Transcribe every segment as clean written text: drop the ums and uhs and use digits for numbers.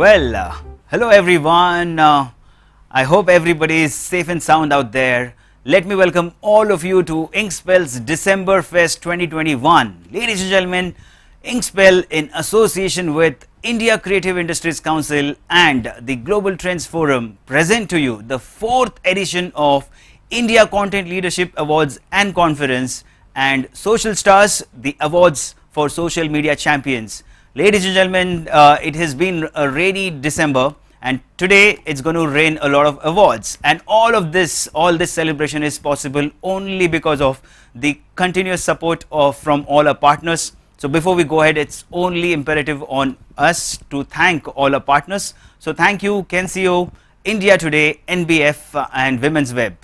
Well, hello everyone. I hope everybody is safe and sound out there. Let me welcome all of you to Inkspell's December Fest 2021. Ladies and gentlemen, Inkspell in association with India Creative Industries Council and the Global Trends Forum present to you the 4th edition of India Content Leadership Awards and Conference and Social Stars, the awards for social media champions. Ladies and gentlemen, it has been a rainy December and today it's going to rain a lot of awards, and all this celebration is possible only because of the continuous support from all our partners. So before we go ahead, it's only imperative on us to thank all our partners. So thank you Kensio, India Today, NBF and Women's Web.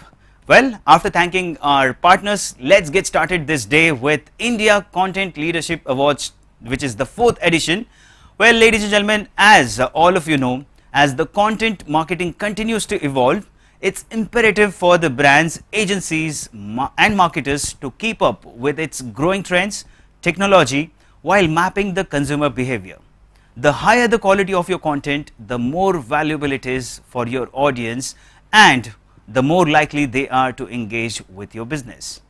Well, after thanking our partners, let's get started this day with India Content Leadership Awards, which is the 4th edition. Well, ladies and gentlemen, as all of you know, as the content marketing continues to evolve, it's imperative for the brands, agencies and marketers to keep up with its growing trends, technology, while mapping the consumer behavior. The higher the quality of your content, the more valuable it is for your audience and the more likely they are to engage with your business.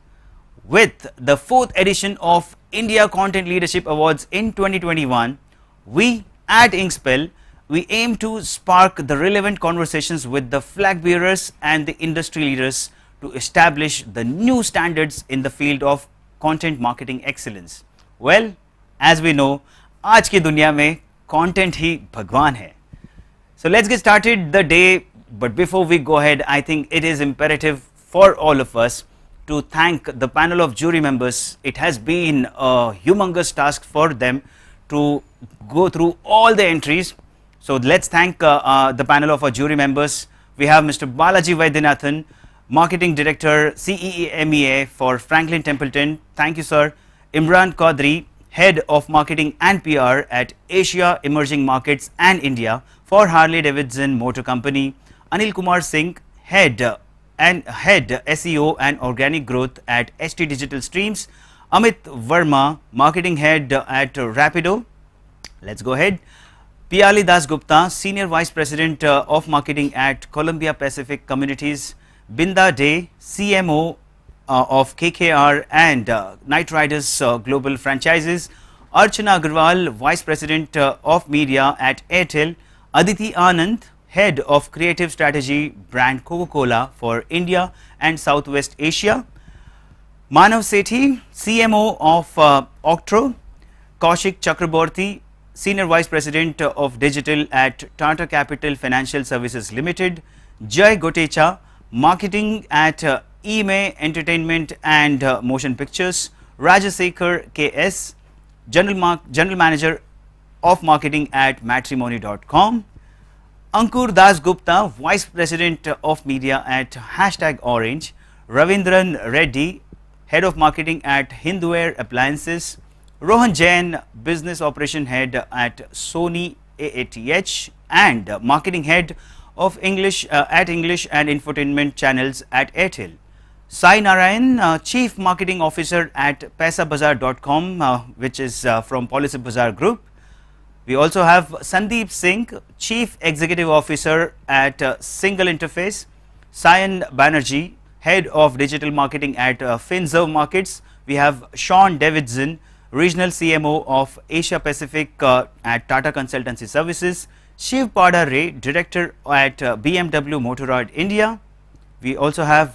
With the 4th edition of India Content Leadership Awards in 2021, we at Inkspell, we aim to spark the relevant conversations with the flag bearers and the industry leaders to establish the new standards in the field of content marketing excellence. Well, as we know, आज की दुनिया में content ही भगवान है. So let's get started the day, but before we go ahead, I think it is imperative for all of us to thank the panel of jury members. It has been a humongous task for them to go through all the entries. So let's thank the panel of our jury members. We have Mr. Balaji Vaidyanathan, Marketing Director, CEMEA for Franklin Templeton. Thank you, sir. Imran Qadri, Head of Marketing and PR at Asia Emerging Markets and India for Harley Davidson Motor Company. Anil Kumar Singh, Head SEO and Organic Growth at ST Digital Streams. Amit Verma, Marketing Head at Rapido. Let's go ahead. Piali Dasgupta, Senior Vice President of Marketing at Columbia Pacific Communities. Binda Day, CMO of KKR and Knight Riders Global Franchises. Archana Agarwal, Vice President of Media at Airtel. Aditi Anand, Head of Creative Strategy, brand Coca-Cola for India and Southwest Asia. Manav Sethi, CMO of Octro. Kaushik Chakraborty, Senior Vice President of Digital at Tata Capital Financial Services Limited. Jai Gotecha, Marketing at EMA Entertainment and Motion Pictures. Rajasekhar KS, General Manager of Marketing at Matrimony.com. Ankoor Dasgupta, Vice President of Media at #Orange. Ravindran Reddy, Head of Marketing at Hindware Appliances. Rohan Jain, Business Operation Head at Sony AATH and Marketing Head of English at English and Infotainment Channels at Airtel. Sai Narayan, Chief Marketing Officer at PaisaBazaar.com, which is from Policy Bazaar Group. We also have Sandeep Singh, Chief Executive Officer at Single Interface. Sayan Banerjee, Head of Digital Marketing at Finserv Markets. We have Sean Davidson, Regional CMO of Asia Pacific at Tata Consultancy Services. Shiv Pada Ray, Director at BMW Motorrad India. We also have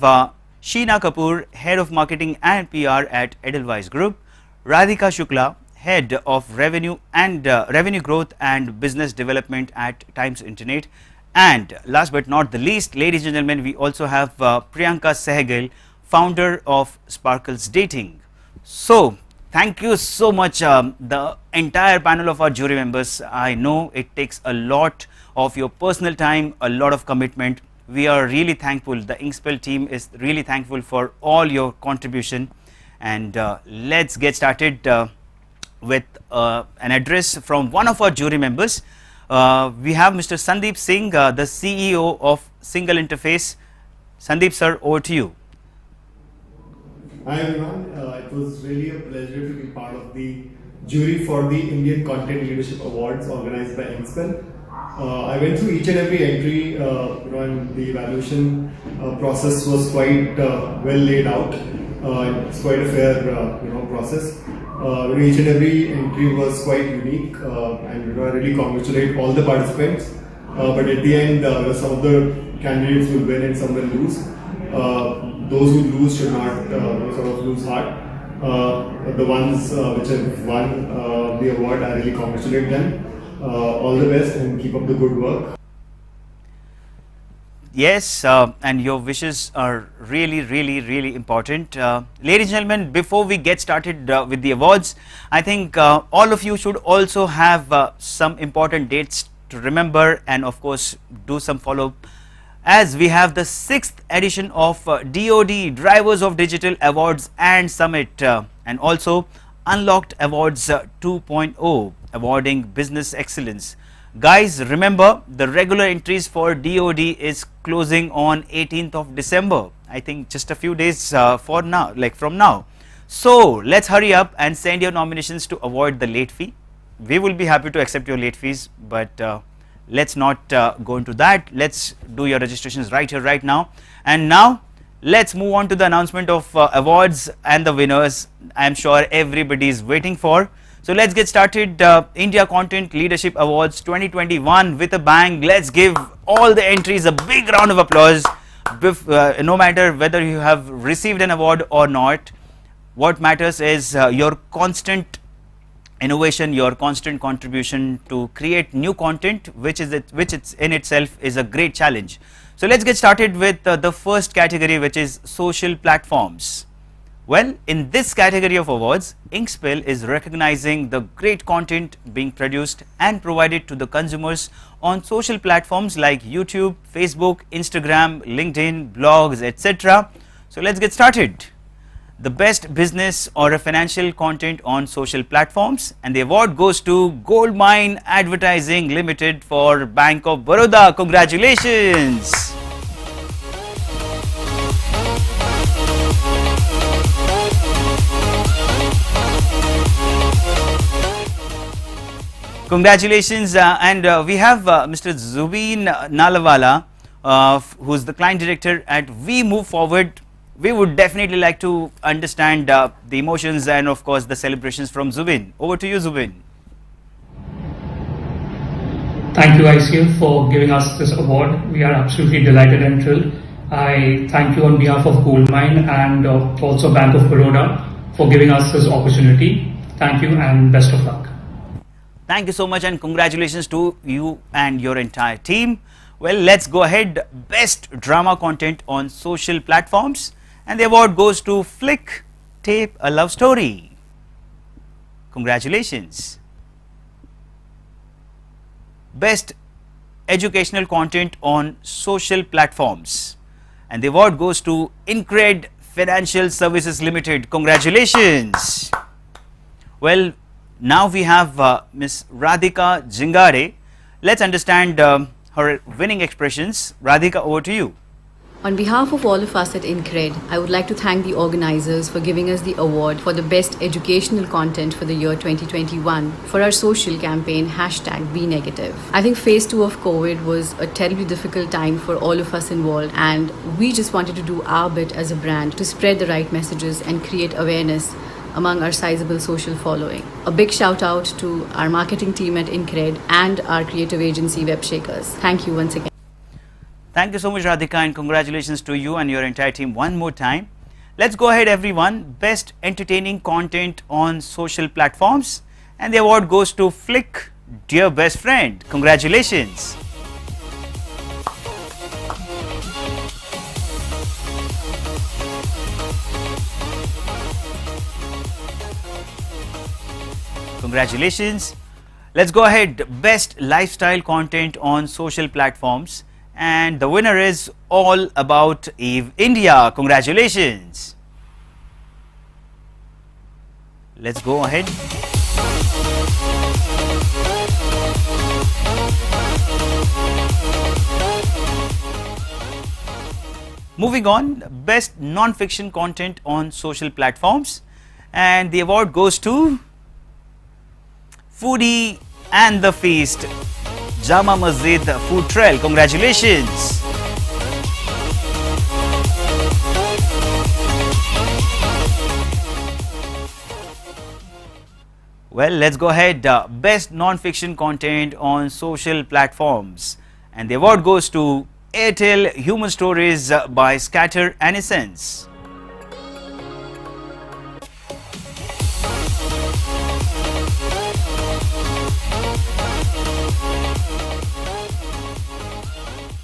Sheena Kapoor, Head of Marketing and PR at Edelweiss Group. Radhika Shukla, Head of Revenue and Revenue Growth and Business Development at Times Internet. And last but not the least, ladies and gentlemen, we also have Priyanka Sehgal, founder of Sparkles Dating. So thank you so much, the entire panel of our jury members. I know it takes a lot of your personal time, a lot of commitment. We are really thankful. The Inkspell team is really thankful for all your contribution. And let's get started with an address from one of our jury members. We have Mr. Sandeep Singh, the CEO of Single Interface. Sandeep sir, over to you. Hi everyone, it was really a pleasure to be part of the jury for the Indian Content Leadership Awards organized by Inkspell. I went through each and every entry, and the evaluation process was quite well laid out. It's quite a fair, process. Each and every entry was quite unique, and I really congratulate all the participants. But at the end, some of the candidates will win and some will lose. Those who lose should not sort of lose heart. The ones which have won the award, I really congratulate them. All the best and keep up the good work. Yes, and your wishes are really important. Ladies and gentlemen, before we get started with the awards, I think all of you should also have some important dates to remember and of course do some follow-up, as we have the 6th edition of DOD Drivers of Digital Awards and Summit, and also Unlocked Awards 2.0, awarding business excellence. Guys, remember the regular entries for DOD is closing on 18th of December. I think just a few days from now. So let's hurry up and send your nominations to avoid the late fee. We will be happy to accept your late fees, but let's not go into that. Let's do your registrations right here, right now. And now let's move on to the announcement of awards and the winners. I am sure everybody is waiting for. So let's get started. India Content Leadership Awards 2021 with a bang. Let's give all the entries a big round of applause. No matter whether you have received an award or not, what matters is your constant innovation, your constant contribution to create new content, which it's in itself is a great challenge. So let's get started with the first category, which is social platforms. Well, in this category of awards, Inkspell is recognizing the great content being produced and provided to the consumers on social platforms like YouTube, Facebook, Instagram, LinkedIn, blogs, etc. So let's get started. The best business or a financial content on social platforms, and the award goes to Goldmine Advertising Limited for Bank of Baroda. Congratulations. Congratulations, and we have Mr. Zubeen Nalawala, who's the client director at We Move Forward. We would definitely like to understand the emotions and of course the celebrations from Zubeen. Over to you, Zubeen. Thank you, ICL, for giving us this award. We are absolutely delighted and thrilled. I thank you on behalf of Goldmine and also Bank of Baroda for giving us this opportunity. Thank you and best of luck. Thank you so much and congratulations to you and your entire team. Well, let's go ahead. Best drama content on social platforms, and the award goes to Flick Tape a Love Story. Congratulations. Best educational content on social platforms, and the award goes to Incred Financial Services Limited. Congratulations. Well, now we have Ms. Radhika Jingare. Let's understand her winning expressions. Radhika, over to you. On behalf of all of us at Incred, I would like to thank the organizers for giving us the award for the best educational content for the year 2021 for our social campaign #BeNegative. I think phase 2 of COVID was a terribly difficult time for all of us involved, and we just wanted to do our bit as a brand to spread the right messages and create awareness among our sizable social following. A big shout out to our marketing team at Incred and our creative agency Webshakers. Thank you once again. Thank you so much, Radhika, and congratulations to you and your entire team one more time. Let's go ahead, everyone. Best entertaining content on social platforms, and the award goes to Flick Dear Best Friend. Congratulations. Congratulations. Let's go ahead. Best lifestyle content on social platforms, and the winner is All About Eve India. Congratulations. Let's go ahead. Moving on, best non-fiction content on social platforms, and the award goes to Foodie and the Feast. Jama Masjid Food Trail. Congratulations. Well, let's go ahead. Best non-fiction content on social platforms. And the award goes to Airtel Human Stories by Scatter and Essence.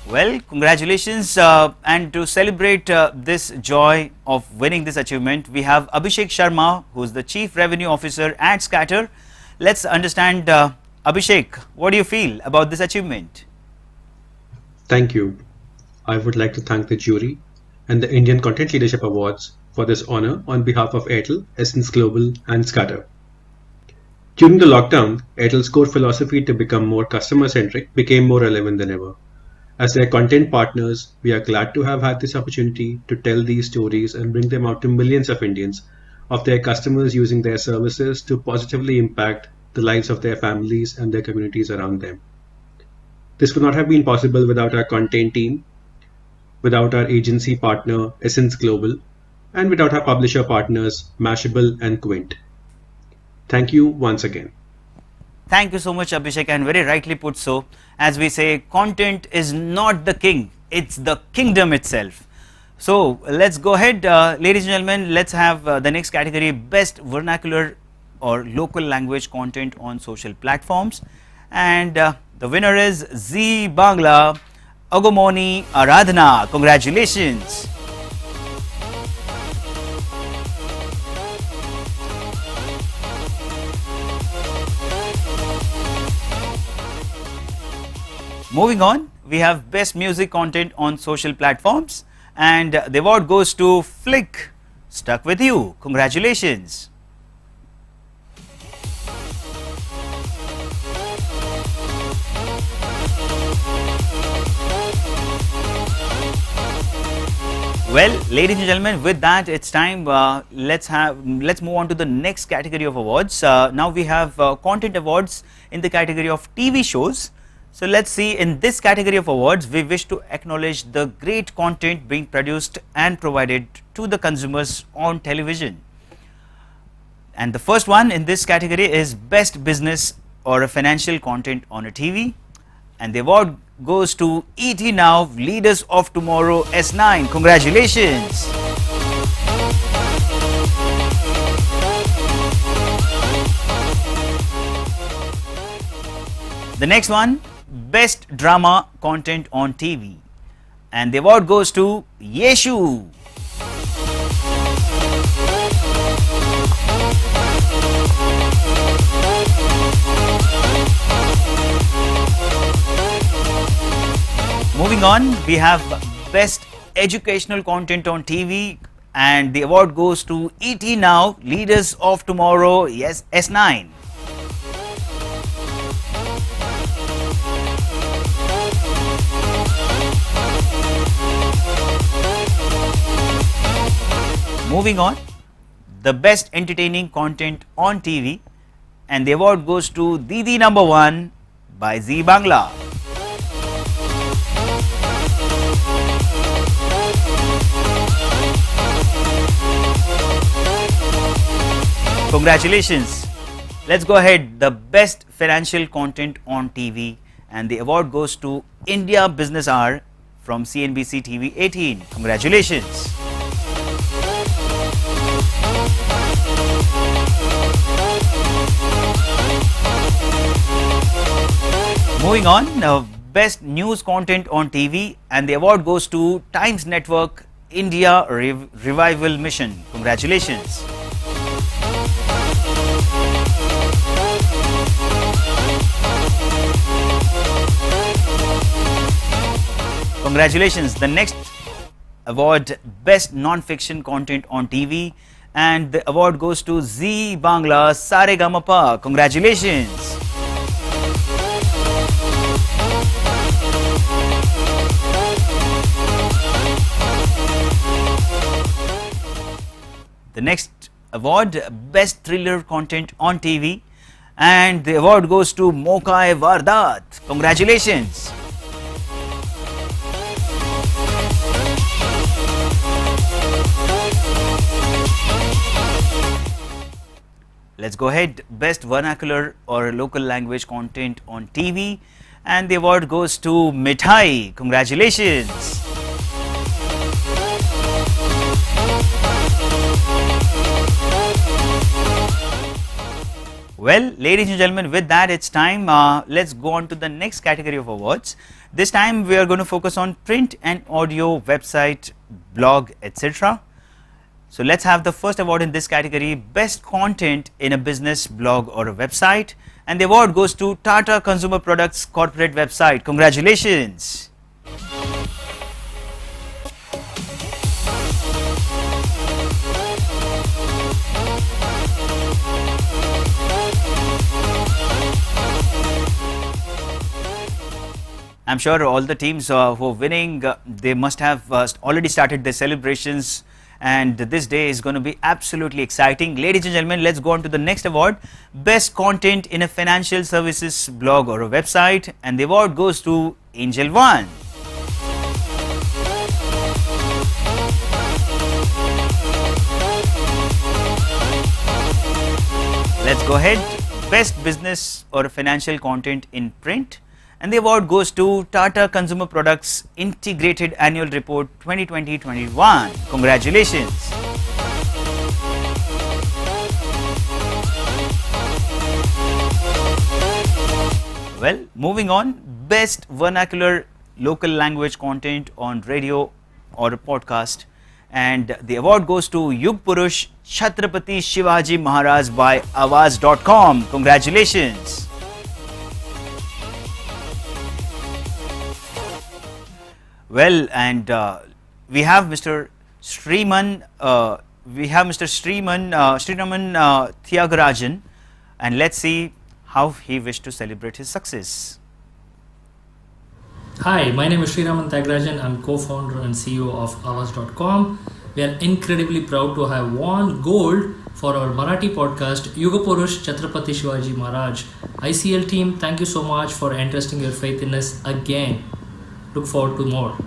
Well, congratulations, and to celebrate this joy of winning this achievement, we have Abhishek Sharma, who is the Chief Revenue Officer at Scatter. Let's understand, Abhishek, what do you feel about this achievement? Thank you. I would like to thank the jury and the Indian Content Leadership Awards for this honor on behalf of Airtel, Essence Global and Scatter. During the lockdown, Airtel's core philosophy to become more customer-centric became more relevant than ever. As their content partners, we are glad to have had this opportunity to tell these stories and bring them out to millions of Indians, of their customers using their services to positively impact the lives of their families and their communities around them. This would not have been possible without our content team, without our agency partner Essence Global, and without our publisher partners Mashable and Quint. Thank you once again. Thank you so much, Abhishek, and very rightly put so. As we say, content is not the king, it's the kingdom itself. So let's go ahead, ladies and gentlemen, let's have the next category, best vernacular or local language content on social platforms. And the winner is Zee Bangla Agomoni Aradhana. Congratulations. Moving on, we have best music content on social platforms, and the award goes to Flick, Stuck With You. Congratulations. Well, ladies and gentlemen, with that it's time, let's move on to the next category of awards. Now we have content awards in the category of TV shows. So let's see, in this category of awards, we wish to acknowledge the great content being produced and provided to the consumers on television. And the first one in this category is best business or a financial content on a TV. And the award goes to ET Now, Leaders of Tomorrow S9. Congratulations. The next one, best drama content on TV, and the award goes to Yeshu. Moving on, we have best educational content on TV, and the award goes to ET Now, Leaders of Tomorrow, yes, S9. Moving on, the best entertaining content on TV, and the award goes to Didi Number 1 by Zee Bangla. Congratulations. Let's go ahead, the best financial content on TV, and the award goes to India Business Hour from CNBC TV 18. Congratulations. Moving on, best news content on TV, and the award goes to Times Network India Revival Mission. Congratulations. Congratulations. The next award, best non-fiction content on TV, and the award goes to Zee Bangla Saregamapa. Congratulations. The next award, best thriller content on TV, And the award goes to Mokai Vardat. Congratulations. Let's go ahead. Best vernacular or local language content on TV. And the award goes to Mithai. Congratulations. Well, ladies and gentlemen, with that it's time. Let's go on to the next category of awards. This time we are going to focus on print and audio, website, blog, etc. So let's have the first award in this category, best content in a business, blog or a website. And the award goes to Tata Consumer Products corporate website. Congratulations. I'm sure all the teams who are winning, they must have already started their celebrations, and this day is going to be absolutely exciting. Ladies and gentlemen, let's go on to the next award, best content in a financial services blog or a website, and the award goes to Angel One. Let's go ahead, best business or a financial content in print, and the award goes to Tata Consumer Products Integrated Annual Report 2020-21. Congratulations. Well, moving on, best vernacular local language content on radio or a podcast, and the award goes to Yug Purush Chhatrapati Shivaji Maharaj by Awaz.com. Congratulations. Well, and we have Mr. Sriman Thiagarajan, and let's see how he wished to celebrate his success. Hi, my name is Sriraman Thiagarajan. I'm co-founder and CEO of Avaz.com. We are incredibly proud to have won gold for our Marathi podcast, Yuga Purush Chhatrapati Shivaji Maharaj. ICL team, thank you so much for entrusting your faith in us again. Look forward to more.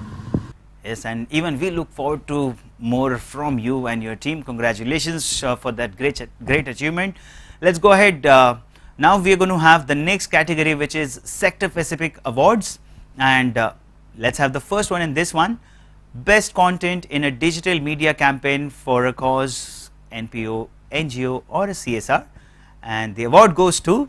Yes, and even we look forward to more from you and your team. Congratulations for that great achievement. Let's go ahead. Now we are going to have the next category, which is sector specific awards, and let's have the first one in this one, best content in a digital media campaign for a cause, NPO, NGO or a CSR, and the award goes to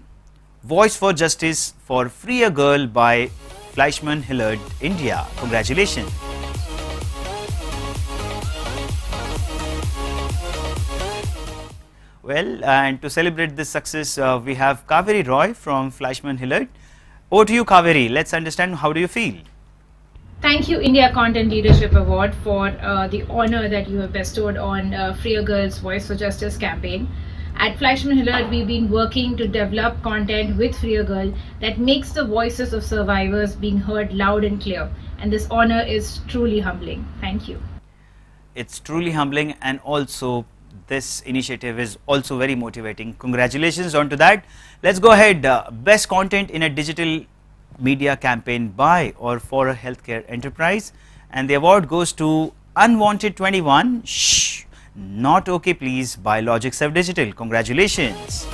Voice for Justice for Free a Girl by Fleischmann Hillard, India. Congratulations. Well, and to celebrate this success, we have Kaveri Roy from Fleischmann Hillard. Over to you, Kaveri. Let's understand, how do you feel? Thank you, India Content Leadership Award, for the honor that you have bestowed on Free a Girl's Voice for Justice campaign. At Fleischmann Hillard, we've been working to develop content with Free a Girl that makes the voices of survivors being heard loud and clear. And this honor is truly humbling. Thank you. It's truly humbling, and also this initiative is also very motivating. Congratulations on to that. Let's go ahead. Best content in a digital media campaign by or for a healthcare enterprise, and the award goes to Unwanted 21. Shh. Not okay please by Logic Serve Digital. Congratulations.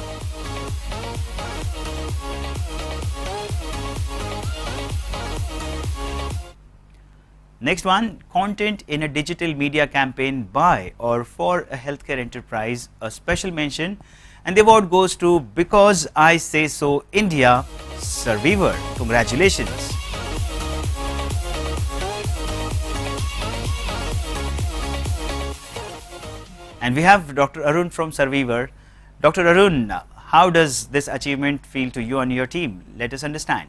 Next one, content in a digital media campaign by or for a healthcare enterprise, a special mention, and the award goes to Because I Say So India, Survivor. Congratulations. And we have Dr. Arun from Survivor. Dr. Arun, how does this achievement feel to you and your team? Let us understand.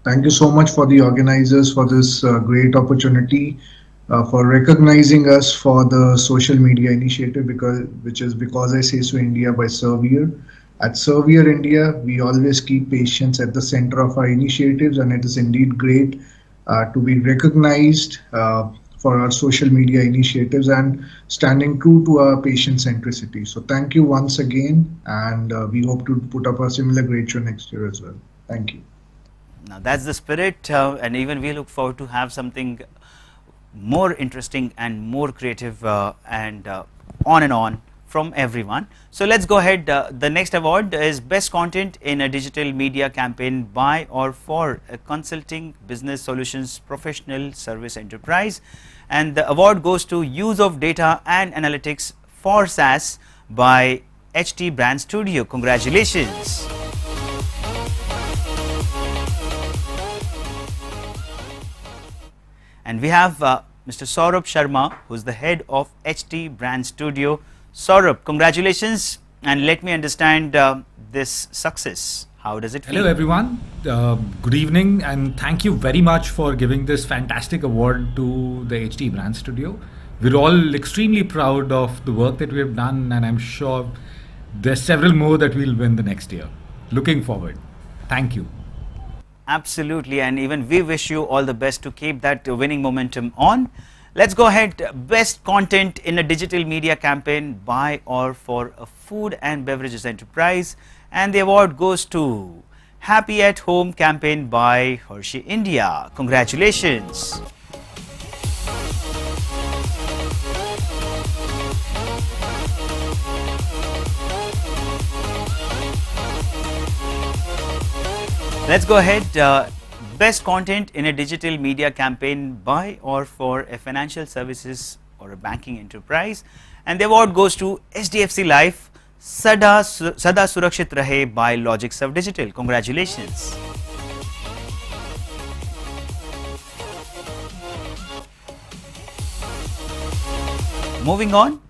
Thank you so much for the organizers for this great opportunity, for recognizing us for the social media initiative, which is Because I Say So India by Survivor. At Survivor India, we always keep patients at the center of our initiatives, and it is indeed great to be recognized for our social media initiatives and standing true to our patient centricity. So thank you once again, and we hope to put up a similar great show next year as well. Thank you. Now that's the spirit, and even we look forward to have something more interesting and more creative and on from everyone. So let's go ahead. The next award is Best Content in a Digital Media Campaign by or for a Consulting Business Solutions Professional Service Enterprise, and the award goes to Use of Data and Analytics for SaaS by HT Brand Studio. Congratulations. And we have Mr. Saurabh Sharma, who is the head of HT Brand Studio. Saurabh, congratulations, and let me understand this success. How does it feel? Hello everyone, good evening, and thank you very much for giving this fantastic award to the HT Brand Studio. We're all extremely proud of the work that we have done, and I'm sure there's several more that we'll win the next year. Looking forward. Thank you. Absolutely, and even we wish you all the best to keep that winning momentum on. Let's go ahead. Best Content in a Digital Media Campaign by or for a Food and Beverages Enterprise, and the award goes to Happy at Home campaign by Hershey India. Congratulations. Let's go ahead. Best Content in a Digital Media Campaign by or for a Financial Services or a Banking Enterprise, and the award goes to HDFC Life Sada Surakshit Rahe by Logicserve Digital. Congratulations. Moving on.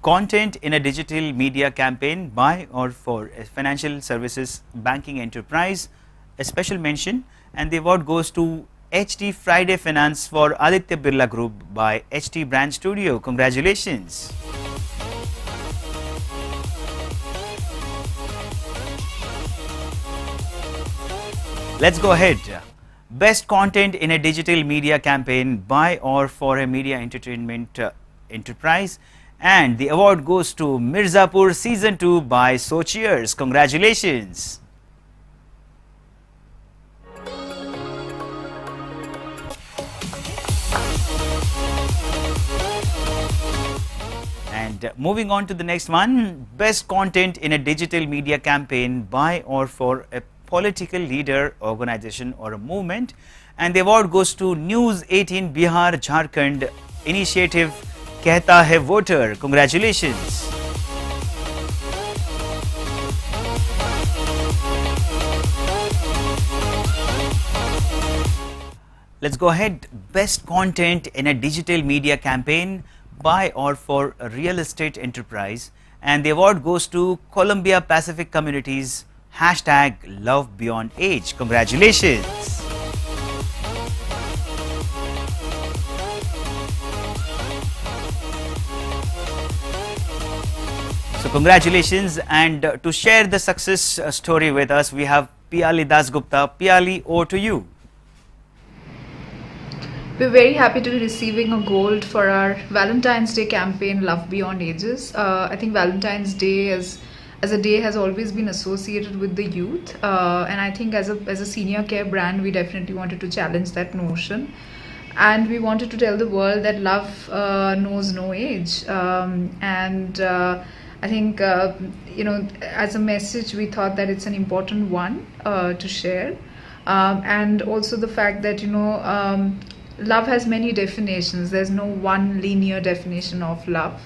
Content in a Digital Media Campaign by or for a Financial Services Banking Enterprise, a special mention, and the award goes to HT Friday Finance for Aditya Birla Group by HT Brand Studio. Congratulations. Let's go ahead. Best Content in a Digital Media Campaign by or for a Media Entertainment Enterprise, and the award goes to Mirzapur Season 2 by So Cheers. Congratulations. And moving on to the next one, Best Content in a Digital Media Campaign by or for a political leader, organization or a movement, and the award goes to News 18 Bihar Jharkhand Initiative Kehta Hai Voter. Congratulations. Let's go ahead. Best Content in a Digital Media Campaign by or for a real estate enterprise, and the award goes to Columbia Pacific Communities hashtag Love Beyond Age. Congratulations. So congratulations, and to share the success story with us, we have Piali Dasgupta. Piali, over to you. We're very happy to be receiving a gold for our Valentine's Day campaign, Love Beyond Ages. I think Valentine's Day as a day has always been associated with the youth, and I think as a senior care brand, we definitely wanted to challenge that notion. And we wanted to tell the world that love knows no age, I think, as a message, we thought that it's an important one to share. And also the fact that, love has many definitions. There's no one linear definition of love.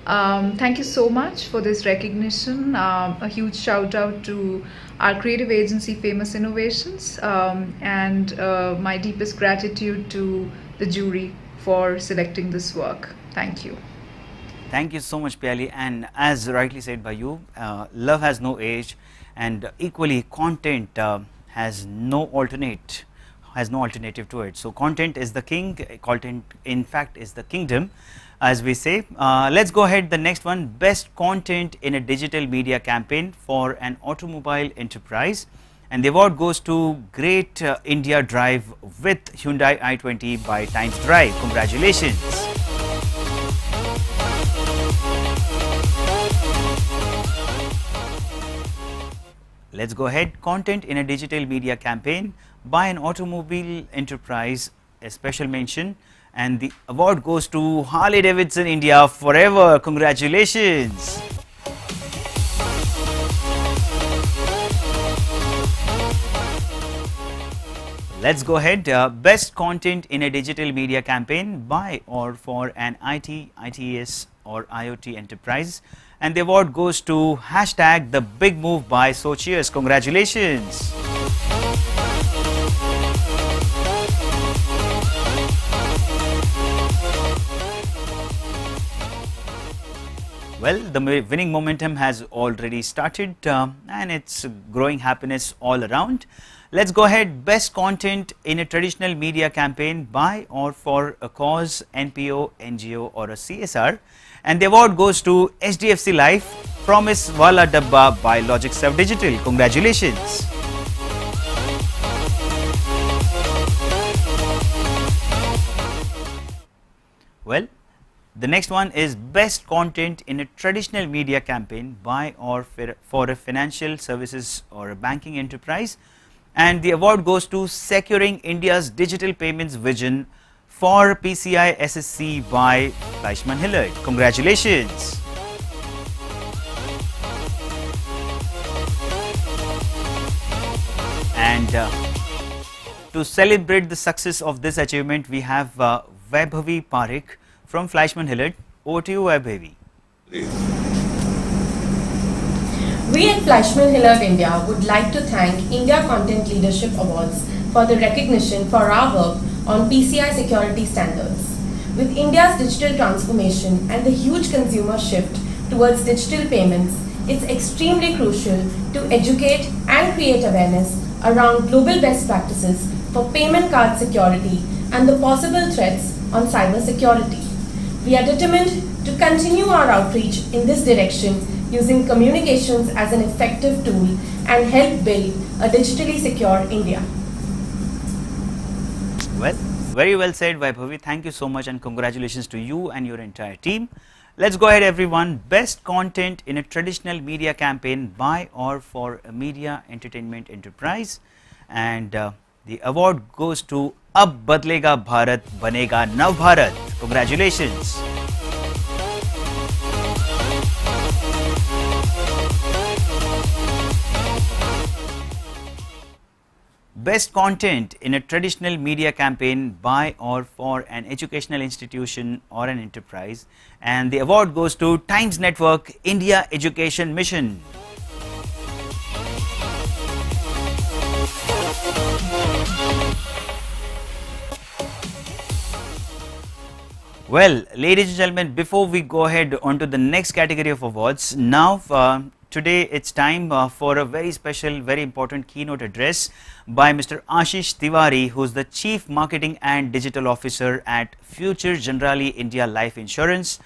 Thank you so much for this recognition. A huge shout out to our creative agency, Famous Innovations, and my deepest gratitude to the jury for selecting this work. Thank you. Thank you so much, Piali. And as rightly said by you, love has no age, and equally content has no alternative to it. So content is the king. Content, in fact, is the kingdom, as we say. Let's go ahead. The next one, Best Content in a Digital Media Campaign for an Automobile Enterprise, And the award goes to Great India Drive with Hyundai i20 by Times Drive. Congratulations. Let's go ahead. Content in a digital media campaign by an automobile enterprise, a special mention. And the award goes to Harley Davidson India Forever. Congratulations. Let's go ahead. Best content in a digital media campaign by or for an IT, ITES or IoT enterprise. And the award goes to hashtag The Big Move by Sochius. Congratulations. Well, the winning momentum has already started and it's growing happiness all around. Let's go ahead. Best content in a traditional media campaign by or for a cause, NPO, NGO or a CSR. And the award goes to HDFC Life, Promise Wala Dabba by Logic Serve Digital. Congratulations. Well, the next one is best content in a traditional media campaign by or for a financial services or a banking enterprise. And the award goes to Securing India's Digital Payments Vision for PCI SSC by Fleischmann Hillard. Congratulations. And to celebrate the success of this achievement, we have Vaibhavi Parekh from Fleischmann Hillard. Over to you, Vaibhavi. We at Fleischmann Hillard India would like to thank India Content Leadership Awards for the recognition for our work on PCI security standards. With India's digital transformation and the huge consumer shift towards digital payments, it's extremely crucial to educate and create awareness around global best practices for payment card security and the possible threats on cyber security. We are determined to continue our outreach in this direction using communications as an effective tool and help build a digitally secure India. Well, very well said, Vaibhavi. Thank you so much and congratulations to you and your entire team. Let's go ahead, everyone. Best content in a traditional media campaign by or for a media entertainment enterprise. And the award goes to Ab Badlega Bharat Banega Nav Bharat. Congratulations. Best content in a traditional media campaign by or for an educational institution or an enterprise, and the award goes to Times Network India Education Mission. Well, ladies and gentlemen, before we go ahead on to the next category of awards, now today it's time for a very special, very important keynote address by Mr. Ashish Tiwari, who is the Chief Marketing and Digital Officer at Future Generali India Life Insurance.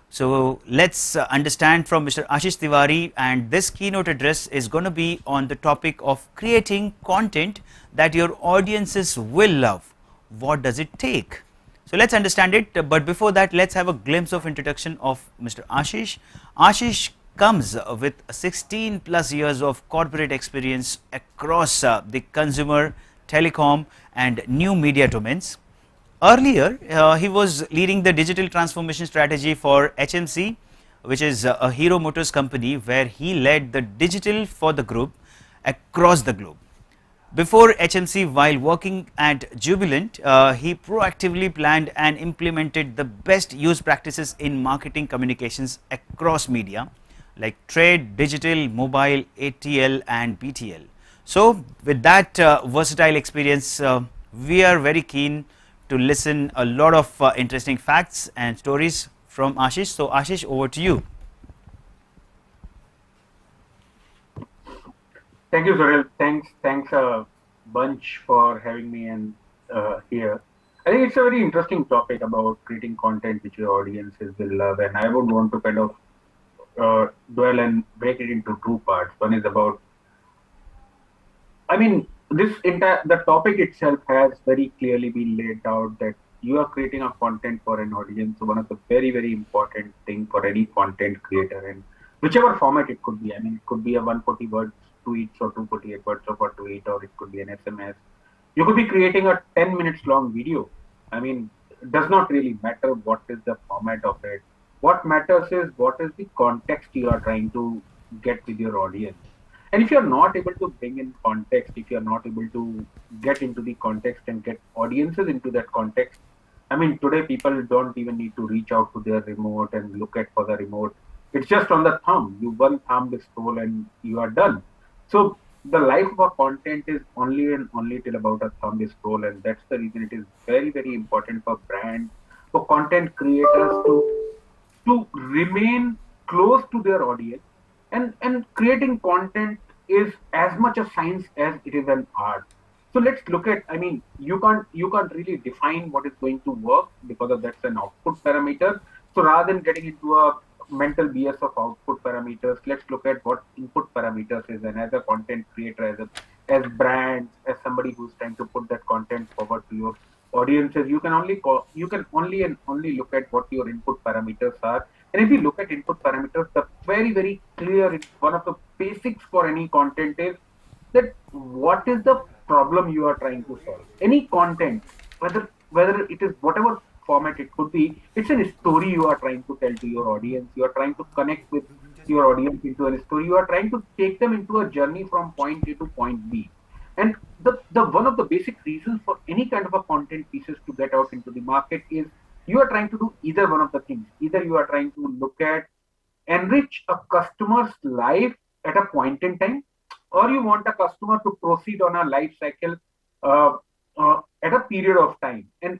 So let's understand from Mr. Ashish Tiwari, and this keynote address is going to be on the topic of creating content that your audiences will love. What does it take? So let's understand it, but before that, let's have a glimpse of introduction of Mr. Ashish. Ashish comes with 16 plus years of corporate experience across the consumer, telecom and new media domains. Earlier, he was leading the digital transformation strategy for HMC, which is a Hero Motors company, where he led the digital for the group across the globe. Before HMC, while working at Jubilant, he proactively planned and implemented the best use practices in marketing communications across media like trade, digital, mobile, ATL and BTL. So with that versatile experience, we are very keen to listen a lot of interesting facts and stories from Ashish. So Ashish, over to you. Thank you, Gaurav. Thanks a bunch for having me and here. I think it's a very interesting topic about creating content which your audiences will love, and I would want to kind of dwell and break it into two parts. One is about I mean, the topic itself has very clearly been laid out that you are creating a content for an audience. So one of the very, very important thing for any content creator, and whichever format it could be. I mean, it could be a 140 words tweets or 248 words of a tweet, or it could be an SMS. You could be creating a 10 minutes long video. I mean, it does not really matter what is the format of it. What matters is what is the context you are trying to get with your audience. And if you're not able to bring in context, if you're not able to get into the context and get audiences into that context, I mean, today people don't even need to reach out to their remote and look at for the remote. It's just on the thumb. You one thumb scroll and you are done. So the life of a content is only and only till about a thumb scroll, and that's the reason it is very, very important for brands, for content creators to remain close to their audience. And creating content is as much a science as it is an art. So let's look at, I mean, you can't really define what is going to work because of that's an output parameter. So rather than getting into a mental BS of output parameters, let's look at what input parameters is. And as a content creator, as brands, as somebody who's trying to put that content forward to your audiences, you can only and only look at what your input parameters are. And if you look at input parameters, the very, very clear, it's one of the basics for any content is that what is the problem you are trying to solve. Any content, whether it is whatever format it could be, it's a story you are trying to tell to your audience. You are trying to connect with your audience into a story. You are trying to take them into a journey from point A to point B. And the one of the basic reasons for any kind of a content pieces to get out into the market is you are trying to do either one of the things. Either you are trying to look at enrich a customer's life at a point in time, or you want a customer to proceed on a life cycle at a period of time. And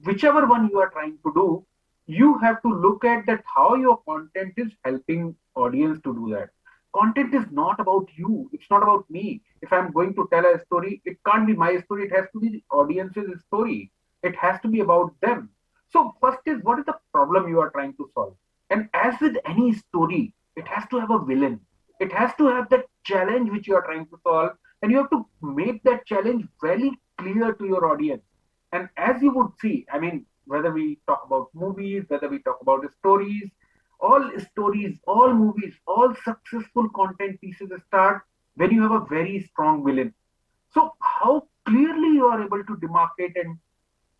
whichever one you are trying to do, you have to look at that how your content is helping audience to do that. Content is not about you. It's not about me. If I'm going to tell a story, it can't be my story. It has to be the audience's story. It has to be about them. So first is, what is the problem you are trying to solve? And as with any story, it has to have a villain. It has to have that challenge which you are trying to solve. And you have to make that challenge very clear to your audience. And as you would see, I mean, whether we talk about movies, whether we talk about stories, all movies, all successful content pieces start when you have a very strong villain. So how clearly you are able to demarcate and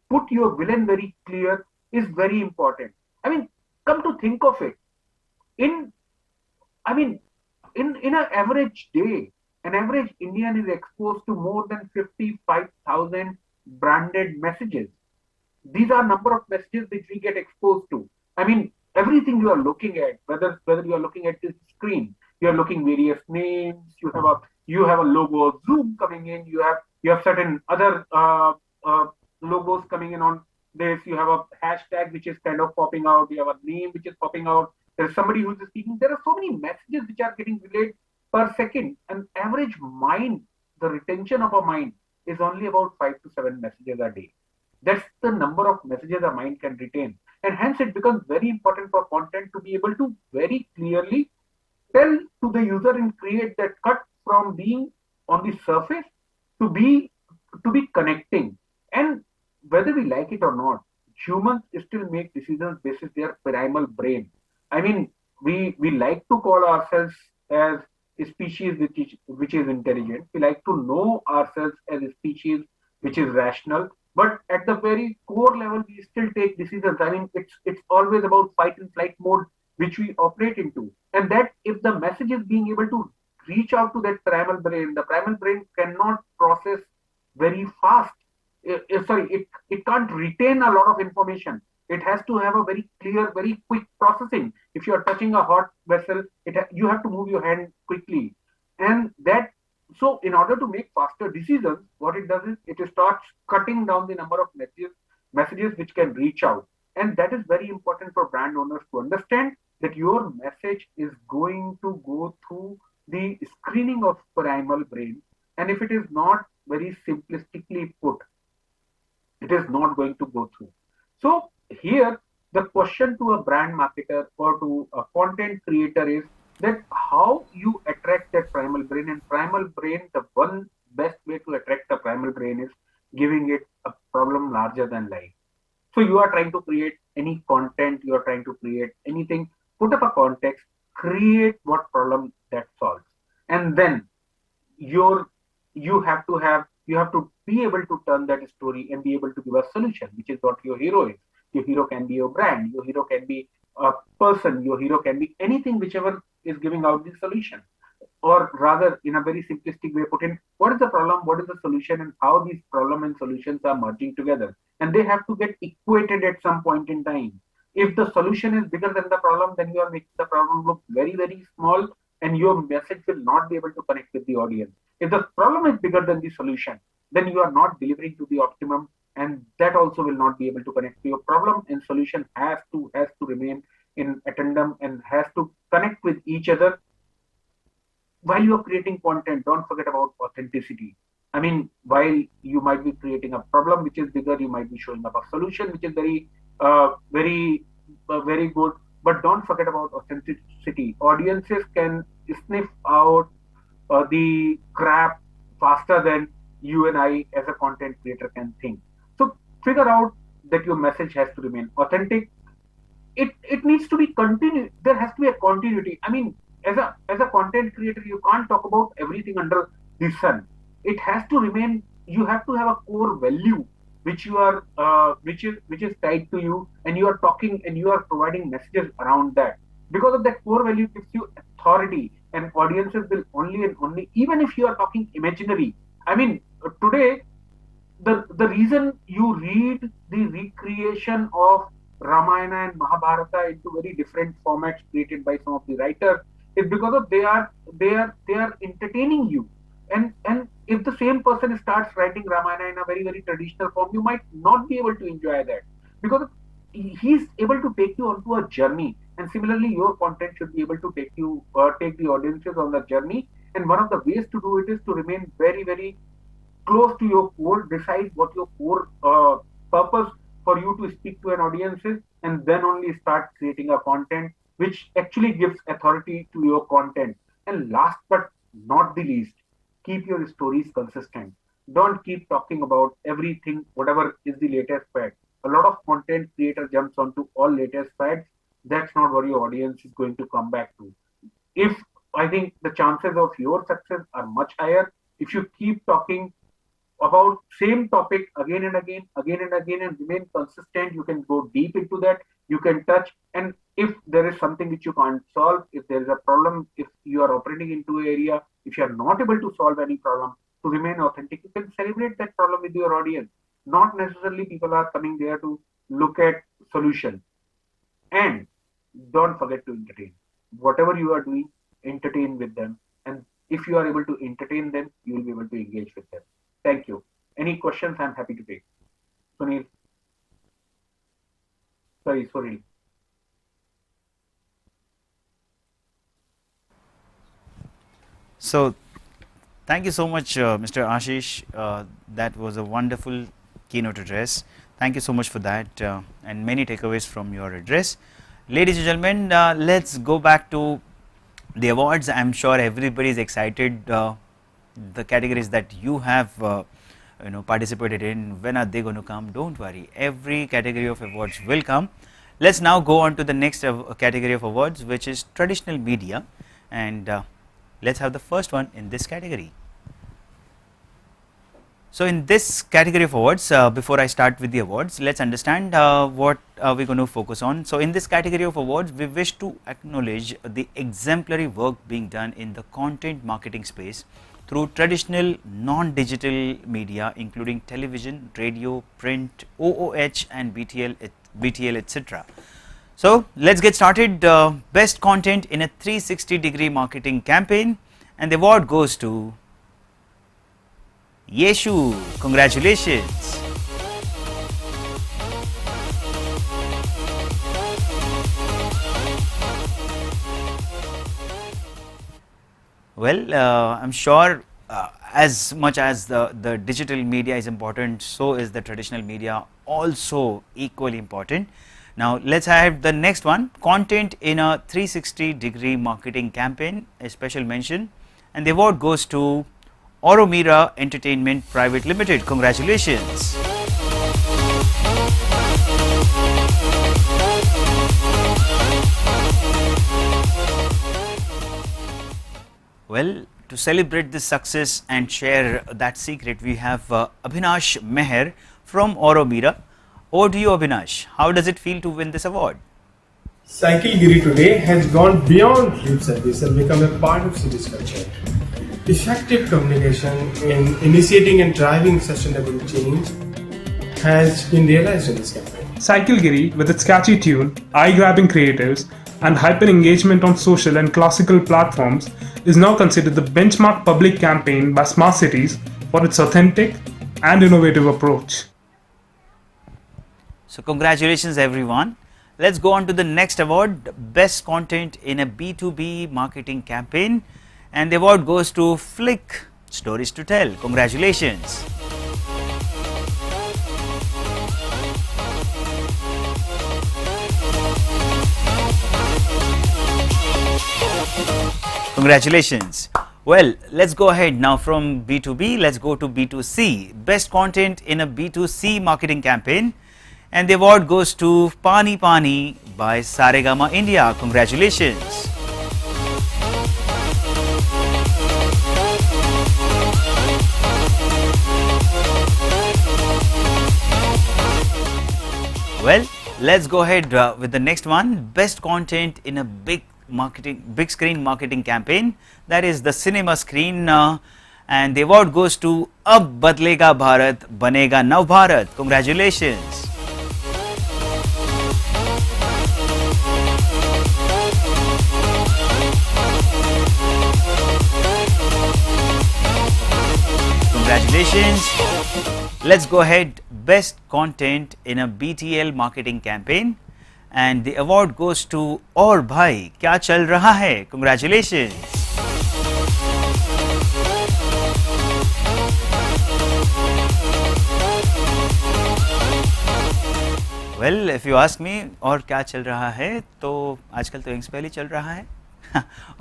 put your villain very clear is very important. I mean, come to think of it, in an average day, an average Indian is exposed to more than 55,000 branded messages. These are number of messages which we get exposed to. I mean, everything you are looking at, whether you are looking at this screen, you are looking various names. You have a logo of Zoom coming in. You have certain other logos coming in on this. You have a hashtag which is kind of popping out. You have a name which is popping out. There's somebody who is speaking. There are so many messages which are getting relayed per second. An average mind, the retention of a mind is only about 5 to 7 messages a day. That's the number of messages a mind can retain. And hence it becomes very important for content to be able to very clearly tell to the user and create that cut from being on the surface to be connecting. And whether we like it or not, humans still make decisions based on their primal brain. I mean, we like to call ourselves as a species which is intelligent. We like to know ourselves as a species which is rational. But at the very core level, we still take decisions. I mean, it's always about fight and flight mode which we operate into. And that if the message is being able to reach out to that primal brain, the primal brain cannot process very fast. It can't retain a lot of information. It has to have a very clear, very quick processing. If you are touching a hot vessel, you have to move your hand quickly. And so in order to make faster decisions, what it does is it starts cutting down the number of messages which can reach out. And that is very important for brand owners to understand that your message is going to go through the screening of primal brain. And if it is not very simplistically put, it is not going to go through. So here, the question to a brand marketer or to a content creator is that how you attract that primal brain. And primal brain, the one best way to attract the primal brain is giving it a problem larger than life. So you are trying to create any content, you are trying to create anything, put up a context, create what problem that solves. And then your you have to be able to turn that story and be able to give a solution, which is what your hero is. Your hero can be your brand, your hero can be a person, your hero can be anything, whichever is giving out the solution. Or rather, in a very simplistic way, put in what is the problem, what is the solution, and how these problem and solutions are merging together. And they have to get equated at some point in time. If the solution is bigger than the problem, then you are making the problem look very, very small, and your message will not be able to connect with the audience. If the problem is bigger than the solution, then you are not delivering to the optimum, and that also will not be able to connect to your problem. And solution has to remain in addendum and has to connect with each other. While you are creating content, don't forget about authenticity. I mean, while you might be creating a problem which is bigger, you might be showing up a solution which is very good. But don't forget about authenticity. Audiences can sniff out the crap faster than you and I, as a content creator, can think. So figure out that your message has to remain authentic. It needs to be continued. There has to be a continuity. I mean, as a content creator, you can't talk about everything under the sun. It has to remain. You have to have a core value which you are which is tied to you, and you are talking and you are providing messages around that. Because of that core value gives you authority, and audiences will only and only, even if you are talking imaginary. I mean, today the reason you read the recreation of Ramayana and Mahabharata into very different formats created by some of the writers is because of they are entertaining you. And if the same person starts writing Ramayana in a very, very traditional form, you might not be able to enjoy that, because he's able to take you onto a journey. And similarly, your content should be able to take the audiences on the journey. And one of the ways to do it is to remain very, very close to your core, decide what your core purpose for you to speak to an audience is, and then only start creating a content which actually gives authority to your content. And last but not the least, keep your stories consistent. Don't keep talking about everything, whatever is the latest fad. A lot of content creator jumps onto all latest fads. That's not what your audience is going to come back to. If I think the chances of your success are much higher if you keep talking about same topic again and again, and remain consistent. You can go deep into that. You can touch, and if there is something which you can't solve, if there is a problem, if you are operating into an area, if you are not able to solve any problem, to remain authentic, you can celebrate that problem with your audience. Not necessarily people are coming there to look at solution. And don't forget to entertain. Whatever you are doing, entertain with them. And if you are able to entertain them, you will be able to engage with them. Thank you. Any questions? I'm happy to take. Sunil. Sorry. So, thank you so much, Mr. Ashish. That was a wonderful keynote address. Thank you so much for that, and many takeaways from your address. Ladies and gentlemen, let's go back to the awards. I'm sure everybody is excited. The categories that you have participated in, when are they going to come? Don't worry, every category of awards will come. Let's now go on to the next category of awards, which is traditional media, and let's have the first one in this category. So in this category of awards, before I start with the awards, let's understand what we're going to focus on. So in this category of awards, we wish to acknowledge the exemplary work being done in the content marketing space through traditional non-digital media, including television, radio, print, OOH and BTL, etc. So let's get started. Best content in a 360-degree marketing campaign, and the award goes to Yeshu. Congratulations. Well, I'm sure as much as the digital media is important, so is the traditional media also equally important. Now let's have the next one, content in a 360-degree marketing campaign, a special mention, and the award goes to Oromira Entertainment Private Limited. Congratulations. Well, to celebrate this success and share that secret, we have Abhinash Meher from Oromira. Over to you, Abhinash. How does it feel to win this award? Cyclegiri today has gone beyond lip service and become a part of city's culture. Effective communication in initiating and driving sustainable change has been realized in this campaign. Cyclegiri, with its catchy tune, eye-grabbing creatives, and hyper-engagement on social and classical platforms, is now considered the benchmark public campaign by smart cities for its authentic and innovative approach. So congratulations everyone. Let's go on to the next award, Best Content in a B2B Marketing Campaign, and the award goes to Flick Stories to Tell. Congratulations. Congratulations. Well, let's go ahead now from B2B, let's go to B2C, Best Content in a B2C Marketing Campaign, and the award goes to Pani Pani by Saregama India. Congratulations. Well, let's go ahead with the next one, Best Content in a big screen marketing campaign, that is the cinema screen, and the award goes to Ab Badlega Bharat Banega Nav Bharat. Congratulations. Congratulations. Let's go ahead, Best Content in a BTL Marketing Campaign, and the award goes to Aur Bhai Kya Chal Raha Hai. Congratulations. Well, if you ask me, और क्या चल रहा है, तो आजकल तो Inkspell ही चल रहा है.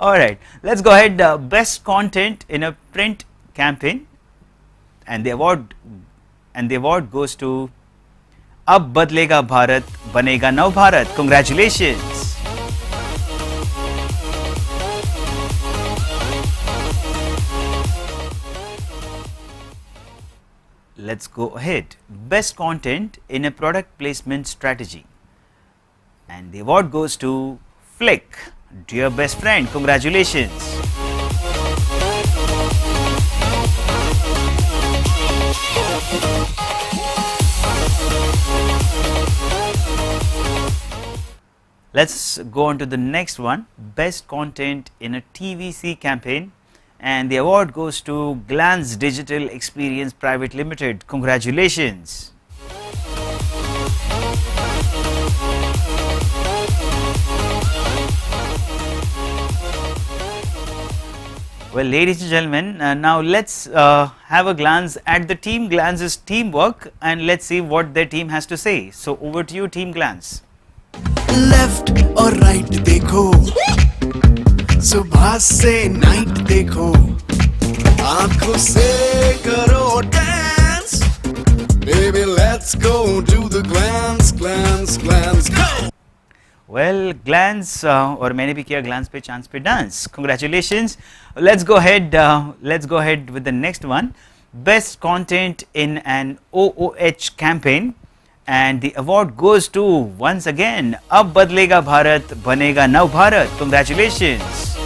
Alright, let's go ahead, Best Content in a Print Campaign, and the award goes to Ab Badlega Bharat Banega Nav Bharat. Congratulations. Let's go ahead, Best Content in a Product Placement Strategy, and the award goes to Flick, Dear Best Friend. Congratulations. Let's go on to the next one, Best Content in a TVC Campaign, and the award goes to Glance Digital Experience Private Limited. Congratulations. Well, ladies and gentlemen, now let's have a glance at the Team Glance's teamwork, and let's see what their team has to say. So over to you, Team Glance. Left और right देखो, सुबह से night देखो, आंखों से करो dance, baby let's go do the glance, glance, glance, go. Well, Glance और मैंने भी किया Glance पे चांस पे dance. Congratulations. Let's go ahead with the next one, Best Content in an OOH Campaign, and the award goes to, once again, Ab Badlega Bharat Banega Nav Bharat. Congratulations.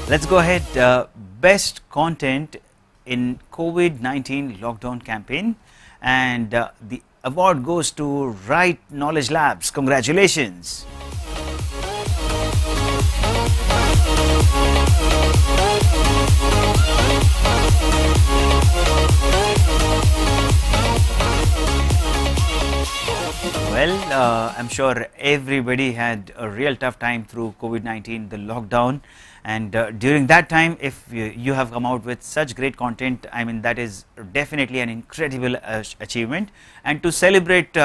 Let's go ahead, Best Content in COVID-19 Lockdown Campaign, and the award goes to Right Knowledge Labs. Congratulations. Well, I'm sure everybody had a real tough time through COVID-19, the lockdown. And during that time, if you have come out with such great content, I mean, that is definitely an incredible achievement. And to celebrate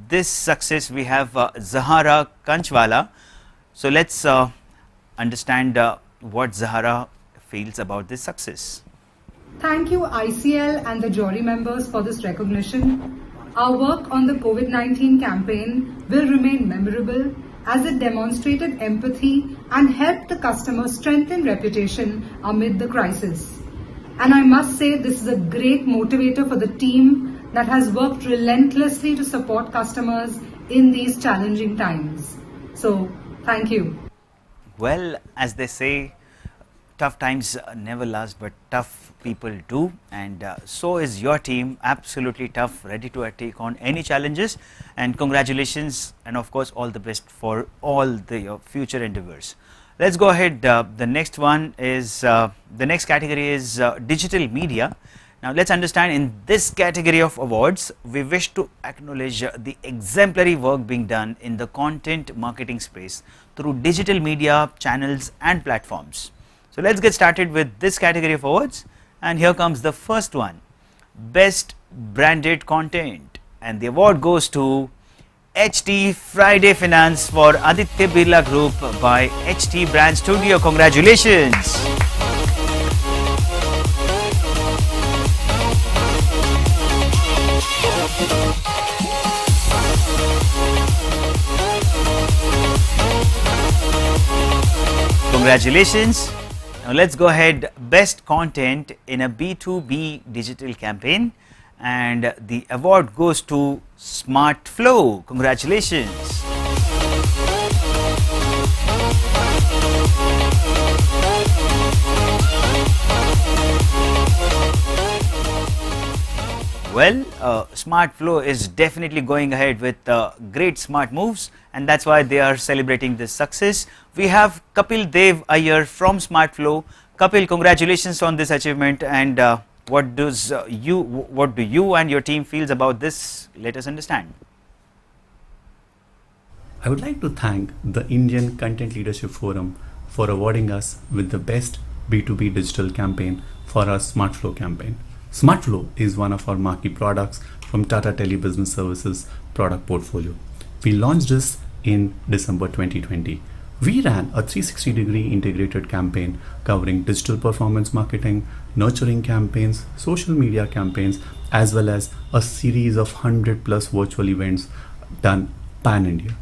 this success, we have Zahara Kanchwala. So let's understand what Zahara feels about this success. Thank you ICL and the jury members for this recognition. Our work on the COVID-19 campaign will remain memorable as it demonstrated empathy and helped the customer strengthen reputation amid the crisis. And I must say this is a great motivator for the team that has worked relentlessly to support customers in these challenging times. So, thank you. Well, as they say, tough times never last, but tough people do, and so is your team, absolutely tough, ready to take on any challenges. And congratulations, and of course all the best for all your future endeavors. Let's go ahead. The next one is the next category is digital media. Now let's understand, in this category of awards, we wish to acknowledge the exemplary work being done in the content marketing space through digital media channels and platforms. So let's get started with this category of awards, and here comes the first one, Best Branded Content, and the award goes to HT Friday Finance for Aditya Birla Group by HT Brand Studio. Congratulations. Congratulations. Now let's go ahead, best content in a B2B digital campaign, and the award goes to Smart Flow. Congratulations. Well, Smart Flow is definitely going ahead with great smart moves, and that's why they are celebrating this success. We have Kapil Dev Iyer from Smart Flow. Kapil, congratulations on this achievement, and what do you and your team feels about this? Let us understand. I would like to thank the Indian Content Leadership Forum for awarding us with the best B2B digital campaign for our Smart Flow campaign. Smart Flow is one of our marquee products from Tata Tele Business Services product portfolio. We launched this in December 2020. We ran a 360-degree integrated campaign covering digital performance marketing, nurturing campaigns, social media campaigns, as well as a series of 100+ virtual events done pan-India.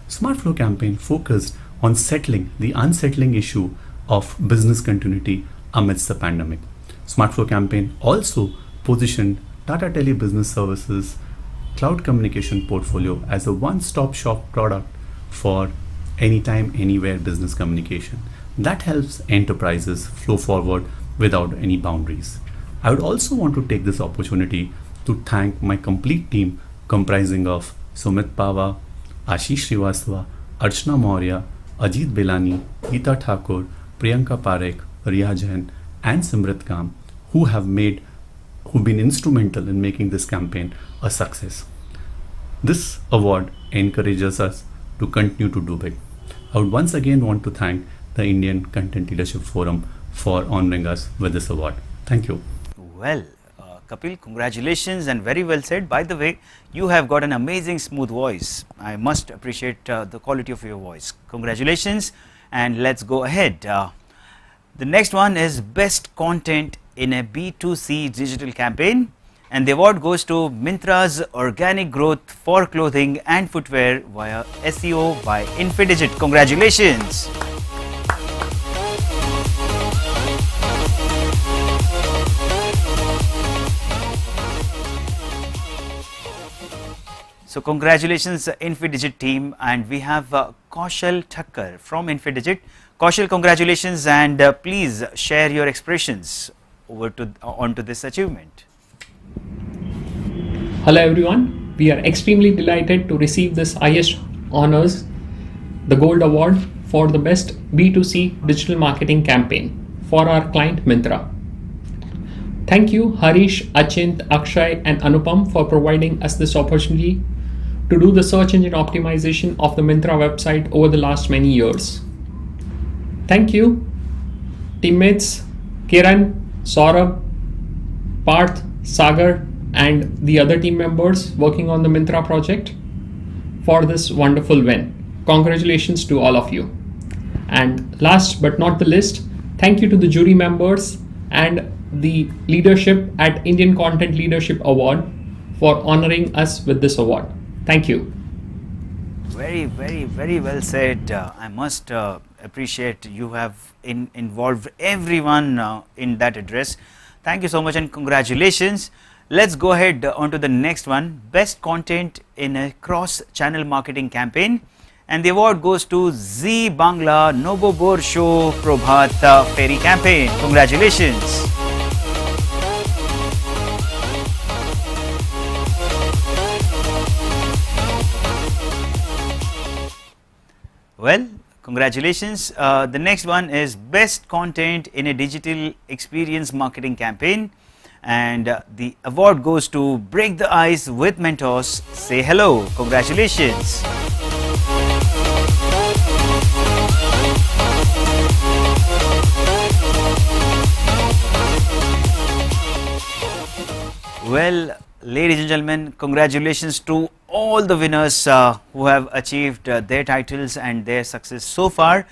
Smart Flow campaign focused on settling the unsettling issue of business continuity amidst the pandemic. Smart Flow campaign also positioned Tata Tele Business Services cloud communication portfolio as a one-stop shop product for anytime, anywhere business communication that helps enterprises flow forward without any boundaries. I would also want to take this opportunity to thank my complete team comprising of Sumit Pava, Ashish Tiwari, Archana Maurya, Ajit Belani, Geeta Thakur, Priyanka Parekh, Riya Jain, and Simrit Kam, who've been instrumental in making this campaign a success. This award encourages us to continue to do big. I would once again want to thank the Indian Content Leadership Forum for honoring us with this award. Thank you. Well, Kapil, congratulations, and very well said. By the way, you have got an amazing smooth voice. I must appreciate the quality of your voice. Congratulations, and let's go ahead. The next one is Best Content in a B2C digital campaign, and the award goes to Myntra's organic growth for clothing and footwear via SEO by Infidigit. Congratulations. So congratulations Infidigit team, and we have Kaushal Thakkar from Infidigit. Kaushal, congratulations, and please share your expressions onto this achievement. Hello everyone, we are extremely delighted to receive this highest honors, the Gold Award for the best B2C digital marketing campaign for our client Myntra. Thank you Harish, Achint, Akshay and Anupam for providing us this opportunity. to do the search engine optimization of the Myntra website over the last many years. Thank you, teammates Kiran, Saurabh, Parth, Sagar, and the other team members working on the Myntra project for this wonderful win. Congratulations to all of you. And last but not the least, thank you to the jury members and the leadership at Indian Content Leadership Award for honoring us with this award. Thank you. Very well said. I must appreciate you have involved everyone in that address. Thank you so much and congratulations. Let's go ahead on to the next one. Best content in a cross-channel marketing campaign. And the award goes to Z Bangla Nobobor Show Prabhat Ferry campaign. Congratulations. Well, congratulations. The next one is best content in a digital experience marketing campaign. And the award goes to Break the Ice with Mentors. Say hello. Congratulations. Well, ladies and gentlemen, congratulations to all the winners who have achieved their titles and their success so far.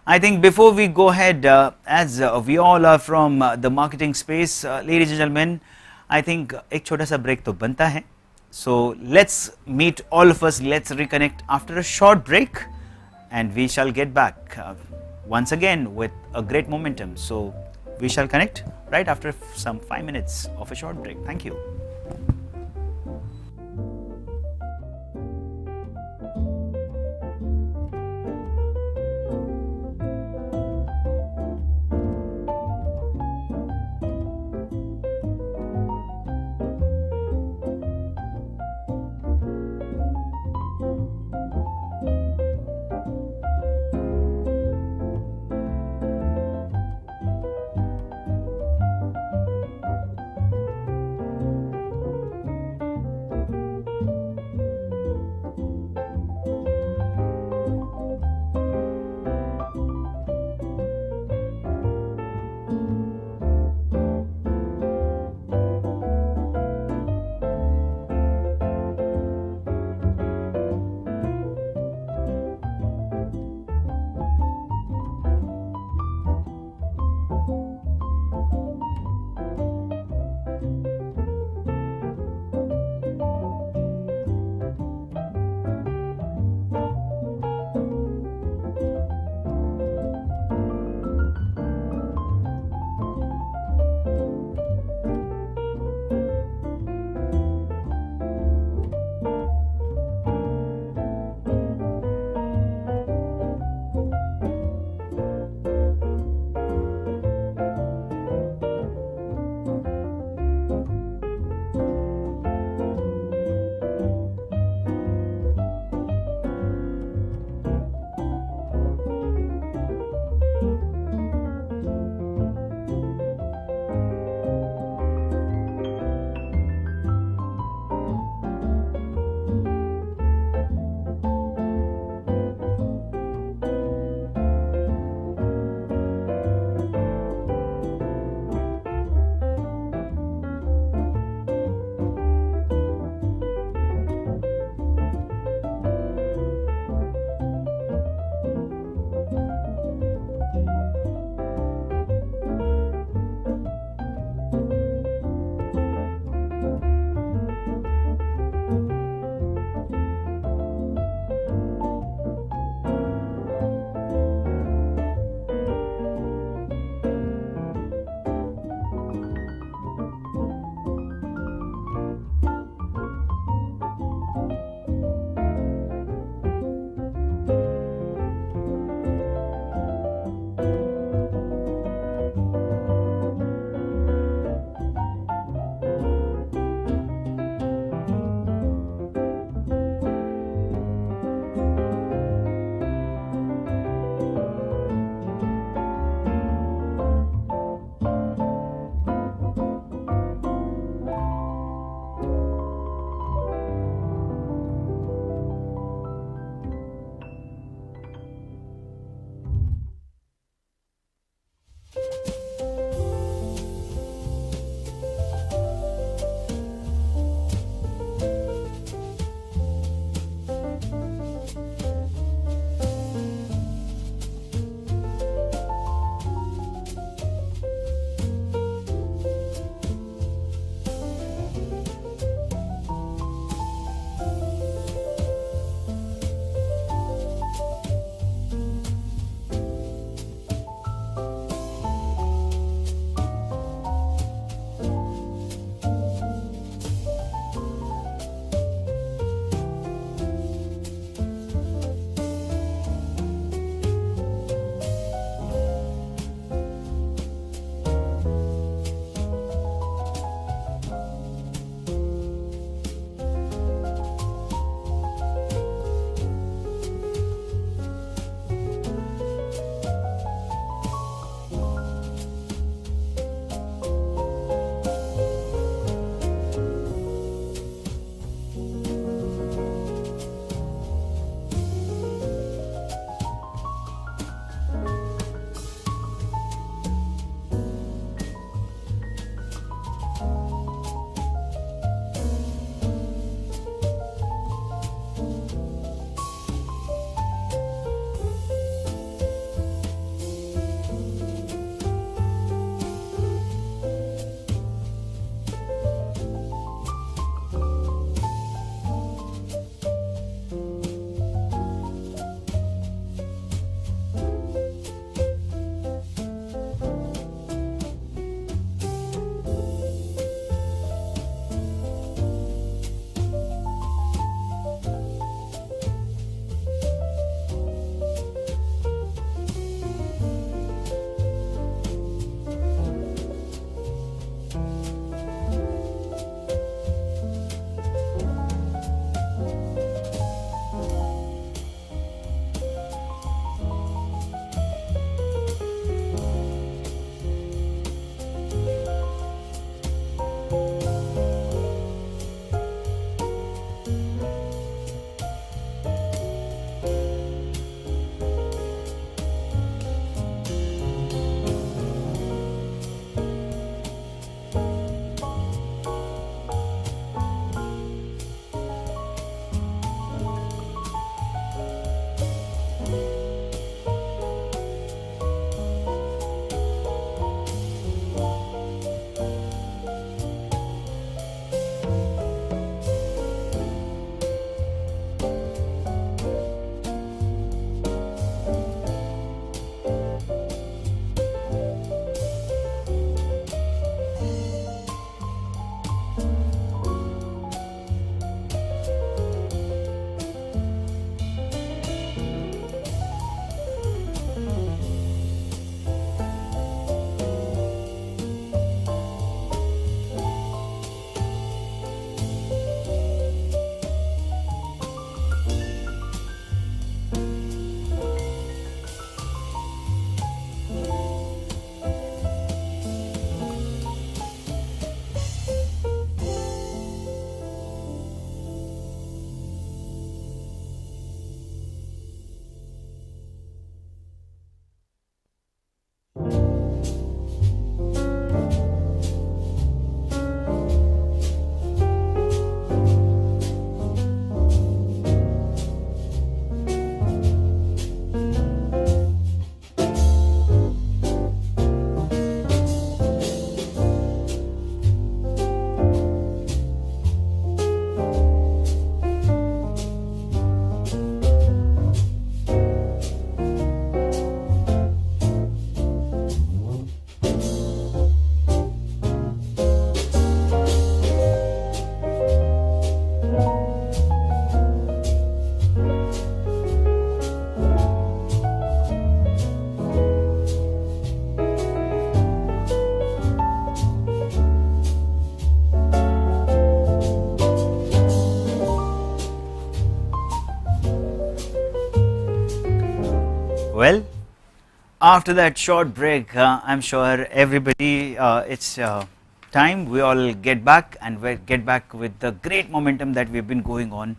I think before we go ahead, as we all are from the marketing space, ladies and gentlemen, I think एक छोटा सा break तो बनता है. So let's meet all of us. Let's reconnect after a short break, and we shall get back once again with a great momentum. So we shall connect right after some 5 minutes of a short break. Thank you. Well, after that short break, I'm sure everybody, it's time we all get back and we get back with the great momentum that we've been going on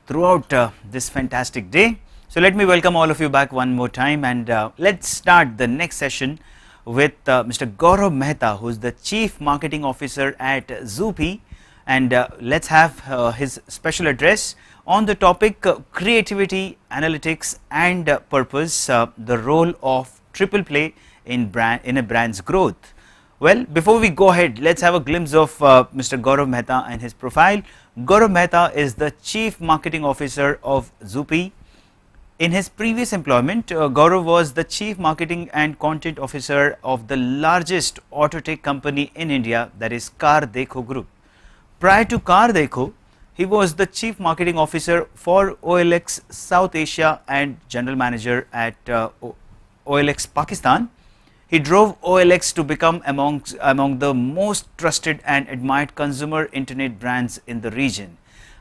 throughout this fantastic day. So let me welcome all of you back one more time, and let's start the next session with Mr. Gaurav Mehta, who's the Chief Marketing Officer at Zupee, and let's have his special address on the topic creativity, analytics and purpose, the role of triple play in a brand's growth. Well, before we go ahead, let's have a glimpse of Mr. Gaurav Mehta and his profile. Gaurav Mehta is the Chief Marketing Officer of Zupee. In his previous employment, Gaurav was the Chief Marketing and Content Officer of the largest auto tech company in India, that is Car Dekho Group. Prior to Car Dekho, he was the Chief Marketing Officer for OLX South Asia and General Manager at OLX Pakistan. He drove OLX to become among the most trusted and admired consumer internet brands in the region.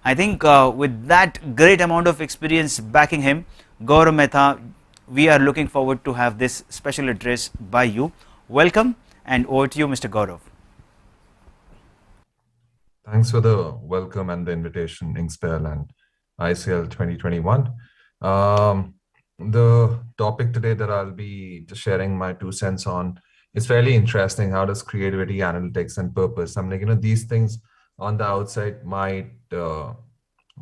I think with that great amount of experience backing him, Gaurav Mehta, we are looking forward to have this special address by you. Welcome, and over to you, Mr. Gaurav. Thanks for the welcome and the invitation, Inkspell and ICL 2021. The topic today that I'll be just sharing my 2 cents on is fairly interesting. How does creativity, analytics, and purpose? I'm like, these things on the outside might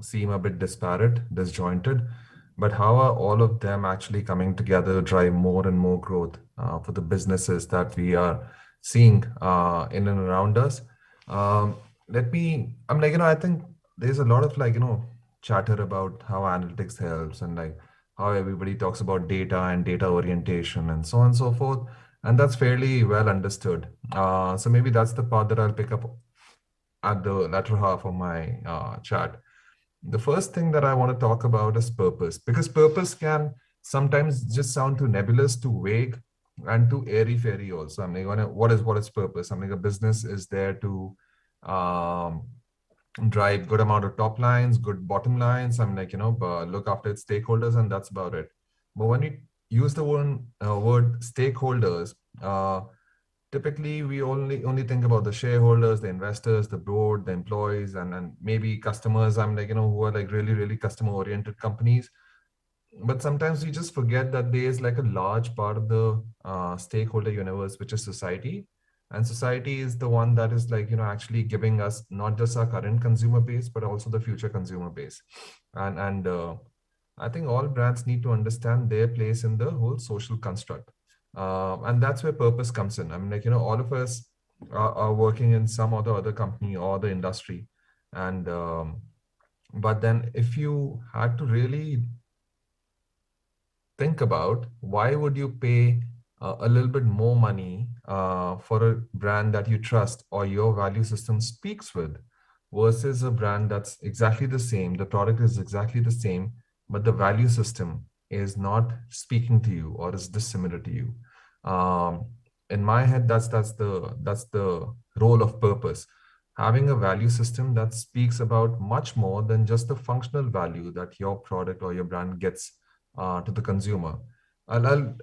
seem a bit disparate, disjointed, but how are all of them actually coming together to drive more and more growth for the businesses that we are seeing in and around us? I think there's a lot of chatter about how analytics helps and how everybody talks about data and data orientation and so on and so forth. And that's fairly well understood. So maybe that's the part that I'll pick up at the latter half of my chat. The first thing that I want to talk about is purpose, because purpose can sometimes just sound too nebulous, too vague, and too airy-fairy also. I mean, what is purpose? I mean, a business is there to drive good amount of top lines, good bottom lines. I mean, look after its stakeholders, and that's about it. But when we use the word stakeholders, typically we only think about the shareholders, the investors, the board, the employees, and maybe customers. I'm who are really customer oriented companies. But sometimes we just forget that there is a large part of the stakeholder universe, which is society. And society is the one that is actually giving us not just our current consumer base, but also the future consumer base. And I think all brands need to understand their place in the whole social construct. And that's where purpose comes in. I mean, all of us are working in some other company or the industry. And but then if you had to really think about why would you pay a little bit more money for a brand that you trust or your value system speaks with versus a brand that's exactly the same, the product is exactly the same, but the value system is not speaking to you or is dissimilar to you. In my head, that's the role of purpose. Having a value system that speaks about much more than just the functional value that your product or your brand gets to the consumer. I'll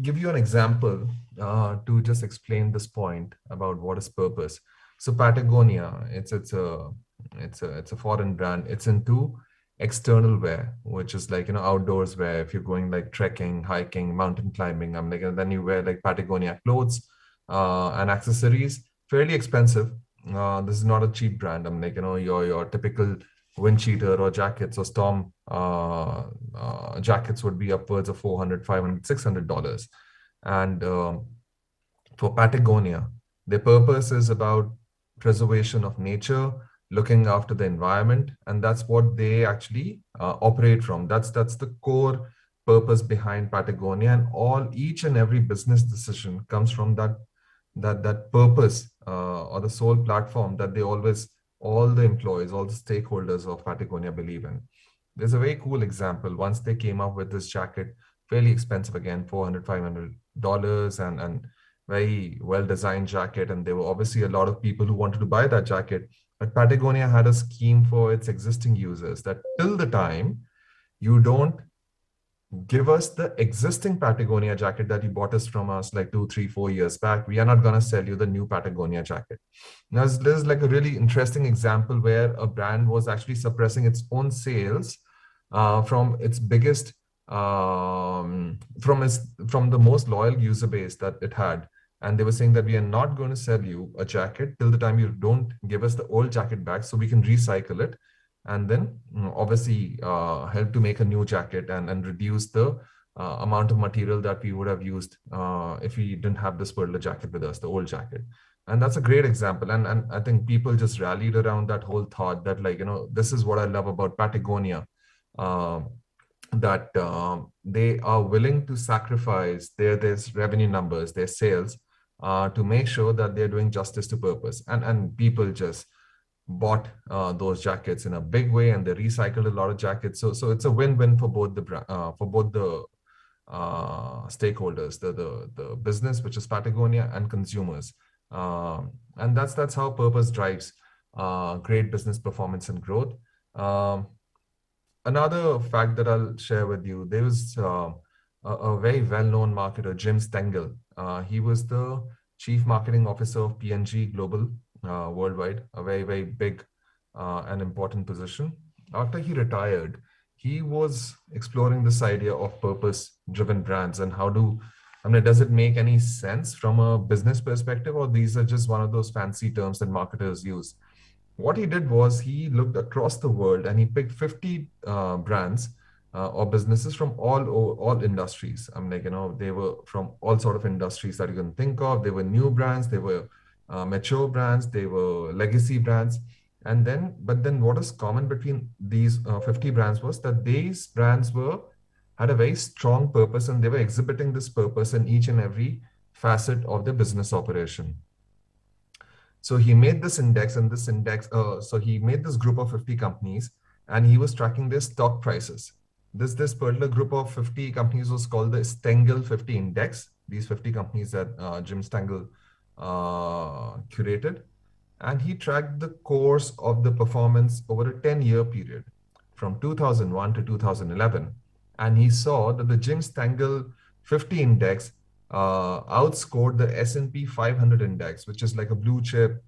give you an example to just explain this point about what is purpose. So Patagonia, it's a foreign brand. It's into external wear, which is outdoors wear. If you're going trekking, hiking, mountain climbing, then you wear Patagonia clothes and accessories. Fairly expensive. This is not a cheap brand. Your typical wind cheater or jackets or storm jackets would be upwards of $400, $500, $600. And for Patagonia, their purpose is about preservation of nature, looking after the environment, and that's what they actually operate from. That's the core purpose behind Patagonia, and each and every business decision comes from that purpose or the sole platform that all the employees, all the stakeholders of Patagonia believe in. There's a very cool example. Once they came up with this jacket, fairly expensive again, $400, $500, and very well-designed jacket. And there were obviously a lot of people who wanted to buy that jacket. But Patagonia had a scheme for its existing users that till the time you don't give us the existing Patagonia jacket that you bought us from us like 2, 3, 4 years back. We are not going to sell you the new Patagonia jacket. Now, this is like a really interesting example where a brand was actually suppressing its own sales from its biggest, from the most loyal user base that it had. And they were saying that we are not going to sell you a jacket till the time you don't give us the old jacket back so we can recycle it. And then obviously help to make a new jacket and reduce the amount of material that we would have used if we didn't have this particular jacket with us, the old jacket. And that's a great example. And I think people just rallied around that whole thought that, like, this is what I love about Patagonia, that they are willing to sacrifice their revenue numbers, their sales, to make sure that they're doing justice to purpose. And people just bought those jackets in a big way, and they recycled a lot of jackets. So it's a win-win for both the stakeholders, the business, which is Patagonia, and consumers. And that's how purpose drives great business performance and growth. Another fact that I'll share with you, there was a very well-known marketer, Jim Stengel. He was the Chief Marketing Officer of P&G Global worldwide, a very, very big and important position. After he retired, he was exploring this idea of purpose-driven brands and does it make any sense from a business perspective, or these are just one of those fancy terms that marketers use? What he did was he looked across the world and he picked 50 brands or businesses from all industries. They were from all sort of industries that you can think of. They were new brands, they were mature brands, they were legacy brands. But then what is common between these 50 brands was that these brands had a very strong purpose, and they were exhibiting this purpose in each and every facet of their business operation. So he made this index, and so he made this group of 50 companies, and he was tracking their stock prices. This particular group of 50 companies was called the Stengel 50 Index. These 50 companies that Jim Stengel curated, and he tracked the course of the performance over a 10-year period from 2001 to 2011. And he saw that the Jim Stengel 50 Index outscored the S&P 500 Index, which is like a blue chip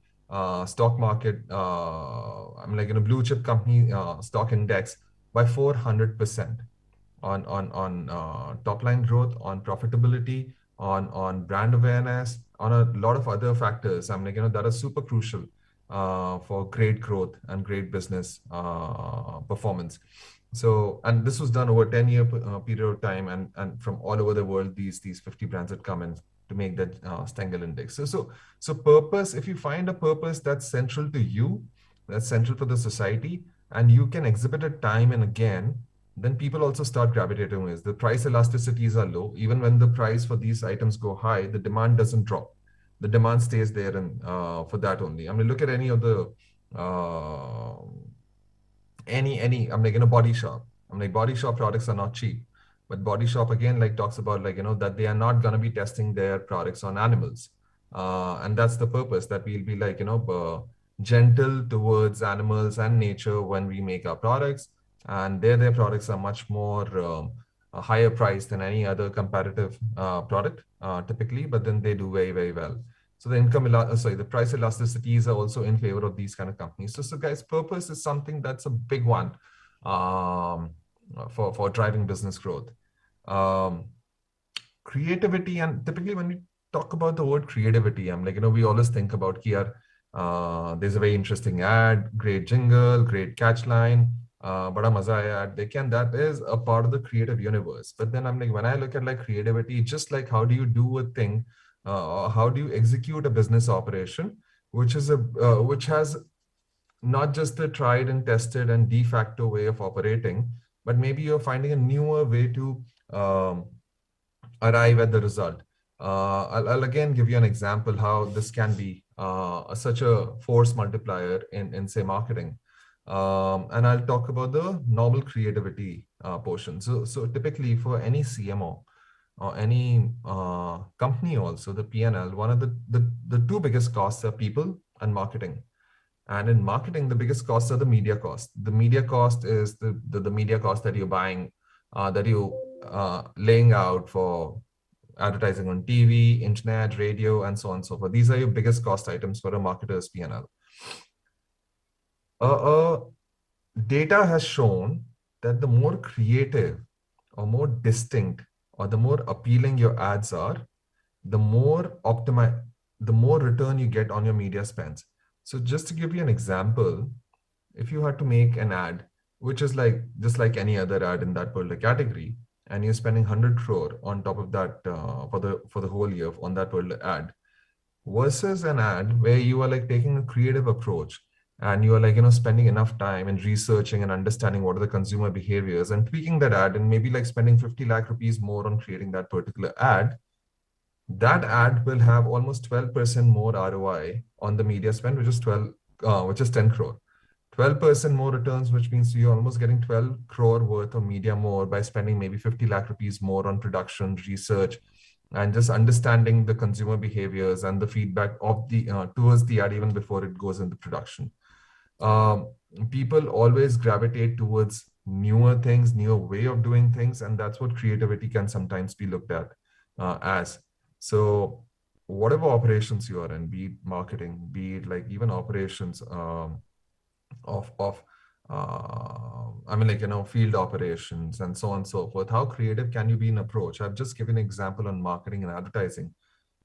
stock market, blue chip company stock index, by 400% on top line growth, on profitability, on brand awareness, on a lot of other factors. That is super crucial for great growth and great business performance. So, and this was done over a 10-year period of time, and from all over the world, these 50 brands had come in to make that Stengel Index. So purpose, if you find a purpose that's central to you, that's central for the society, and you can exhibit it time and again, then people also start gravitating with it. The price elasticities are low. Even when the price for these items go high, the demand doesn't drop. The demand stays there, and for that only. Look at any of the Body Shop. Body Shop products are not cheap, but Body Shop again talks about that they are not going to be testing their products on animals, and that's the purpose, that we'll be gentle towards animals and nature when we make our products, and their products are much more a higher price than any other competitive product typically, but then they do very, very well. So the price elasticities are also in favor of these kind of companies. So guys, purpose is something that's a big one for driving business growth. Creativity, and typically when we talk about the word creativity, we always think about here. There's a very interesting ad, great jingle, great catch line, bada maza aaya ad dekhen. That is a part of the creative universe. But then when I look at creativity, just how do you do a thing, how do you execute a business operation, which has not just the tried and tested and de facto way of operating, but maybe you're finding a newer way to arrive at the result. I'll again give you an example how this can be such a force multiplier in say marketing, and I'll talk about the normal creativity portion. So typically for any CMO or any company, also the P&L, one of the two biggest costs are people and marketing. And in marketing, the biggest costs are the media cost. The media cost is the media cost that you're buying, that you laying out for advertising on TV, internet, radio, and so on and so forth. These are your biggest cost items for a marketer's P&L. Data has shown that the more creative or more distinct or the more appealing your ads are, the more return you get on your media spends. So just to give you an example, if you had to make an ad, which is like just like any other ad in that particular category, and you're spending 100 crore on top of that for the whole year on that particular ad, versus an ad where you are like taking a creative approach and you are like, spending enough time in researching and understanding what are the consumer behaviors and tweaking that ad and maybe like spending 50 lakh rupees more on creating that particular ad, that ad will have almost 12% more ROI on the media spend, which is 10 crore. 12% more returns, which means you're almost getting 12 crore worth of media more by spending maybe 50 lakh rupees more on production, research, and just understanding the consumer behaviors and the feedback of the towards the ad even before it goes into production. People always gravitate towards newer things, newer way of doing things, and that's what creativity can sometimes be looked at as. So whatever operations you are in, be it marketing, be it like even operations field operations and so on and so forth, how creative can you be in approach? I've just given an example on marketing and advertising,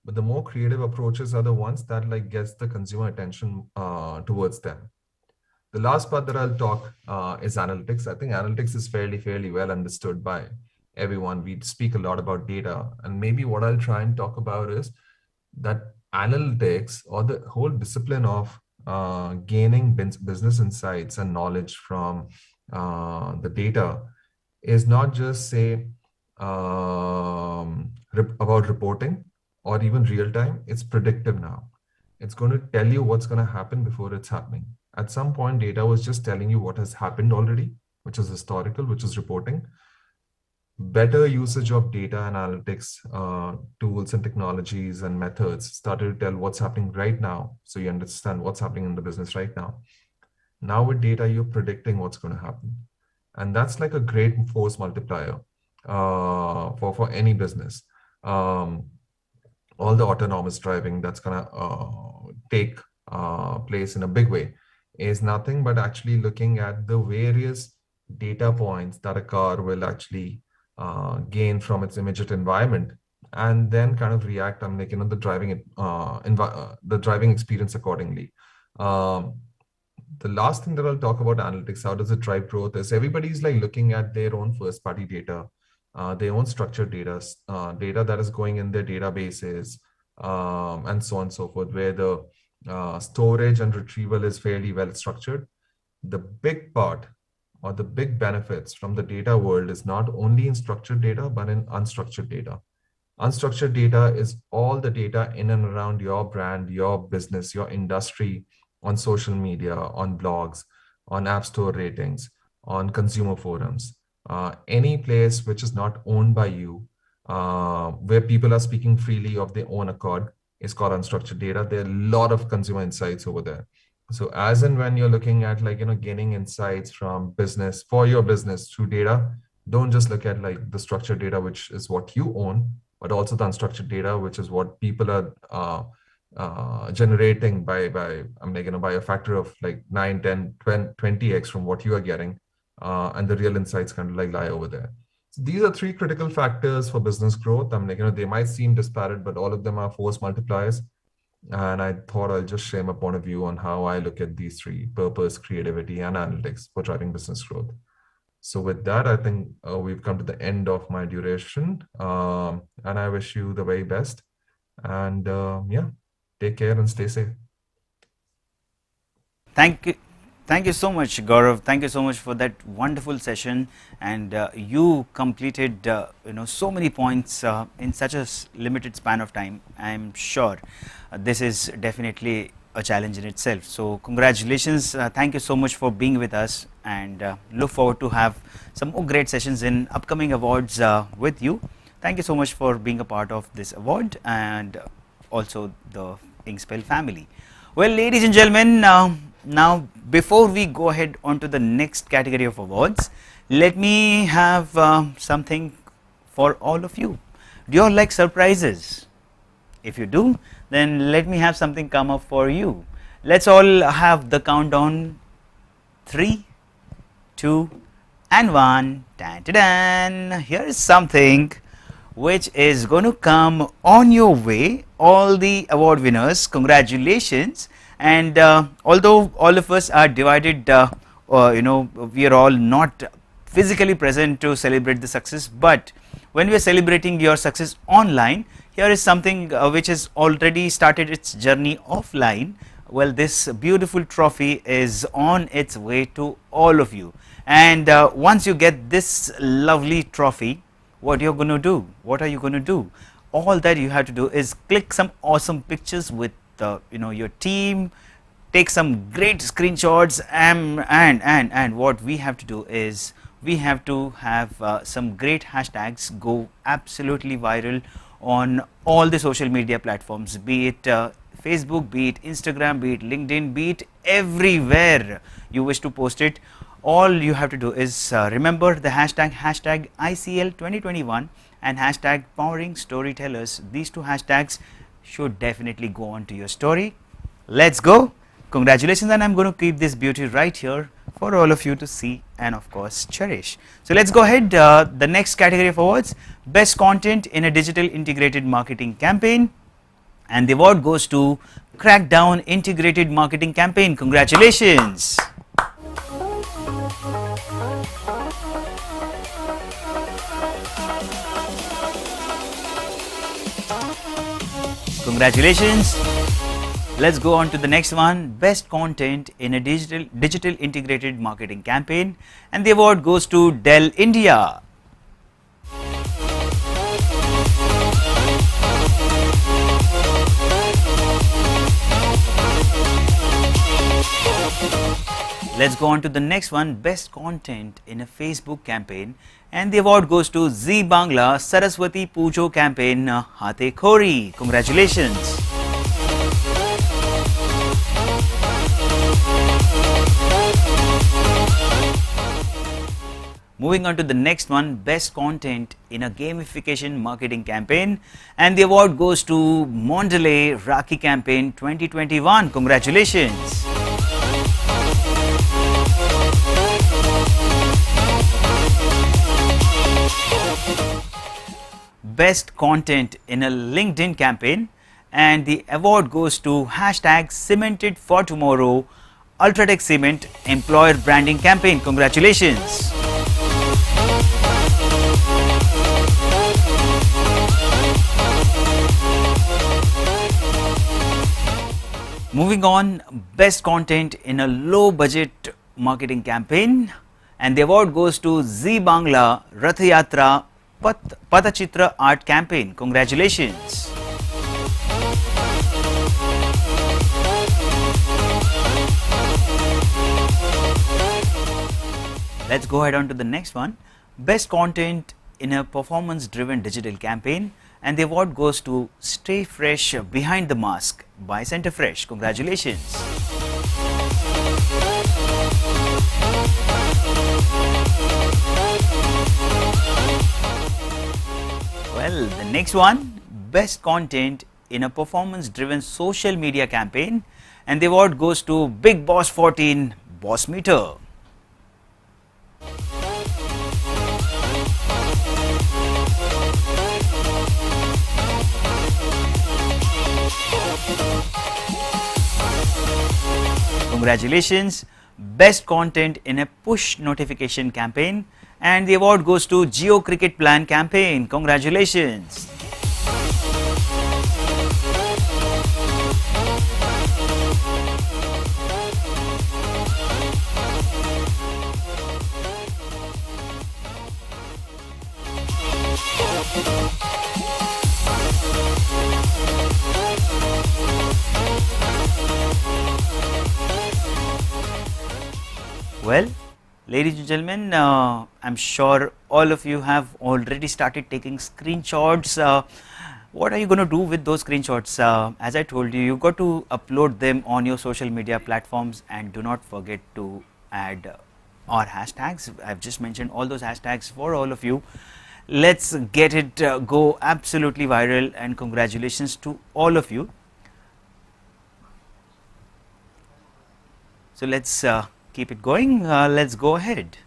but the more creative approaches are the ones that like gets the consumer attention towards them. The last part that I'll talk is analytics. I think analytics is fairly well understood by everyone. We speak a lot about data, and maybe what I'll try and talk about is that analytics, or the whole discipline of gaining business insights and knowledge from the data, is not just say about reporting or even real time. It's predictive now. It's going to tell you what's going to happen before it's happening. At some point, data was just telling you what has happened already, which is historical, which is reporting. Better usage of data analytics tools and technologies and methods started to tell what's happening right now. So you understand what's happening in the business right now. Now with data, you're predicting what's going to happen. And that's like a great force multiplier for any business. All the autonomous driving that's going to take place in a big way is nothing but actually looking at the various data points that a car will actually gain from its immediate environment, and then kind of react on the driving experience accordingly. The last thing that I'll talk about analytics, how does it drive growth, is everybody's like looking at their own first party data, their own structured data, data that is going in their databases, and so on and so forth, where the storage and retrieval is fairly well structured. The big part or the big benefits from the data world is not only in structured data, but in unstructured data. Unstructured data is all the data in and around your brand, your business, your industry, on social media, on blogs, on app store ratings, on consumer forums, any place which is not owned by you, where people are speaking freely of their own accord, is called unstructured data. There are a lot of consumer insights over there. So as and when you're looking at gaining insights from business for your business through data, don't just look at the structured data, which is what you own, but also the unstructured data, which is what people are generating by a factor of 9, 10, 20x from what you are getting, and the real insights kind of lie over there. So these are three critical factors for business growth. They might seem disparate, but all of them are force multipliers. And I thought I'll just share my point of view on how I look at these three: purpose, creativity, and analytics for driving business growth. So with that, I think we've come to the end of my duration, and I wish you the very best. And take care and stay safe. Thank you so much, Gaurav. Thank you so much for that wonderful session, and you completed so many points in such a limited span of time. I'm sure this is definitely a challenge in itself. So congratulations. Thank you so much for being with us, and look forward to have some more great sessions in upcoming awards with you. Thank you so much for being a part of this award and also the Inkspell family. Well, ladies and gentlemen, now before we go ahead on to the next category of awards, let me have something for all of you. Do you all like surprises? If you do, then let me have something come up for you. Let's all have the countdown. 3, 2 and 1. Dan, dan, dan. Here is something which is going to come on your way. All the award winners, congratulations. And although all of us are divided, we are all not physically present to celebrate the success, but when we are celebrating your success online, here is something which has already started its journey offline. Well, this beautiful trophy is on its way to all of you, and once you get this lovely trophy, what you're going to do? What are you going to do? All that you have to do is click some awesome pictures with your team, take some great screenshots, and what we have to do is we have to have some great hashtags go absolutely viral on all the social media platforms, be it Facebook, be it Instagram, be it LinkedIn, be it everywhere you wish to post it. All you have to do is remember the hashtag ICL 2021 and hashtag powering storytellers. These two hashtags should definitely go on to your story. Let's go. Congratulations, and I'm going to keep this beauty right here for all of you to see and of course cherish. So let's go ahead. The next category of awards, best content in a digital integrated marketing campaign, and the award goes to Crackdown Integrated Marketing Campaign. Congratulations. Congratulations. Let's go on to the next one, best content in a digital integrated marketing campaign, and the award goes to Dell India. Let's go on to the next one, best content in a Facebook campaign, and the award goes to Zee Bangla Saraswati Pujo campaign Hate Khori. Congratulations. Moving on to the next one, best content in a gamification marketing campaign, and the award goes to Mondelez Rakhi campaign 2021. Congratulations. Best content in a LinkedIn campaign, and the award goes to hashtag Cemented for Tomorrow Ultratech Cement Employer Branding Campaign. Congratulations. Moving on, best content in a low budget marketing campaign, and the award goes to Zee Bangla Rath Yatra Patachitra Art Campaign. Congratulations. Let's go ahead on to the next one, best content in a performance driven digital campaign, and the award goes to Stay Fresh Behind the Mask by Center Fresh. Congratulations. Well, the next one, best content in a performance driven social media campaign, and the award goes to Big Boss 14 Boss Meter. Congratulations, best content in a push notification campaign, and the award goes to Geo Cricket Plan campaign. Congratulations. Well, ladies and gentlemen, I'm sure all of you have already started taking screenshots. What are you going to do with those screenshots? As I told you, you've got to upload them on your social media platforms, and do not forget to add our hashtags. I've just mentioned all those hashtags for all of you. Let's get it go absolutely viral, and congratulations to all of you. So let's keep it going. Let's go ahead.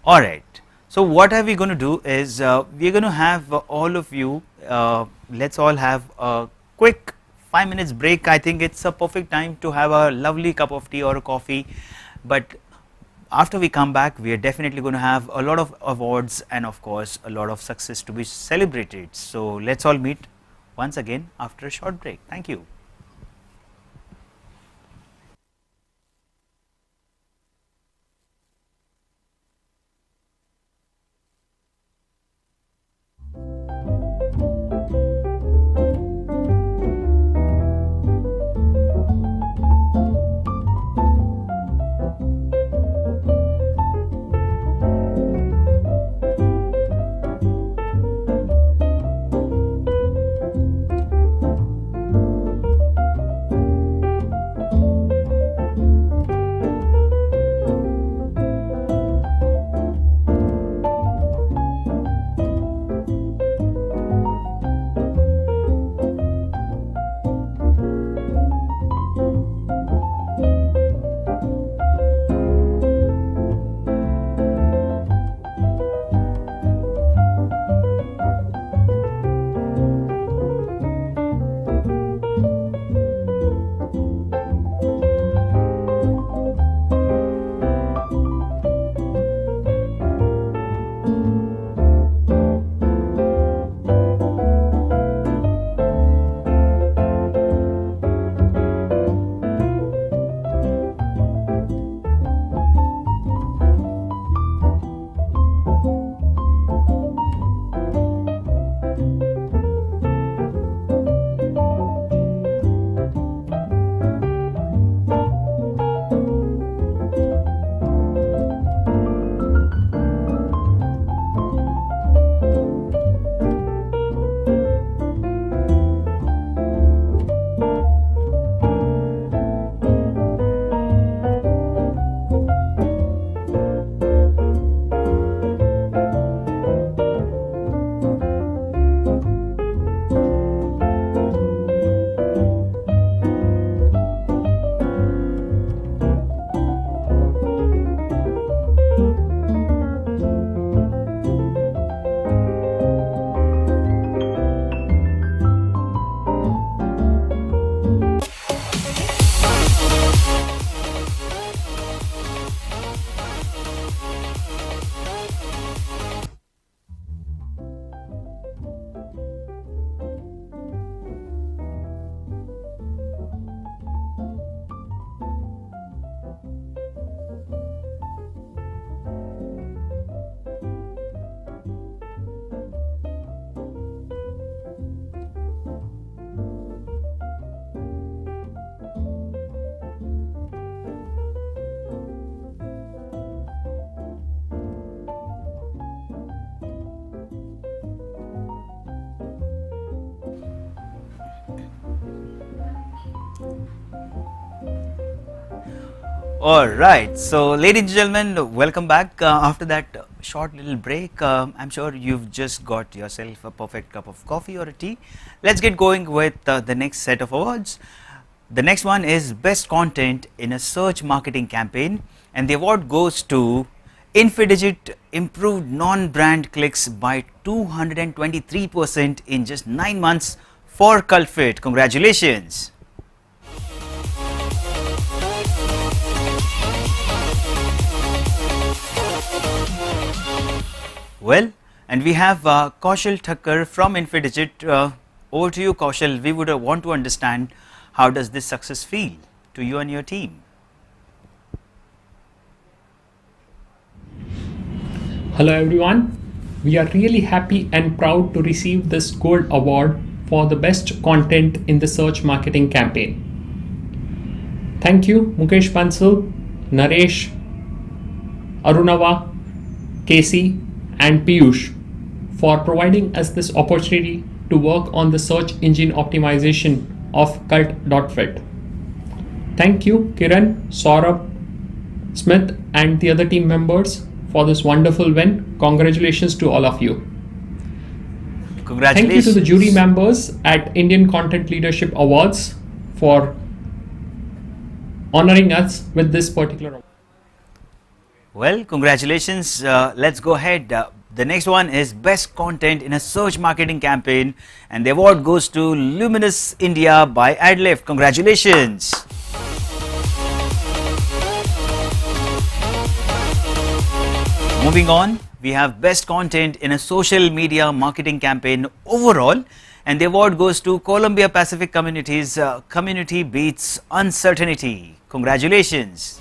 All right. So what are we going to do is we're going to have all of you, let's all have a quick 5 minutes break. I think it's a perfect time to have a lovely cup of tea or a coffee. But after we come back, we are definitely going to have a lot of awards and of course a lot of success to be celebrated. So let's all meet once again after a short break. Thank you. All right, so ladies and gentlemen, welcome back after that short little break. I'm sure you've just got yourself a perfect cup of coffee or a tea. Let's get going with the next set of awards. The next one is Best Content in a Search Marketing Campaign, and the award goes to Infidigit. Improved non-brand clicks by 223% in just 9 months for Culfit. Congratulations. Well, and we have Kaushal Thakkar from Infidigit. Over to you, Kaushal. We would want to understand, how does this success feel to you and your team? Hello everyone. We are really happy and proud to receive this gold award for the best content in the search marketing campaign. Thank you Mukesh Bansal, Naresh, Arunava, Casey and Piyush for providing us this opportunity to work on the search engine optimization of cult.fit. Thank you Kiran, Saurabh, Smith, and the other team members for this wonderful win. Congratulations to all of you. Congratulations. Thank you to the jury members at Indian Content Leadership Awards for honoring us with this particular award. Well, congratulations. Let's go ahead. The next one is Best Content in a Search Marketing Campaign, and the award goes to Luminous India by AdLift. Congratulations. Moving on, we have Best Content in a Social Media Marketing Campaign overall, and the award goes to Columbia Pacific Communities. Community Beats Uncertainty. Congratulations.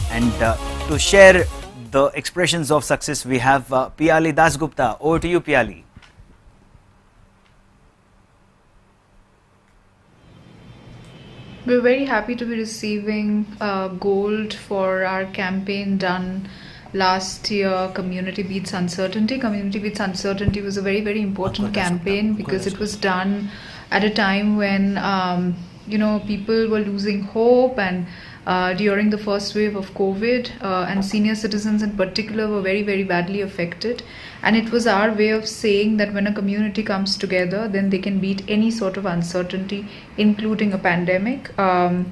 And to share the expressions of success, we have Piyali Dasgupta. Over to you, Piyali. We're very happy to be receiving gold for our campaign done last year, Community Beats Uncertainty. Community Beats Uncertainty was a very, very important campaign because it was done at a time when people were losing hope, and during the first wave of COVID, and senior citizens in particular were very, very badly affected. And it was our way of saying that when a community comes together, then they can beat any sort of uncertainty, including a pandemic. And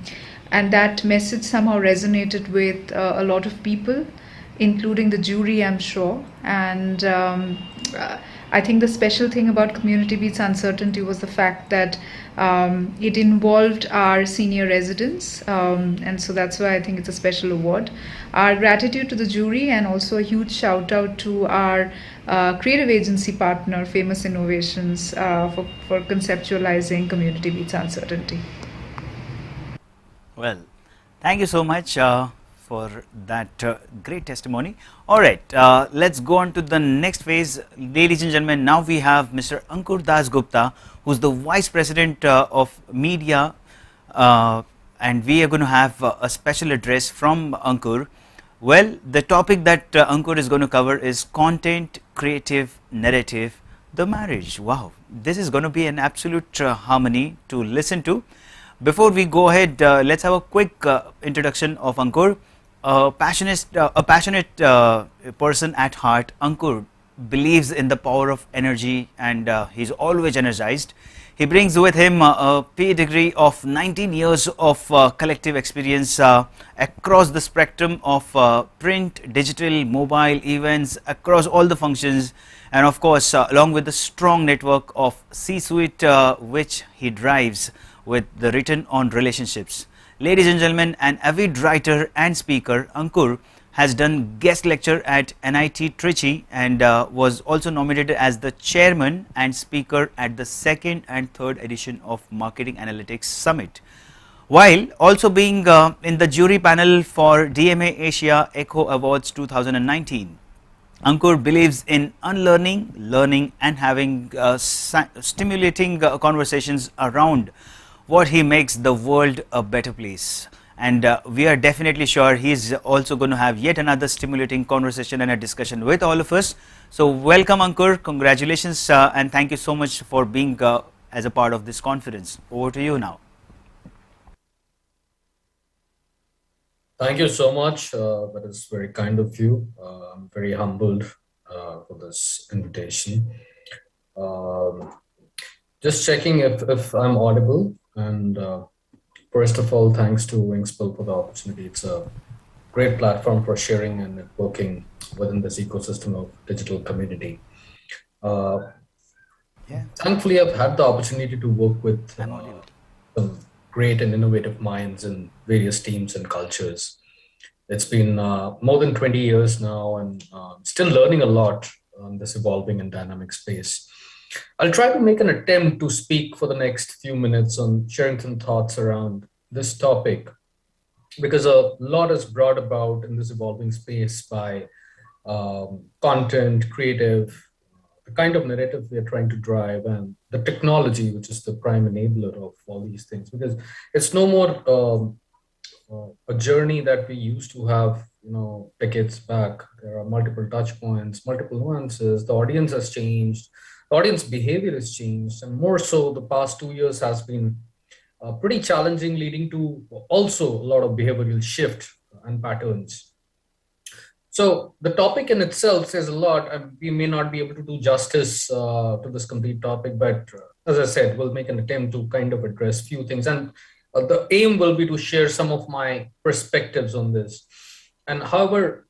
that message somehow resonated with a lot of people, including the jury, I'm sure. And I think the special thing about Community Beats Uncertainty was the fact that it involved our senior residents, and so that's why I think it's a special award. Our gratitude to the jury, and also a huge shout out to our creative agency partner, Famous Innovations, for conceptualizing Community Beats Uncertainty. Well, thank you so much for that great testimony. All right, let's go on to the next phase. Ladies and gentlemen, now we have Mr. Ankoor Dasgupta, who's the Vice President of Media, and we are going to have a special address from Ankoor. Well, the topic that Ankoor is going to cover is content, creative, narrative, the marriage. Wow, this is going to be an absolute harmony to listen to. Before we go ahead, let's have a quick introduction of Ankoor. A passionate person at heart, Ankoor believes in the power of energy, and he's always energized. He brings with him a pedigree of 19 years of collective experience across the spectrum of print, digital, mobile, events, across all the functions, and of course along with the strong network of C-suite which he drives with the written on relationships. Ladies and gentlemen, an avid writer and speaker, Ankoor has done guest lecture at NIT Trichy and was also nominated as the chairman and speaker at the second and third edition of Marketing Analytics Summit, while also being in the jury panel for DMA Asia Echo Awards 2019. Ankoor believes in unlearning, learning, and having stimulating conversations around what he makes the world a better place. And we are definitely sure he's also going to have yet another stimulating conversation and a discussion with all of us. So welcome, Ankoor. Congratulations and thank you so much for being as a part of this conference. Over to you now. Thank you so much. That is very kind of you. I'm very humbled for this invitation. Just checking if I'm audible. And first of all, thanks to Inkspell for the opportunity. It's a great platform for sharing and networking within this ecosystem of digital community. Thankfully, I've had the opportunity to work with some great and innovative minds in various teams and cultures. It's been more than 20 years now, and still learning a lot on this evolving and dynamic space. I'll try to make an attempt to speak for the next few minutes on sharing some thoughts around this topic, because a lot is brought about in this evolving space by content, creative, the kind of narrative we are trying to drive, and the technology, which is the prime enabler of all these things. Because it's no more a journey that we used to have, decades back. There are multiple touch points, multiple nuances. The audience has changed. The audience behavior has changed, and more so, the past 2 years has been pretty challenging, leading to also a lot of behavioral shift and patterns. So the topic in itself says a lot, and we may not be able to do justice to this complete topic, but as I said, we'll make an attempt to kind of address few things. And the aim will be to share some of my perspectives on this. And however,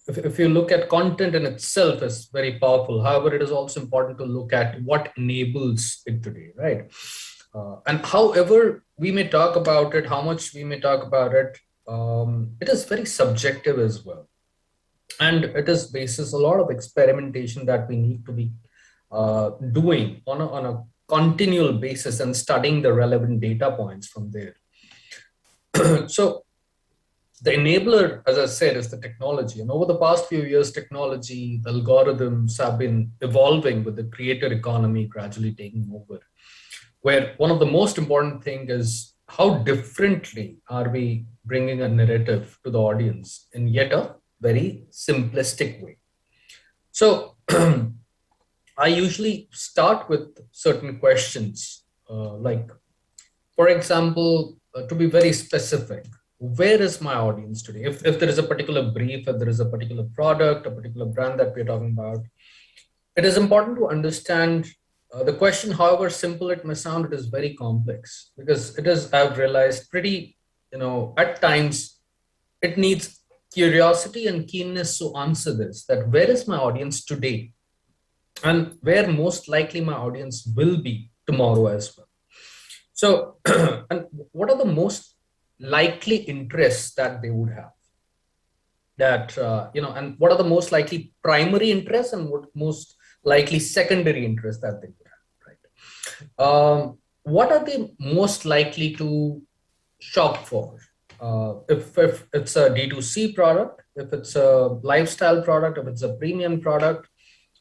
if you look at content in itself is very powerful. However, it is also important to look at what enables it today, right? And however we may talk about it, how much we may talk about it, it is very subjective as well. And it is basis a lot of experimentation that we need to be doing on a continual basis and studying the relevant data points from there. So the enabler, as I said, is the technology. And over the past few years, technology, the algorithms have been evolving with the creator economy gradually taking over, where one of the most important thing is how differently are we bringing a narrative to the audience in yet a very simplistic way. So I usually start with certain questions, like, for example, to be very specific, where is my audience today? If there is a particular brief, if there is a particular product, a particular brand that we're talking about, it is important to understand the question, however simple it may sound, it is very complex, because it is, I've realized, pretty, at times it needs curiosity and keenness to answer this, that where is my audience today and where most likely my audience will be tomorrow as well. So, and what are the most likely interests that they would have, that, and what are the most likely primary interests and what most likely secondary interests that they would have, right? What are they most likely to shop for? If it's a D2C product, if it's a lifestyle product, if it's a premium product,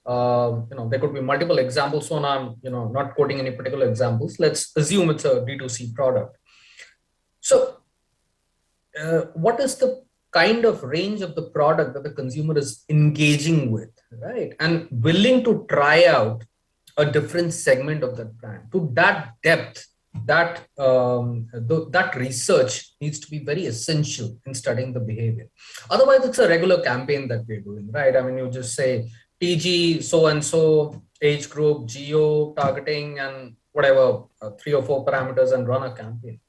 there could be multiple examples. So I'm, not quoting any particular examples. Let's assume it's a D2C product. So what is the kind of range of the product that the consumer is engaging with, right? And willing to try out a different segment of that brand. To that depth, that research needs to be very essential in studying the behavior. Otherwise, it's a regular campaign that we're doing, right? I mean, you just say TG, so-and-so, age group, geo, targeting, and whatever, 3 or 4 parameters, and run a campaign.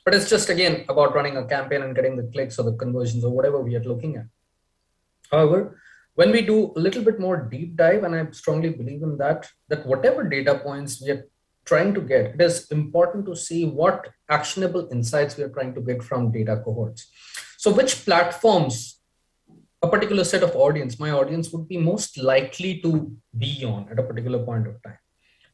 But it's just, again, about running a campaign and getting the clicks or the conversions or whatever we are looking at. However, when we do a little bit more deep dive, and I strongly believe in that whatever data points we are trying to get, it is important to see what actionable insights we are trying to get from data cohorts. So which platforms a particular set of audience, my audience, would be most likely to be on at a particular point of time.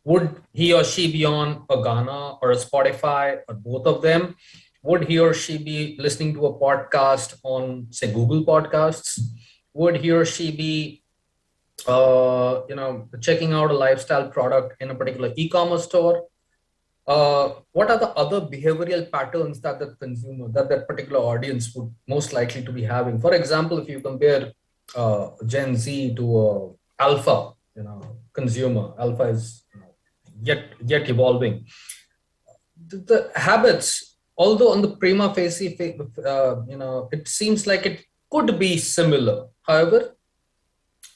Would he or she be on a Ghana or a Spotify or both of them? Would he or she be listening to a podcast on, say, Google Podcasts? Would he or she be, checking out a lifestyle product in a particular e-commerce store? What are the other behavioral patterns that the consumer, that particular audience would most likely to be having? For example, if you compare Gen Z to Alpha, consumer, Alpha is yet evolving. The habits, although on the prima facie, it seems like it could be similar. However,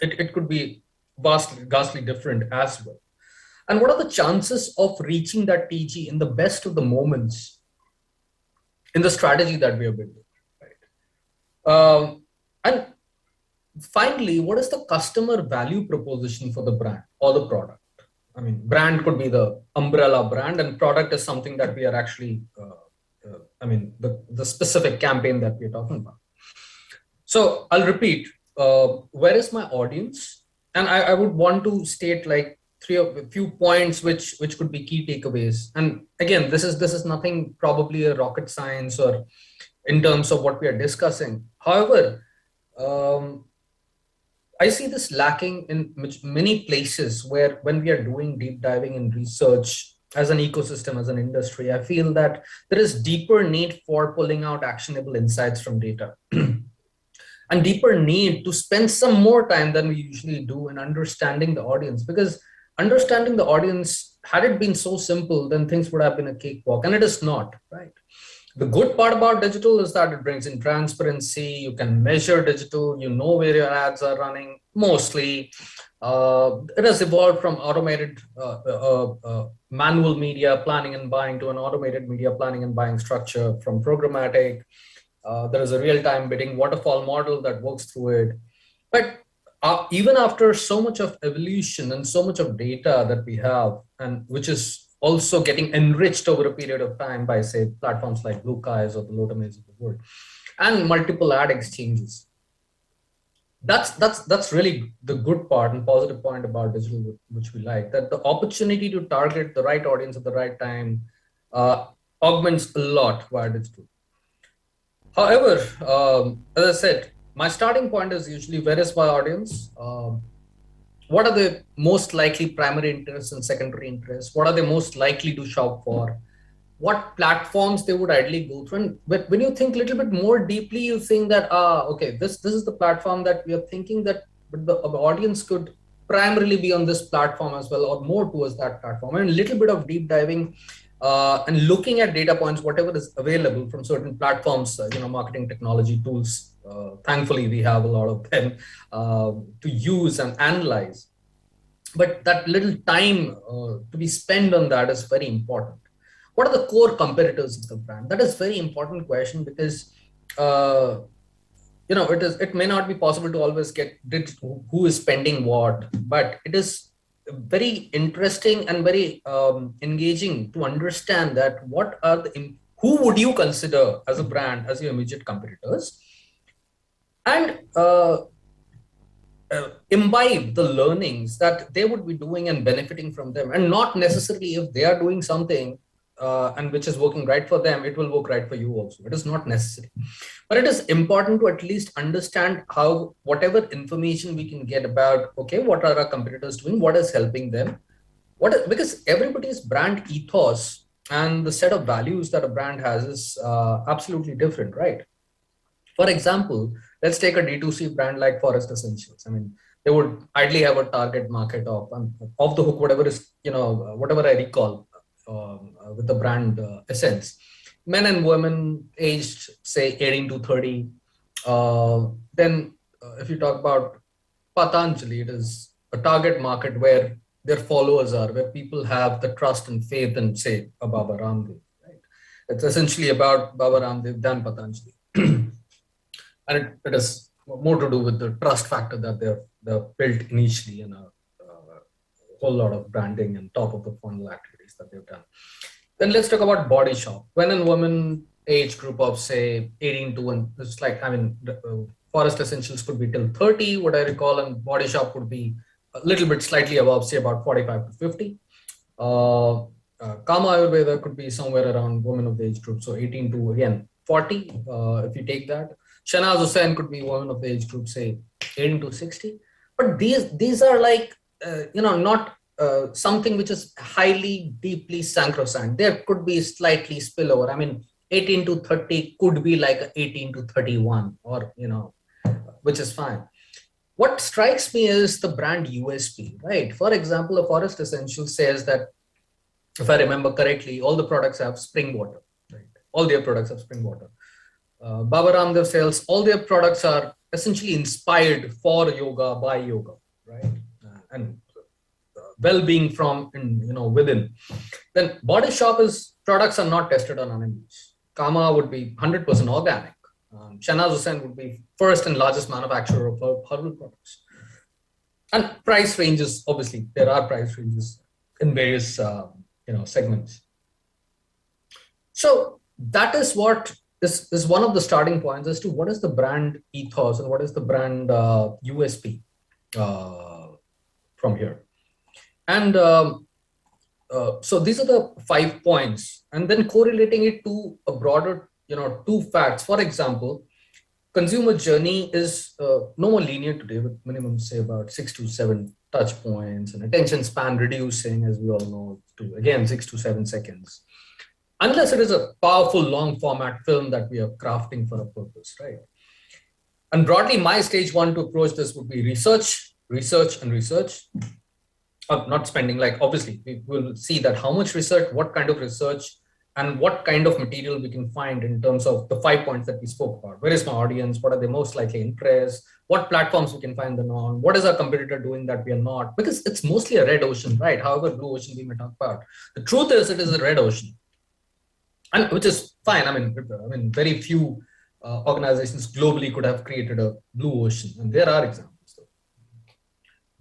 it could be vastly different as well. And what are the chances of reaching that TG in the best of the moments in the strategy that we are building, right? And finally, what is the customer value proposition for the brand or the product? I mean, brand could be the umbrella brand, and product is something that we are actually, the specific campaign that we're talking about. So I'll repeat, where is my audience? And I would want to state like a few points which could be key takeaways. And again, this is nothing probably a rocket science or in terms of what we are discussing. However, I see this lacking in many places where when we are doing deep diving in research as an ecosystem, as an industry, I feel that there is deeper need for pulling out actionable insights from data and deeper need to spend some more time than we usually do in understanding the audience, because understanding the audience had it been so simple, then things would have been a cakewalk, and it is not, right? The good part about digital is that it brings in transparency. You can measure digital, you know where your ads are running, mostly. It has evolved from automated manual media planning and buying to an automated media planning and buying structure, from programmatic. There is a real-time bidding waterfall model that works through it. But even after so much of evolution and so much of data that we have, and which is also getting enriched over a period of time by, say, platforms like Blue Skies or the Lotumaze of the world, and multiple ad exchanges. That's really the good part and positive point about digital, which we like, that the opportunity to target the right audience at the right time augments a lot via digital. However, as I said, my starting point is usually, where is my audience? What are the most likely primary interests and secondary interests? What are they most likely to shop for? What platforms they would ideally go through? And when you think a little bit more deeply, you think that, okay, this is the platform that we are thinking that the audience could primarily be on this platform as well, or more towards that platform. And a little bit of deep diving and looking at data points, whatever is available from certain platforms, marketing technology tools. Thankfully, we have a lot of them to use and analyze. But that little time to be spent on that is very important. What are the core competitors of the brand? That is a very important question, because it may not be possible to always get who is spending what, but it is very interesting and very engaging to understand that who would you consider as a brand as your immediate competitors, and imbibe the learnings that they would be doing and benefiting from them, and not necessarily if they are doing something and which is working right for them, it will work right for you also. It is not necessary, but it is important to at least understand how whatever information we can get about, okay, what are our competitors doing, what is helping them, because everybody's brand ethos and the set of values that a brand has is absolutely different, right? For example, let's take a D2C brand like Forest Essentials. I mean, they would ideally have a target market of off the hook, whatever is, whatever I recall with the brand essence. Men and women aged, say, 18 to 30. Then if you talk about Patanjali, it is a target market where their followers are, where people have the trust and faith in, say, a Baba Ramdev. Right? It's essentially about Baba Ramdev than Patanjali. And it has more to do with the trust factor that they've built initially, and a whole lot of branding and top of the funnel activities that they've done. Then let's talk about Body Shop. Men and women age group of, say, 18 to, and it's like, Forest Essentials could be till 30, what I recall, and Body Shop would be a little bit slightly above, say, about 45 to 50. Kama Ayurveda could be somewhere around women of the age group, so 18 to, again, 40, if you take that. Shahnaz Hussain could be women of the age group, say, 18 to 60. But these are like, not something which is highly, deeply sacrosanct. There could be slightly spillover. I mean, 18 to 30 could be like 18 to 31, or, which is fine. What strikes me is the brand USP, right? For example, a Forest Essential says that, if I remember correctly, all the products have spring water, right? All their products have spring water. Baba Ramdev sells, all their products are essentially inspired for yoga, by yoga, right? And well-being from within. Then Body Shop's products are not tested on animals. Kama would be 100% organic. Shahnaz Hussain would be first and largest manufacturer of herbal products. And price ranges, obviously, there are price ranges in various segments. So that is what is one of the starting points as to what is the brand ethos and what is the brand USP from here. And so these are the 5 points, and then correlating it to a broader, 2 facts. For example, consumer journey is no more linear today, with minimum, say, about 6 to 7 touch points, and attention span reducing, as we all know, to, again, 6 to 7 seconds. Unless it is a powerful long format film that we are crafting for a purpose, right? And broadly, my stage 1 to approach this would be research, research, and research. not spending, like obviously we will see that how much research, what kind of research, and what kind of material we can find in terms of the 5 points that we spoke about. Where is my audience? What are they most likely interested? What platforms we can find them on? What is our competitor doing that we are not? Because it's mostly a red ocean, right? However, blue ocean we may talk about. The truth is, it is a red ocean, and which is fine. I mean, very few organizations globally could have created a blue ocean, and there are examples.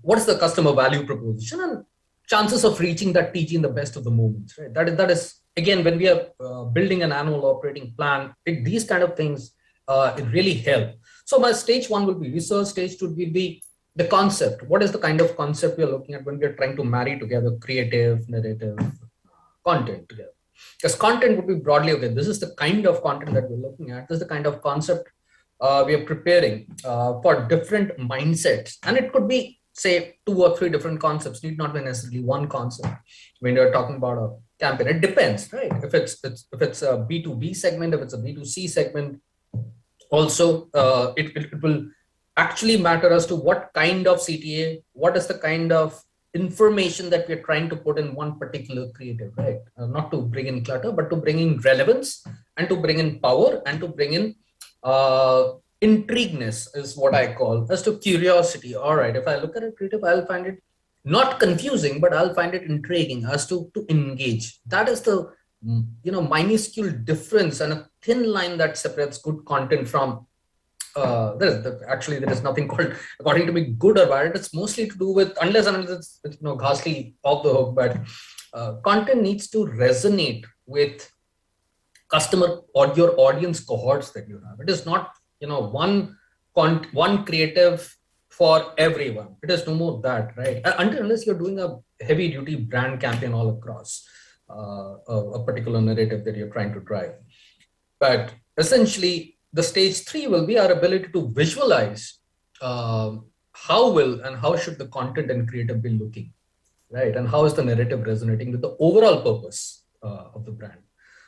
What is the customer value proposition and chances of reaching that TG in the best of the moments, right? That is again, when we are building an annual operating plan, these kind of things, it really help. So my stage 1 will be research, stage 2 will be the concept. What is the kind of concept we are looking at when we are trying to marry together creative, narrative, content together? Because content would be broadly, okay, this is the kind of content that we're looking at. This is the kind of concept we are preparing for different mindsets. And it could be, say, 2 or 3 different concepts, need not be necessarily one concept when you're talking about a campaign. It depends, right? If it's a B2B segment, if it's a B2C segment, also it will actually matter as to what kind of CTA, what is the kind of information that we're trying to put in one particular creative, right? Not to bring in clutter, but to bring in relevance and to bring in power and to bring in intrigueness is what I call, as to curiosity. All right, if I look at a creative, I'll find it not confusing, but I'll find it intriguing as to engage. That is the minuscule difference and a thin line that separates good content from actually there is nothing called, according to me, good or bad. It's mostly to do with, unless it's ghastly off the hook, but content needs to resonate with customer or your audience cohorts that you have. It is not one creative for everyone. It is no more that, right? Unless you're doing a heavy duty brand campaign all across a particular narrative that you're trying to drive. But essentially, the stage 3 will be our ability to visualize how will and how should the content and creative be looking, right? And how is the narrative resonating with the overall purpose of the brand.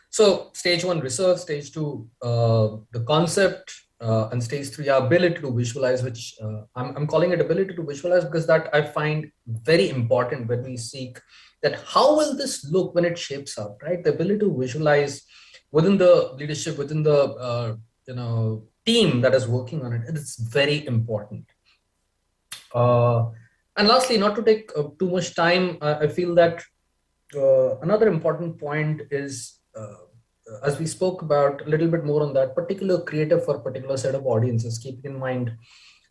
So stage 1, research, stage 2, the concept, and stage 3, our ability to visualize, which I'm calling it ability to visualize because that I find very important when we seek that how will this look when it shapes up, right? The ability to visualize within the leadership, within the team that is working on it, it's very important. And lastly, not to take too much time, I feel that another important point is, as we spoke about a little bit more on that particular creative for a particular set of audiences, keeping in mind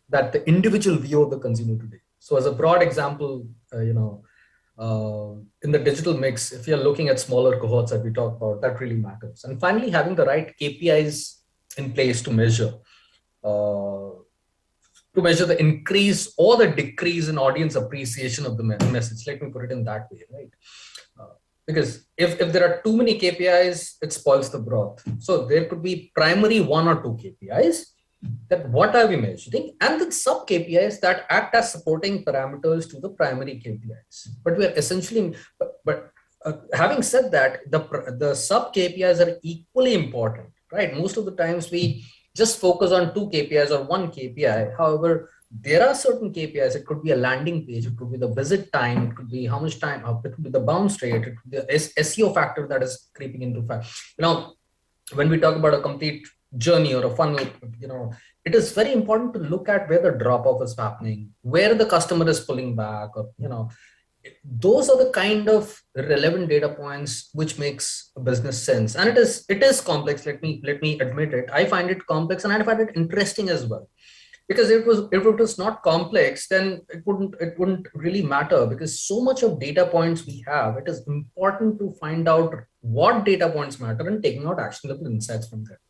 that the individual view of the consumer today. So as a broad example, in the digital mix, if you're looking at smaller cohorts that we talk about, that really matters. And finally, having the right KPIs in place to measure the increase or the decrease in audience appreciation of the message. Let me put it in that way, right? Because if there are too many KPIs, it spoils the broth. So there could be primary 1 or 2 KPIs that what are we measuring, and then sub KPIs that act as supporting parameters to the primary KPIs. But we are essentially, having said that, the sub KPIs are equally important, right? Most of the times we just focus on 2 KPIs or 1 KPI. However, there are certain KPIs. It could be a landing page. It could be the visit time. It could be how much time. It could be the bounce rate. It could be the SEO factor that is creeping into fact. When we talk about a complete journey or a funnel, it is very important to look at where the drop off is happening, where the customer is pulling back, or those are the kind of relevant data points which makes a business sense. And it is complex. Let me admit it. I find it complex and I find it interesting as well. Because if it was not complex, then it wouldn't really matter, because so much of data points we have, it is important to find out what data points matter and taking out actionable insights from there.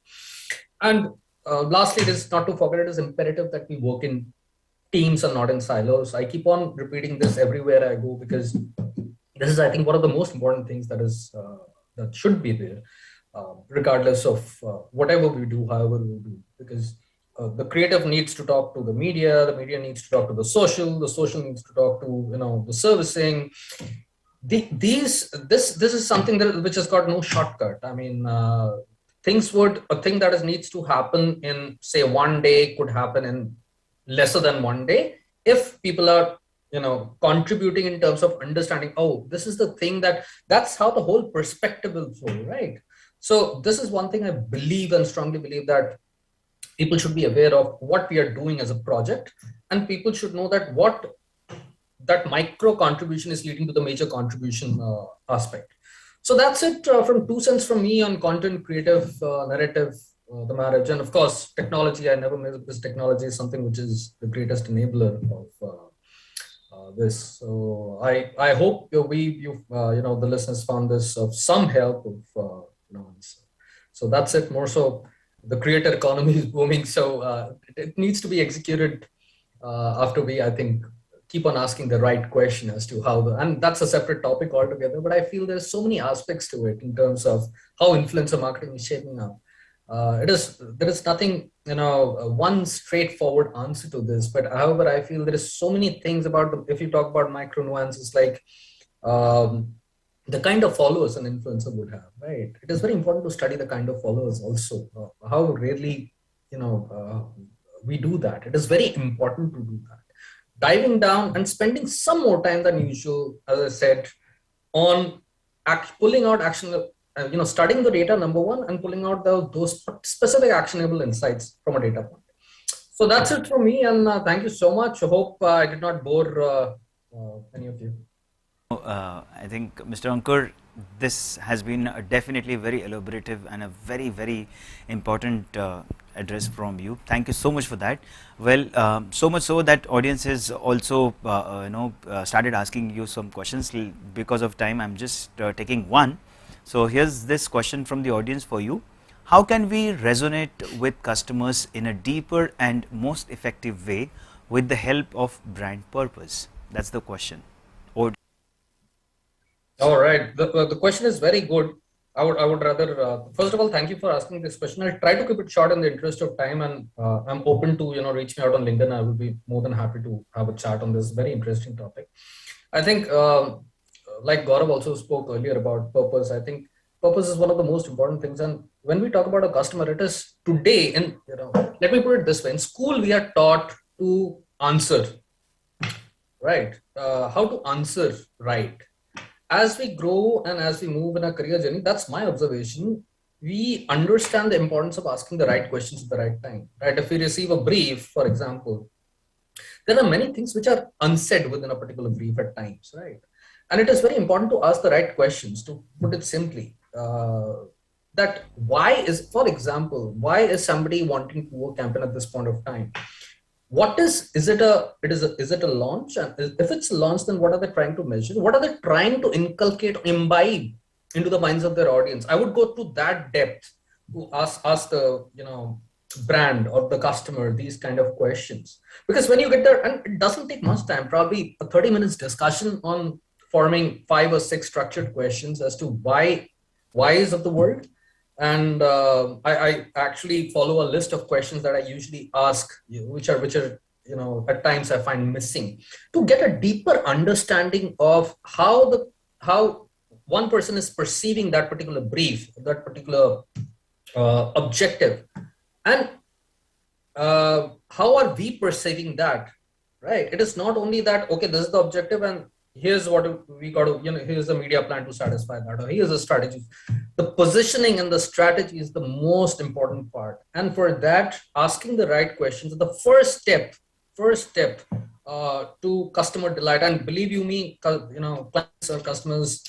And lastly, it is not to forget, it is imperative that we work in teams and not in silos. I keep on repeating this everywhere I go, because this is, I think, one of the most important things that should be there, regardless of whatever we do, however we do, because the creative needs to talk to the media needs to talk to the social needs to talk to the servicing. This is something which has got no shortcut. I mean, a thing that needs to happen in, say, 1 day could happen in lesser than 1 day if people are contributing in terms of understanding, oh, this is the thing that's how the whole perspective will flow, right? So this is one thing I believe and strongly believe, that people should be aware of what we are doing as a project, and people should know that what that micro contribution is leading to the major contribution aspect. So that's it from 2 cents from me on content, creative, narrative, the marriage, and of course, technology. I never miss this. Technology is something which is the greatest enabler of this. So I hope the listeners found this of some help. So that's it. More so, the creator economy is booming, so it needs to be executed after we, I think, keep on asking the right question as to how and that's a separate topic altogether, but I feel there's so many aspects to it in terms of how influencer marketing is shaping up. There is nothing, one straightforward answer to this, but however, I feel there is so many things about if you talk about micro nuances, like the kind of followers an influencer would have, right? It is very important to study the kind of followers also. How rarely, we do that. It is very important to do that. Diving down and spending some more time than usual, as I said, on pulling out action, studying the data, number one, and pulling out those specific actionable insights from a data point. So that's it from me, and thank you so much. I hope I did not bore any of you. I think, Mr. Ankoor, this has been definitely very elaborative and a very, very important address from you. Thank you so much for that. Well, so much so that audience has also started asking you some questions. Because of time, I'm just taking one. So here's this question from the audience for you. How can we resonate with customers in a deeper and most effective way with the help of brand purpose? That's the question. All right, the question is very good. I would rather first of all, thank you for asking this question. I'll try to keep it short in the interest of time, and I'm open to reach me out on LinkedIn. I will be more than happy to have a chat on this very interesting topic. I think like Gaurav also spoke earlier about purpose. I think purpose is one of the most important things, and when we talk about a customer, it is today, and let me put it this way: in school, we are taught to answer, right? How to answer right. As we grow and as we move in our career journey, that's my observation, we understand the importance of asking the right questions at the right time, right? If we receive a brief, for example, there are many things which are unsaid within a particular brief at times, right? And it is very important to ask the right questions, to put it simply. That why is, for example, why is somebody wanting to do a campaign at this point of time? What is it a launch? And if it's a launch, then what are they trying to measure? What are they trying to inculcate, imbibe into the minds of their audience? I would go to that depth to ask the brand or the customer these kind of questions. Because when you get there, and it doesn't take much time, probably a 30 minutes discussion on forming 5 or 6 structured questions as to why is of the world. And I actually follow a list of questions that I usually ask, which are at times I find missing, to get a deeper understanding of how one person is perceiving that particular brief, that particular objective, and how are we perceiving that, right? It is not only that, okay, this is the objective and here's what we got to, here's the media plan to satisfy that, or here's a strategy. The positioning and the strategy is the most important part. And for that, asking the right questions is the first step to customer delight. And believe you me, clients or customers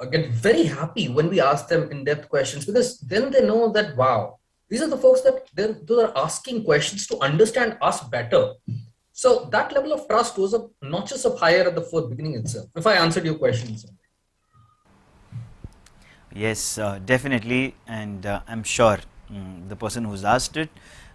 get very happy when we ask them in-depth questions, because then they know that, wow, these are the folks that they're asking questions to understand us better. So that level of trust goes up, notches up higher at the beginning itself, if I answered your questions. Yes, definitely. And I'm sure the person who's asked it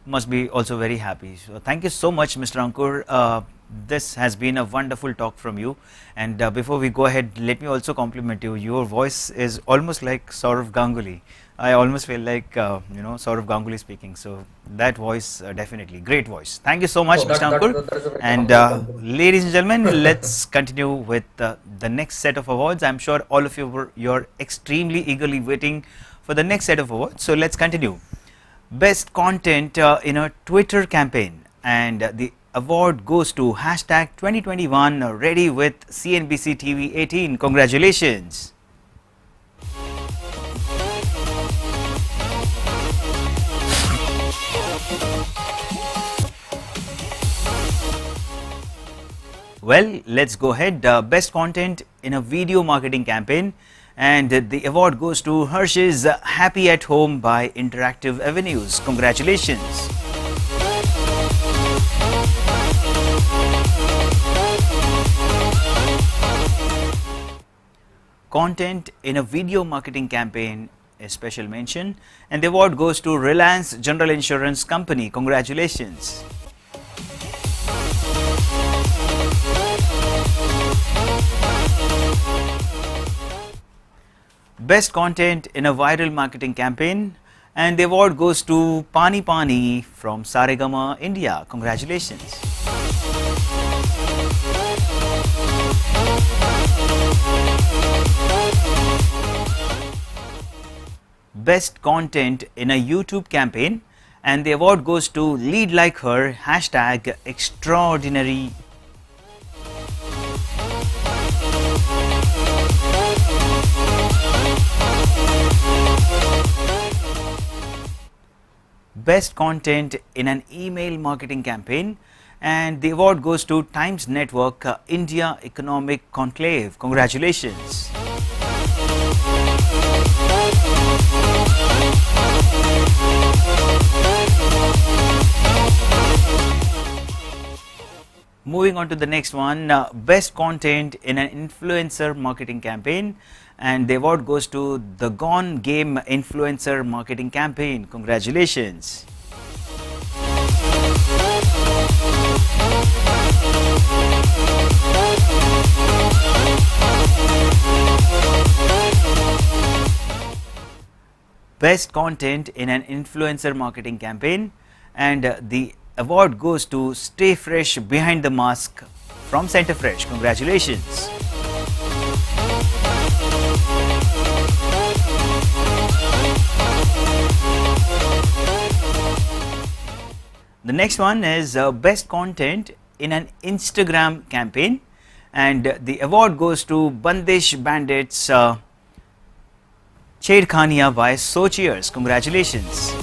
must be also very happy. So thank you so much, Mr. Ankoor. This has been a wonderful talk from you. And before we go ahead, let me also compliment you. Your voice is almost like Saurav Ganguly. I almost feel like, Saurav Ganguly speaking. So that voice, definitely great voice. Thank you so much, Mr. Ankoor. And ladies and gentlemen, let's continue with the next set of awards. I'm sure all of you're extremely eagerly waiting for the next set of awards. So let's continue. Best content in a Twitter campaign. And the award goes to hashtag 2021 ready with CNBC TV 18. Congratulations. Well, let's go ahead. Best content in a video marketing campaign, and the award goes to Hershey's Happy at Home by Interactive Avenues. Congratulations. Content in a video marketing campaign, a special mention, and the award goes to Reliance General Insurance Company. Congratulations. Best content in a viral marketing campaign, and the award goes to Pani Pani from Saregama India. Congratulations. Best content in a YouTube campaign, and the award goes to Lead Like Her, hashtag extraordinary. Best content in an email marketing campaign, and the award goes to Times Network India Economic Conclave. Congratulations. Moving on to the next one, best content in an influencer marketing campaign, and the award goes to the Gone Game Influencer Marketing Campaign. Congratulations. Best content in an influencer marketing campaign, and the award goes to Stay Fresh Behind the Mask from Center Fresh. Congratulations. The next one is best content in an Instagram campaign, and the award goes to Bandish Bandits Chedkhaniya by So Cheers. Congratulations.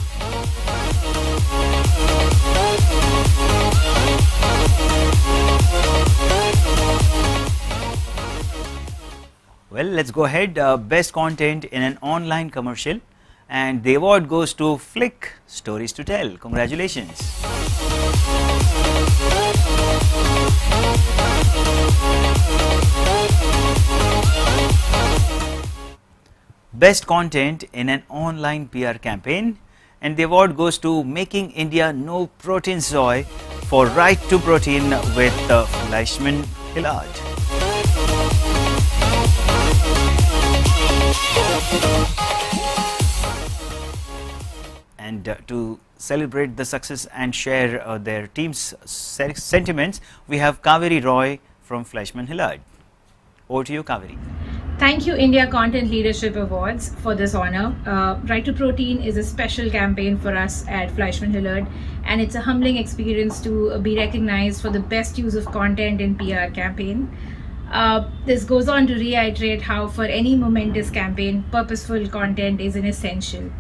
Well, let's go ahead. Best content in an online commercial, and the award goes to Flick Stories to Tell. Congratulations. Best content in an online PR campaign, and the award goes to Making India No Protein Soy for Right to Protein with Fleischmann Hillard. And to celebrate the success and share their team's sentiments, we have Kaveri Roy from Fleischmann Hillard. Over to you, Kaveri. Thank you, India Content Leadership Awards, for this honor. Right to Protein is a special campaign for us at Fleischmann Hillard, and it's a humbling experience to be recognized for the best use of content in PR campaign. This goes on to reiterate how for any momentous campaign, purposeful content is an essential.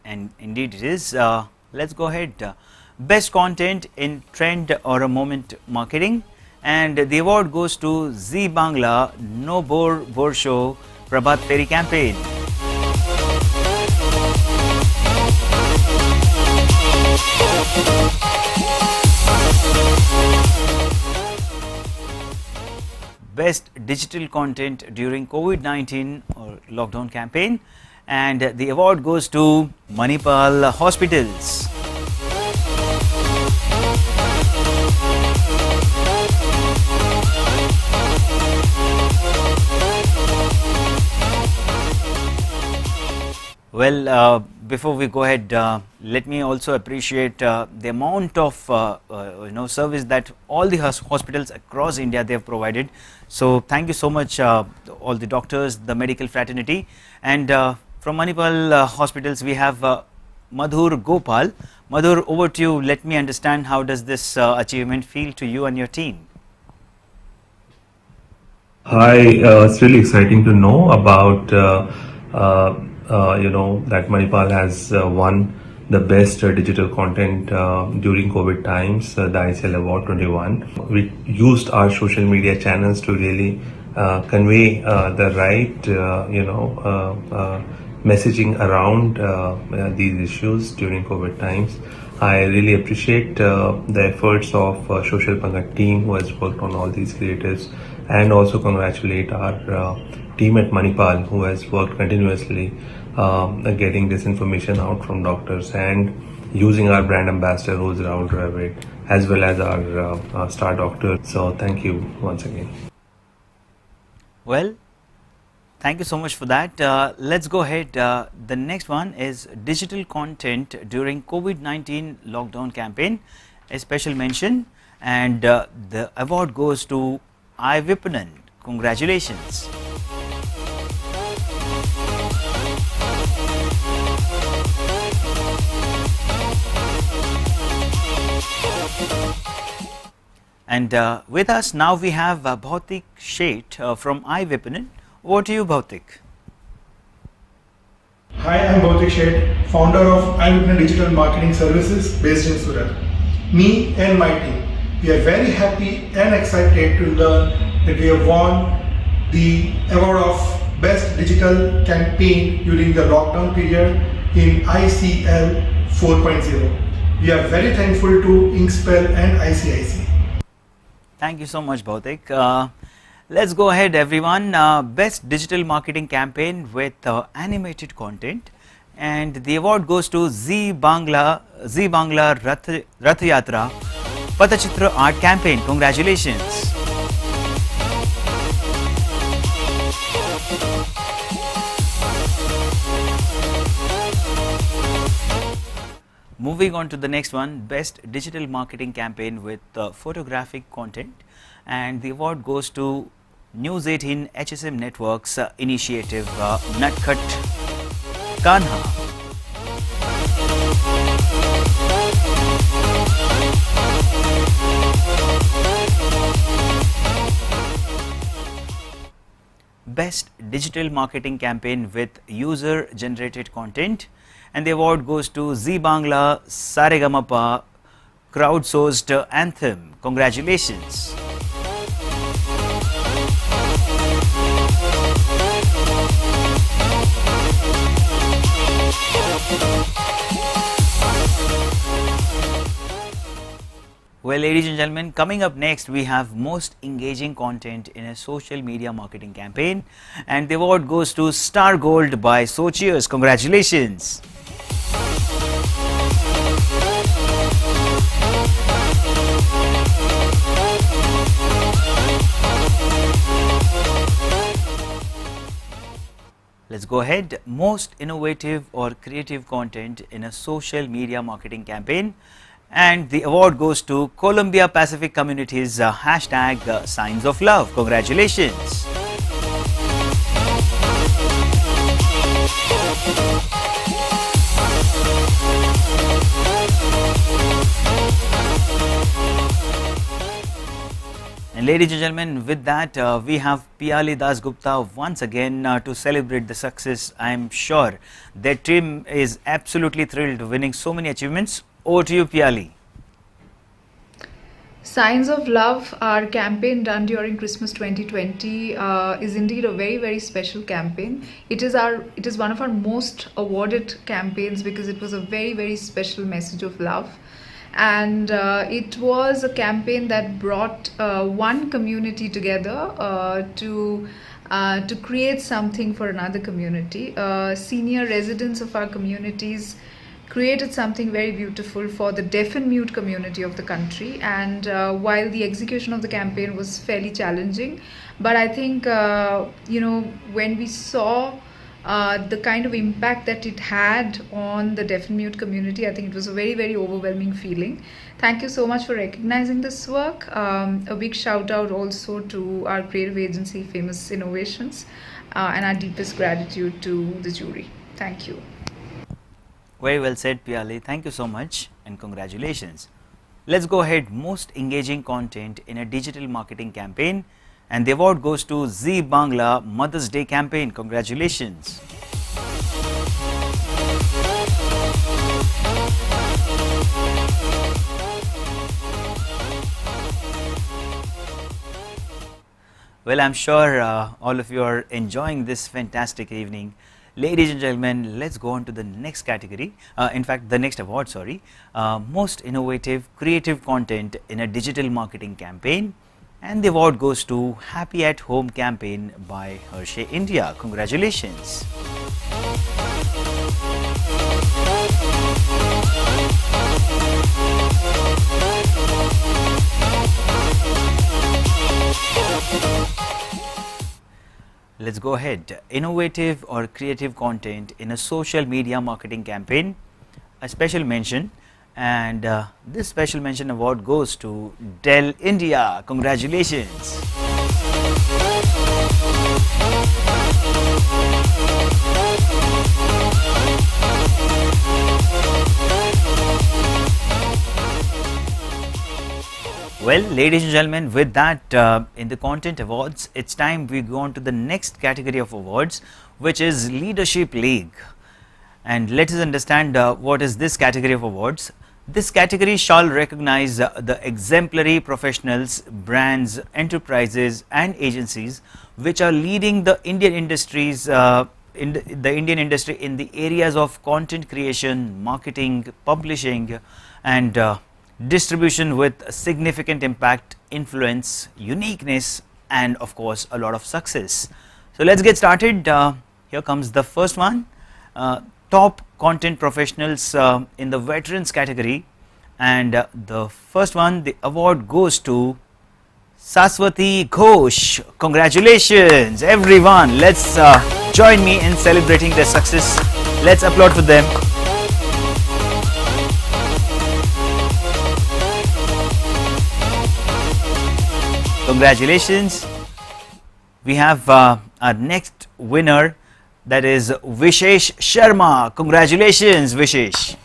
And indeed it is. Let's go ahead. Best content in trend or a moment marketing, and the award goes to Zee Bangla No Bore Bore Show Prabhat Feri campaign. Best digital content during COVID-19 or lockdown campaign, and the award goes to Manipal Hospitals. Well, before we go ahead, let me also appreciate the amount of service that all the hospitals across India they have provided. So thank you so much, all the doctors, the medical fraternity, and from Manipal hospitals we have Madhur Gopal. Madhur, over to you. Let me understand, how does this achievement feel to you and your team? Hi, it's really exciting to know about that Manipal has won the best digital content during COVID times, the ICL Award 21. We used our social media channels to really convey the right messaging around these issues during COVID times. I really appreciate the efforts of Social Pangat team who has worked on all these creatives, and also congratulate our team at Manipal who has worked continuously getting this information out from doctors and using our brand ambassador who is Rahul Dravid, as well as our star doctor. So thank you once again. Well, thank you so much for that. Let's go ahead. The next one is digital content during COVID-19 lockdown campaign, a special mention, and the award goes to iVipanan. Congratulations. And with us now we have Bhautik Sheth from iVipanan. Over to you, Bhautik. Hi, I'm Bhautik Sheth, founder of iVipanan Digital Marketing Services based in Surat. Me and my team, we are very happy and excited to learn that we have won the award of Best Digital Campaign during the lockdown period in ICL 4.0. We are very thankful to Inkspell and ICIC. Thank you so much, Bhautik. Let's go ahead, everyone. Best Digital Marketing Campaign with animated content, and the award goes to Zee Bangla Rath Yatra Patachitra Art Campaign. Congratulations. Moving on to the next one, Best Digital Marketing Campaign with photographic content, and the award goes to News 18 HSM Networks initiative Nutcut Kanha. Best Digital Marketing Campaign with user generated content, and the award goes to Zee Bangla Saregamapa crowdsourced anthem. Congratulations. Well, ladies and gentlemen, coming up next we have most engaging content in a social media marketing campaign, and the award goes to Star Gold by So Cheers. Congratulations. Let's go ahead. Most innovative or creative content in a social media marketing campaign, and the award goes to Columbia Pacific Community's hashtag Signs of Love. Congratulations. And ladies and gentlemen, with that we have Piali Dasguupta once again to celebrate the success. I am sure their team is absolutely thrilled winning so many achievements. Over to you, Piali. Signs of Love, our campaign done during Christmas 2020, is indeed a very, very special campaign. It is one of our most awarded campaigns because it was a very, very special message of love. And it was a campaign that brought one community together to create something for another community. Senior residents of our communities created something very beautiful for the deaf and mute community of the country. And while the execution of the campaign was fairly challenging, but I think when we saw the kind of impact that it had on the deaf and mute community, I think it was a very, very overwhelming feeling. Thank you so much for recognizing this work. A big shout out also to our creative agency, Famous Innovations, and our deepest gratitude to the jury. Thank you. Very well said, Piali. Thank you so much and congratulations. Let's go ahead. Most engaging content in a digital marketing campaign, and the award goes to Zee Bangla Mother's Day campaign. Congratulations. Well, I'm sure all of you are enjoying this fantastic evening. Ladies and gentlemen, let's go on to the next category. In fact, the next award, sorry. Most innovative, creative content in a digital marketing campaign. And the award goes to Happy at Home campaign by Hershey India. Congratulations. Let's go ahead. Innovative or creative content in a social media marketing campaign, a special mention, and this special mention award goes to Dell India. Congratulations. Well, ladies and gentlemen, with that in the content awards, it's time we go on to the next category of awards, which is Leadership League. And let us understand what is this category of awards. This category shall recognize the exemplary professionals, brands, enterprises and agencies which are leading the Indian industries in the areas of content creation, marketing, publishing and distribution with significant impact, influence, uniqueness and of course a lot of success. So let's get started. Here comes the first one. Top content professionals in the veterans category, and the first one, the award goes to Saswati Ghosh. Congratulations everyone. Let's join me in celebrating their success. Let's applaud for them. Congratulations. We have our next winner, that is Vishesh Sharma. Congratulations, Vishesh.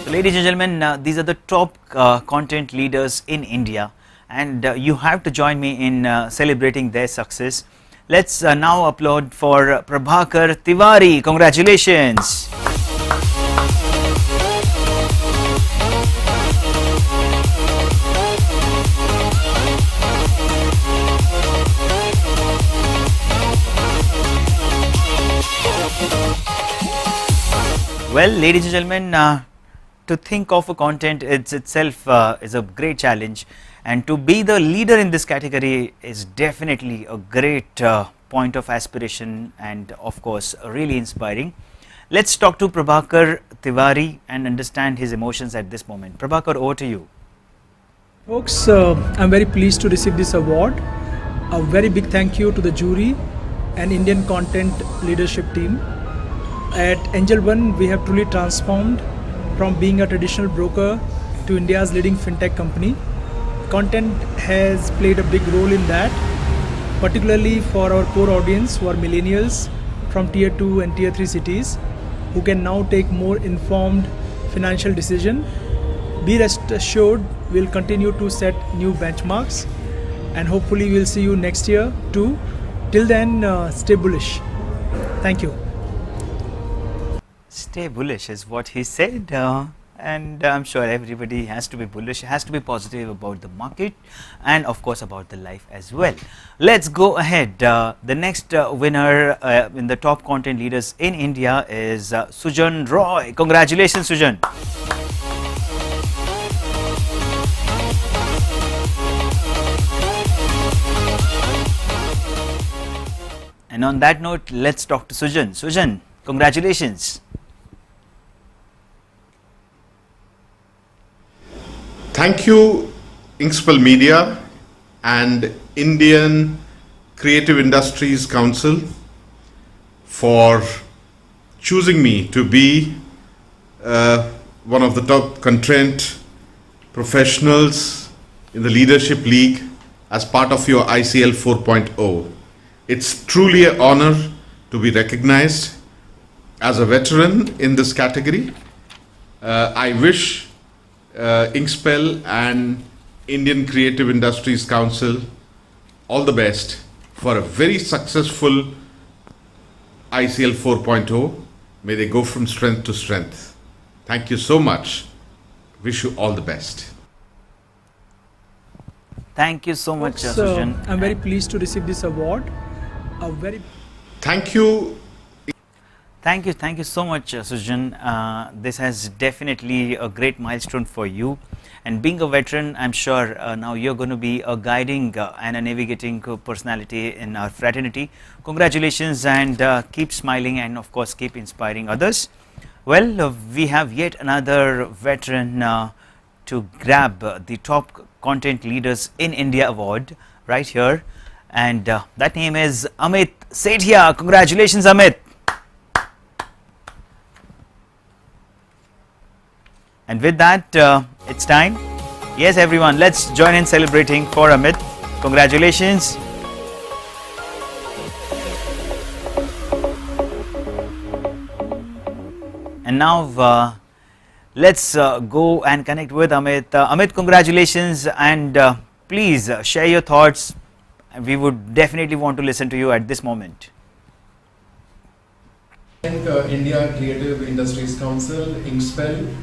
So, ladies and gentlemen, these are the top content leaders in India, and you have to join me in celebrating their success. Let's now applaud for Prabhakar Tiwari. Congratulations. Well, ladies and gentlemen, to think of a content itself is a great challenge. And to be the leader in this category is definitely a great point of aspiration and of course really inspiring. Let's talk to Prabhakar Tiwari and understand his emotions at this moment. Prabhakar, over to you. Folks, I'm very pleased to receive this award. A very big thank you to the jury and Indian content leadership team. At Angel One, we have truly transformed from being a traditional broker to India's leading fintech company. Content has played a big role in that, particularly for our core audience who are millennials from tier 2 and tier 3 cities who can now take more informed financial decision. Be rest assured we'll continue to set new benchmarks and hopefully we'll see you next year too. Till then, stay bullish. Thank you. Stay bullish is what he said. And I'm sure everybody has to be bullish, has to be positive about the market and of course about the life as well. Let's go ahead. The next winner in the top content leaders in India is Sujan Roy. Congratulations, Sujan. And on that note, let's talk to Sujan. Sujan, congratulations. Thank you, Inkspell Media and Indian Creative Industries Council for choosing me to be one of the top content professionals in the Leadership League as part of your ICL 4.0. It's truly an honor to be recognized as a veteran in this category. I wish Inkspell and Indian Creative Industries Council all the best for a very successful ICL 4.0. May they go from strength to strength. Thank you so much. Wish you all the best. Thank you so much, Folks, Sujan. I'm very pleased to receive this award. Thank you. Thank you so much, Sujan. This has definitely a great milestone for you. And being a veteran, I'm sure now you're going to be a guiding and a navigating personality in our fraternity. Congratulations, and keep smiling, and of course keep inspiring others. Well, we have yet another veteran to grab the top content leaders in India award right here, and that name is Amit Sethia. Congratulations, Amit. And with that, it's time. Yes, everyone, let's join in celebrating for Amit. Congratulations. And now let's go and connect with Amit. Amit, congratulations, and please share your thoughts. We would definitely want to listen to you at this moment. Thank India Creative Industries Council, Inkspell,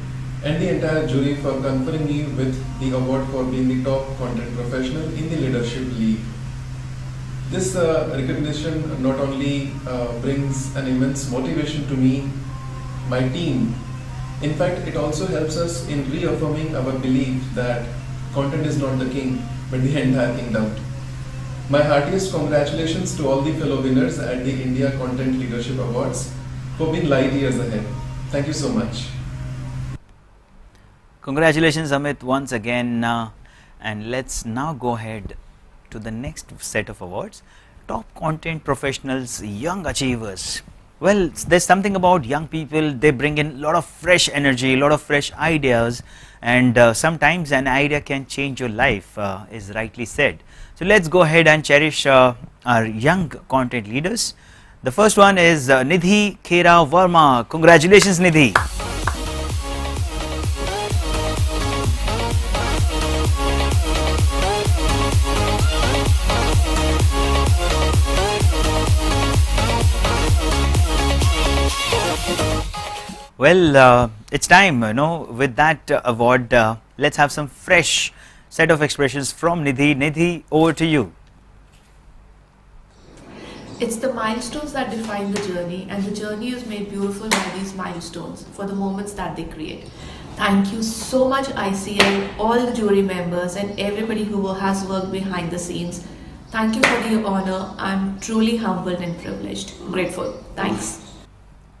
and the entire jury for conferring me with the award for being the top content professional in the Leadership League. This recognition not only brings an immense motivation to me, my team. In fact, it also helps us in reaffirming our belief that content is not the king, but the entire kingdom. My heartiest congratulations to all the fellow winners at the India Content Leadership Awards for being light years ahead. Thank you so much. Congratulations, Amit, once again. And let's now go ahead to the next set of awards. Top Content Professionals, Young Achievers. Well, there's something about young people. They bring in a lot of fresh energy, a lot of fresh ideas, and sometimes an idea can change your life, is rightly said. So let's go ahead and cherish our young content leaders. The first one is Nidhi Khera Verma. Congratulations, Nidhi. Well, it's time, with that award, let's have some fresh set of expressions from Nidhi. Nidhi, over to you. It's the milestones that define the journey, and the journey is made beautiful by these milestones for the moments that they create. Thank you so much, ICL, all the jury members, and everybody who has worked behind the scenes. Thank you for the honor. I'm truly humbled and privileged. Grateful. Thanks.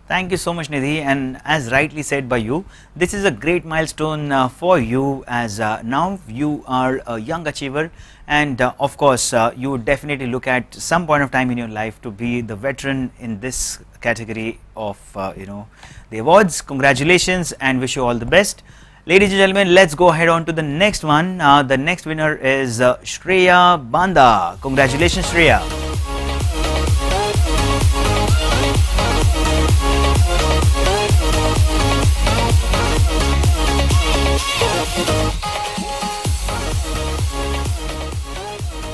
Thank you so much, Nidhi, and as rightly said by you, this is a great milestone for you, as now you are a young achiever, and of course you would definitely look at some point of time in your life to be the veteran in this category of the awards. Congratulations and wish you all the best. Ladies and gentlemen, let's go ahead on to the next one. The next winner is Shreya Banda. Congratulations, Shreya.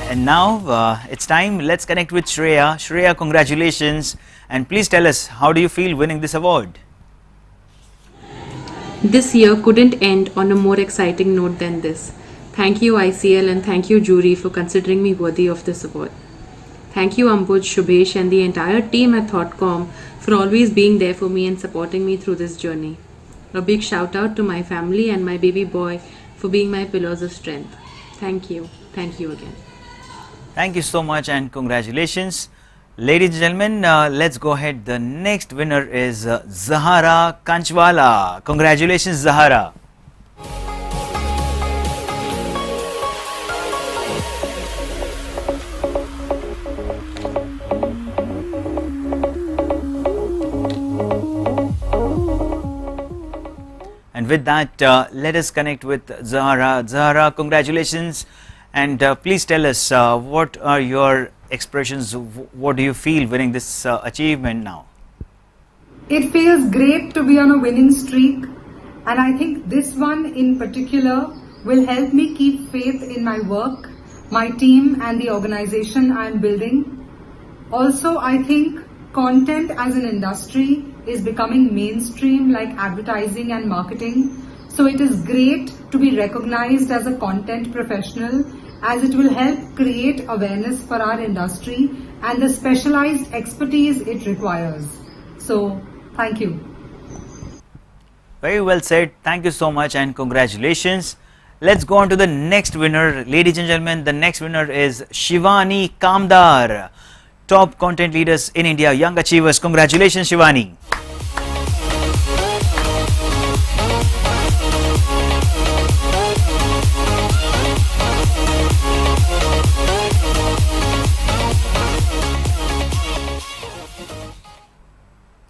And now it's time, let's connect with Shreya. Shreya, congratulations, and please tell us, how do you feel winning this award? This year couldn't end on a more exciting note than this. Thank you ICL, and thank you jury for considering me worthy of this award. Thank you Ambuj, Shubhesh and the entire team at ThoughtCom for always being there for me and supporting me through this journey. A big shout out to my family and my baby boy for being my pillars of strength. Thank you. Thank you again. Thank you so much and congratulations. Ladies and gentlemen, let's go ahead. The next winner is Zahara Kanchwala. Congratulations, Zahara. And And with that, let us connect with Zahara. Zahara, congratulations, and please tell us what are your expressions, what do you feel winning this achievement now? It feels great to be on a winning streak, and I think this one in particular will help me keep faith in my work, my team and the organization I am building. Also, I think content as an industry is becoming mainstream like advertising and marketing. So it is great to be recognized as a content professional, as it will help create awareness for our industry and the specialized expertise it requires. So, thank you. Very well said. Thank you so much and congratulations. Let's go on to the next winner. Ladies and gentlemen, the next winner is Shivani Kamdar. Top content leaders in India, young achievers. Congratulations, Shivani.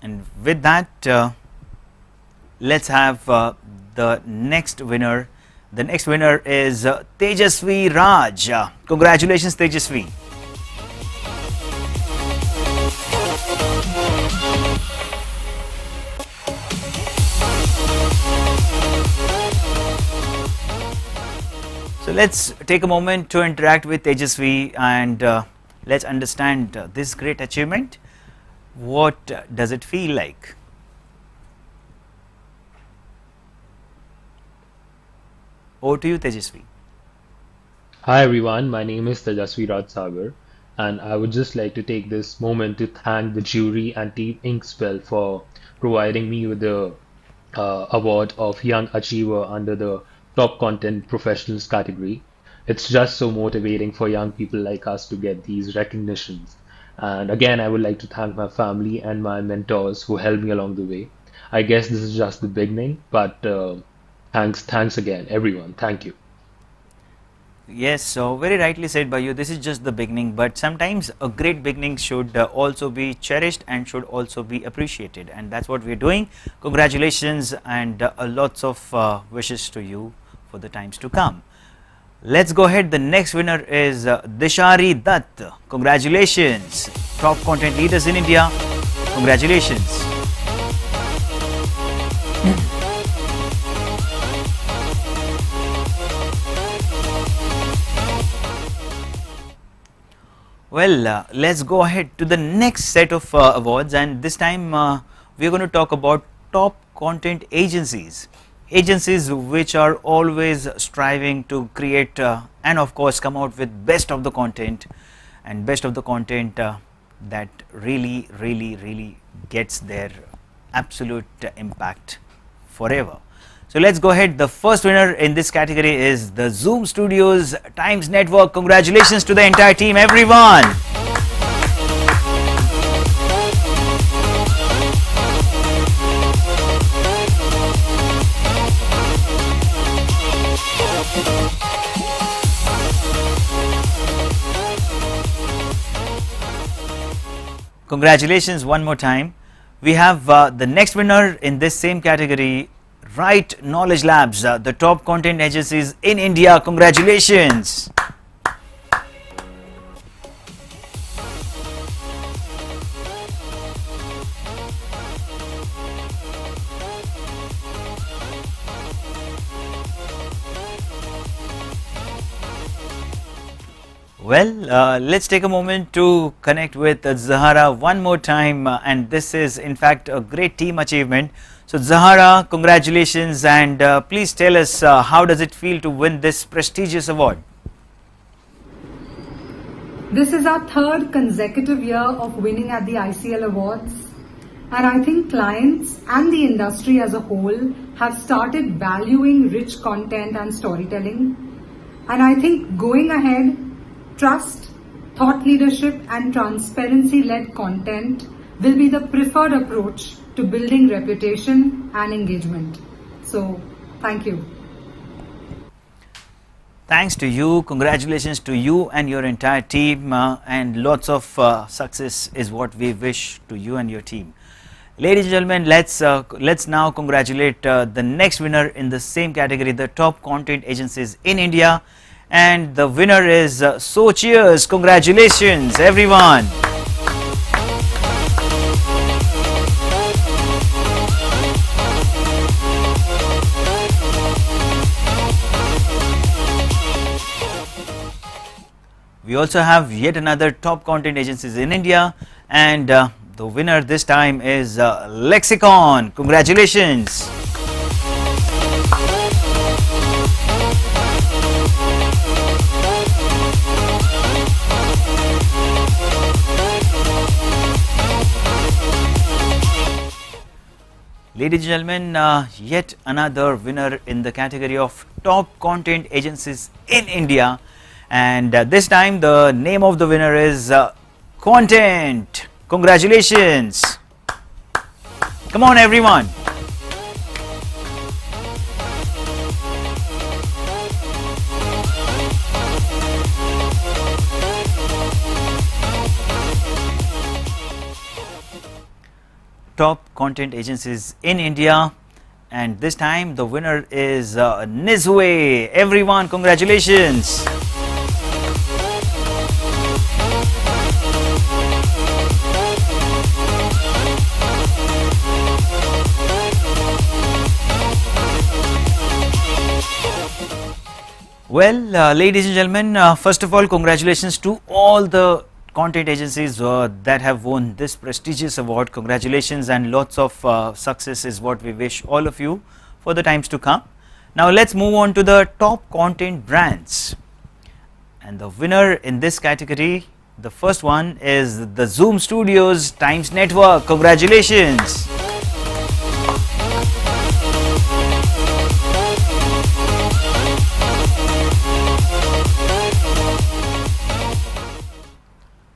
And with that, let's have the next winner. The next winner is Tejasvi Raj. Congratulations, Tejasvi. So let's take a moment to interact with Tejasvi and let's understand this great achievement. What does it feel like? Over to you, Tejasvi. Hi everyone, my name is Tejasvi Raj Sagar, and I would just like to take this moment to thank the jury and team Inkspell for providing me with the award of Young Achiever under the Top Content Professionals category. It's just so motivating for young people like us to get these recognitions. And again, I would like to thank my family and my mentors who helped me along the way. I guess this is just the beginning, but thanks again, everyone. Thank you. Yes, so very rightly said by you. This is just the beginning, but sometimes a great beginning should also be cherished and should also be appreciated, and that's what we're doing. Congratulations and lots of wishes to you for the times to come. Let's go ahead. The next winner is Dishari Dutt. Congratulations. Top content leaders in India. Congratulations. Well, let's go ahead to the next set of awards, and this time we're going to talk about top content agencies. Agencies which are always striving to create and of course come out with best of the content, and best of the content that really gets their absolute impact forever. So let's go ahead. The first winner in this category is the Zoom Studios Times Network. Congratulations to the entire team, everyone. Congratulations one more time. We have the next winner in this same category, Right Knowledge Labs, the top content agencies in India. Congratulations. Well, let's take a moment to connect with Zahara one more time, and this is in fact a great team achievement. So Zahara, congratulations, and please tell us how does it feel to win this prestigious award? This is our third consecutive year of winning at the ICL Awards, and I think clients and the industry as a whole have started valuing rich content and storytelling. And I think going ahead, trust, thought leadership and transparency-led content will be the preferred approach to building reputation and engagement. So, thank you. Thanks to you, congratulations to you and your entire team, and lots of success is what we wish to you and your team. Ladies and gentlemen, let's now congratulate the next winner in the same category, the top content agencies in India, and the winner is So Cheers. Congratulations, everyone. We also have yet another top content agencies in India, and the winner this time is Lexicon. Congratulations. Ladies and gentlemen, yet another winner in the category of top content agencies in India, and this time the name of the winner is Content. Congratulations. Come on, everyone. Top content agencies in India, and this time the winner is Nizwe. Everyone, congratulations. Well, ladies and gentlemen, first of all, congratulations to all the content agencies that have won this prestigious award. Congratulations and lots of success is what we wish all of you for the times to come. Now let's move on to the top content brands, and the winner in this category, the first one is the Zoom Studios Times Network. Congratulations.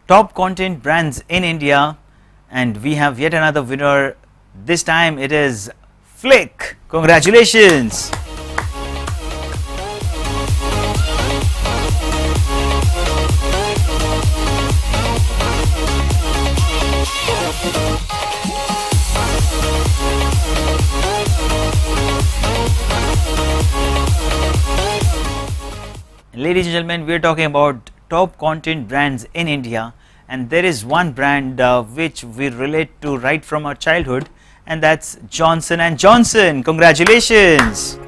Top content brands in India, and we have yet another winner. This time it is Flick. Congratulations. Ladies and gentlemen, we are talking about top content brands in India, and there is one brand which we relate to right from our childhood, and that's Johnson & Johnson. Congratulations.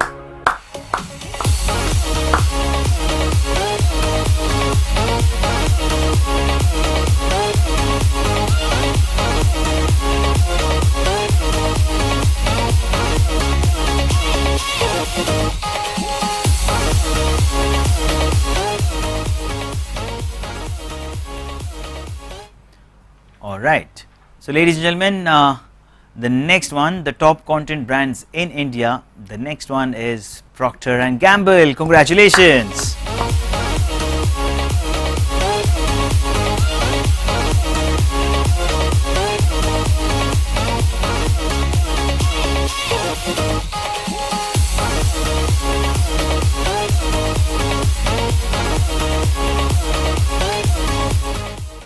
Alright, so ladies and gentlemen, the next one, the top content brands in India, the next one is Procter & Gamble. Congratulations.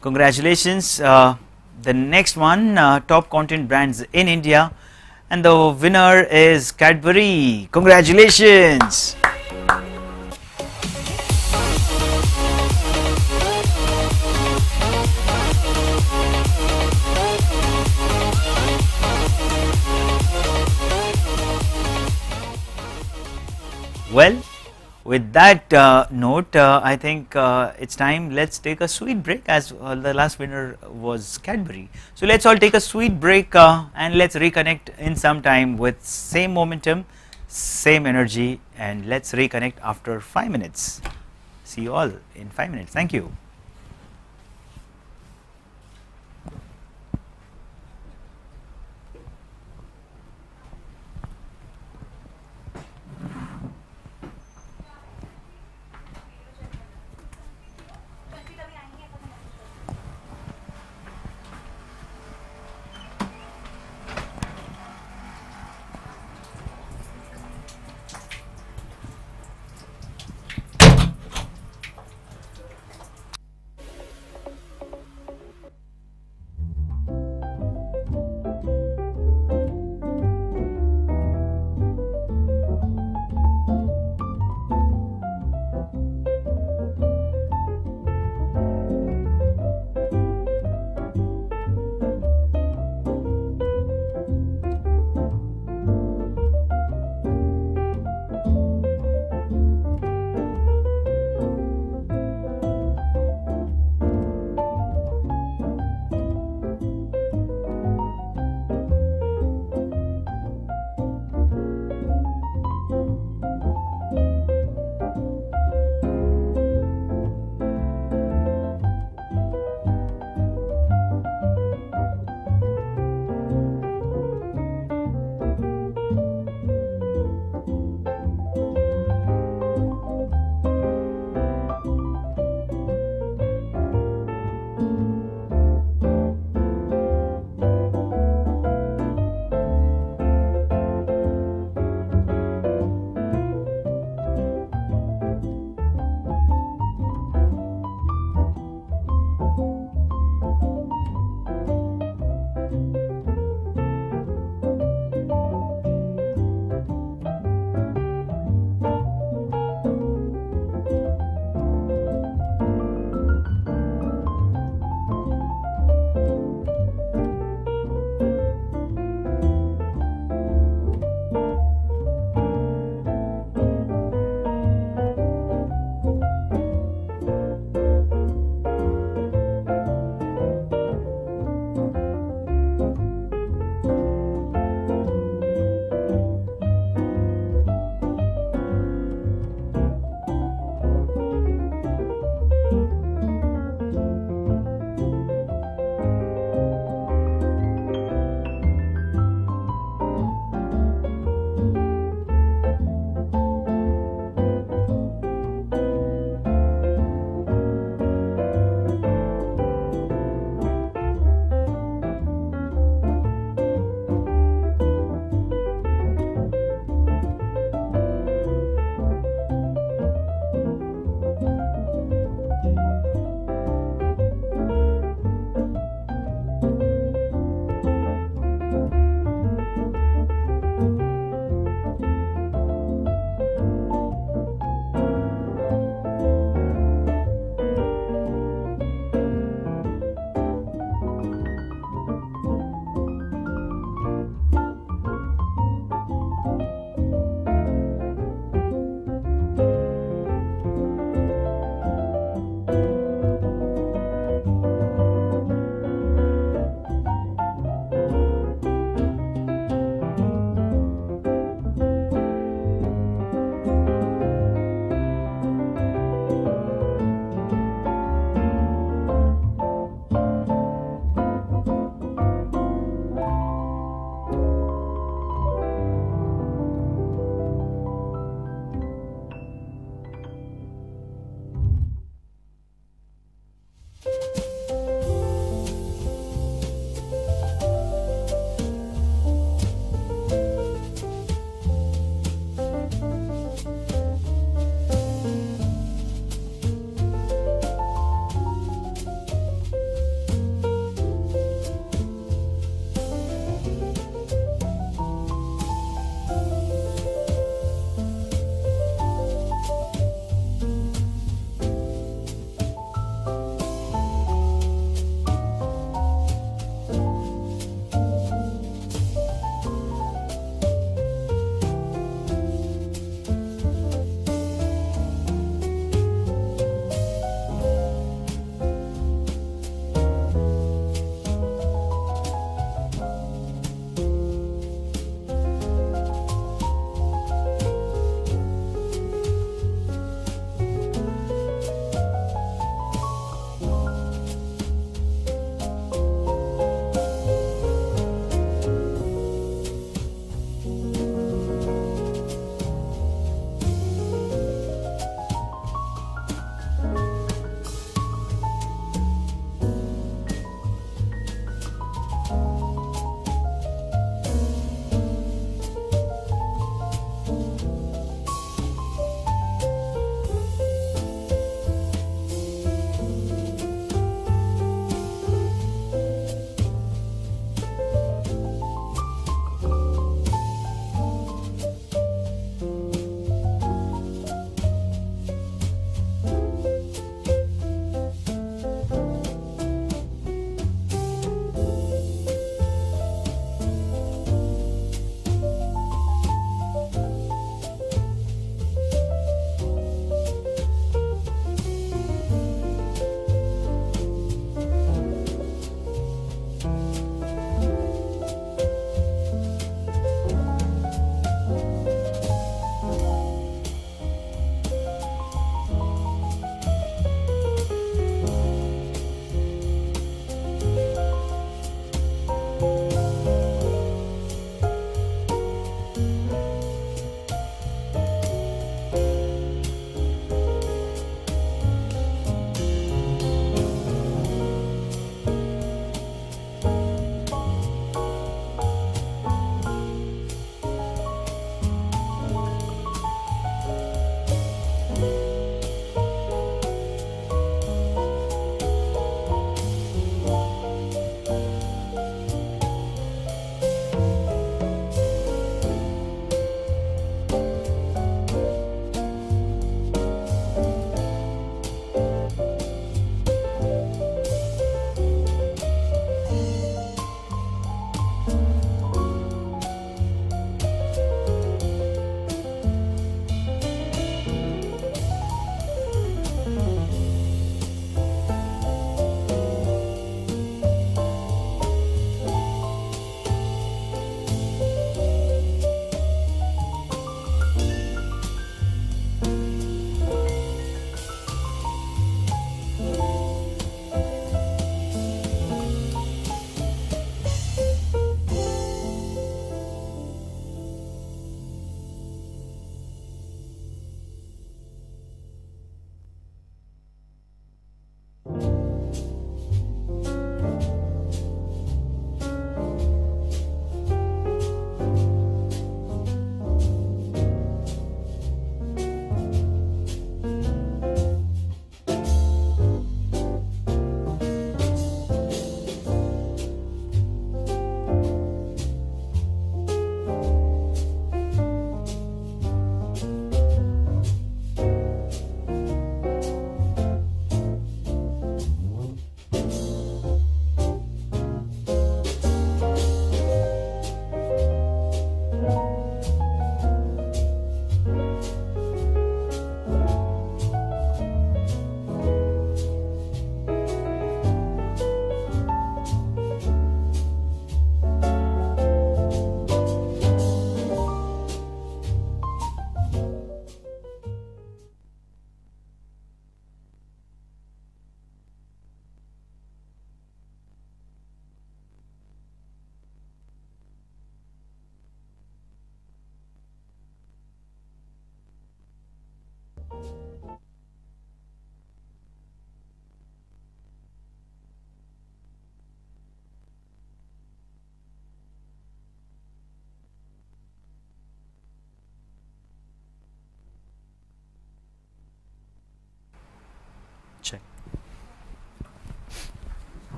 Congratulations. The next one, top content brands in India, and the winner is Cadbury. Congratulations. Well, with that note, I think it's time. Let's take a sweet break, as the last winner was Cadbury. So let's all take a sweet break and let's reconnect in some time with same momentum, same energy, and let's reconnect after 5 minutes. See you all in 5 minutes. Thank you.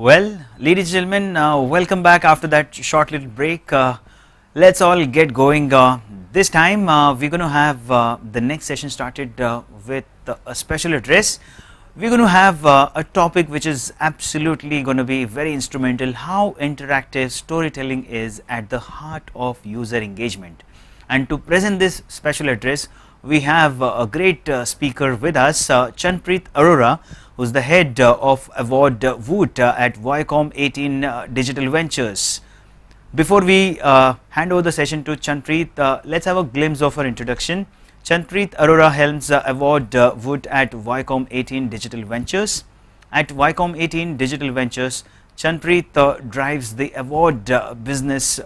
Well, ladies and gentlemen, welcome back after that short little break. Let's all get going. This time, we're going to have the next session started with a special address. We're going to have a topic which is absolutely going to be very instrumental, how interactive storytelling is at the heart of user engagement. And to present this special address, we have a great speaker with us, Chanpreet Arora, who is the head of AVOD Voot at Viacom18 Digital Ventures. Before we hand over the session to Chanpreet, let's have a glimpse of her introduction. Chanpreet Arora helms AVOD Voot at Viacom18 Digital Ventures. At Viacom18 Digital Ventures, Chanpreet drives the AVOD business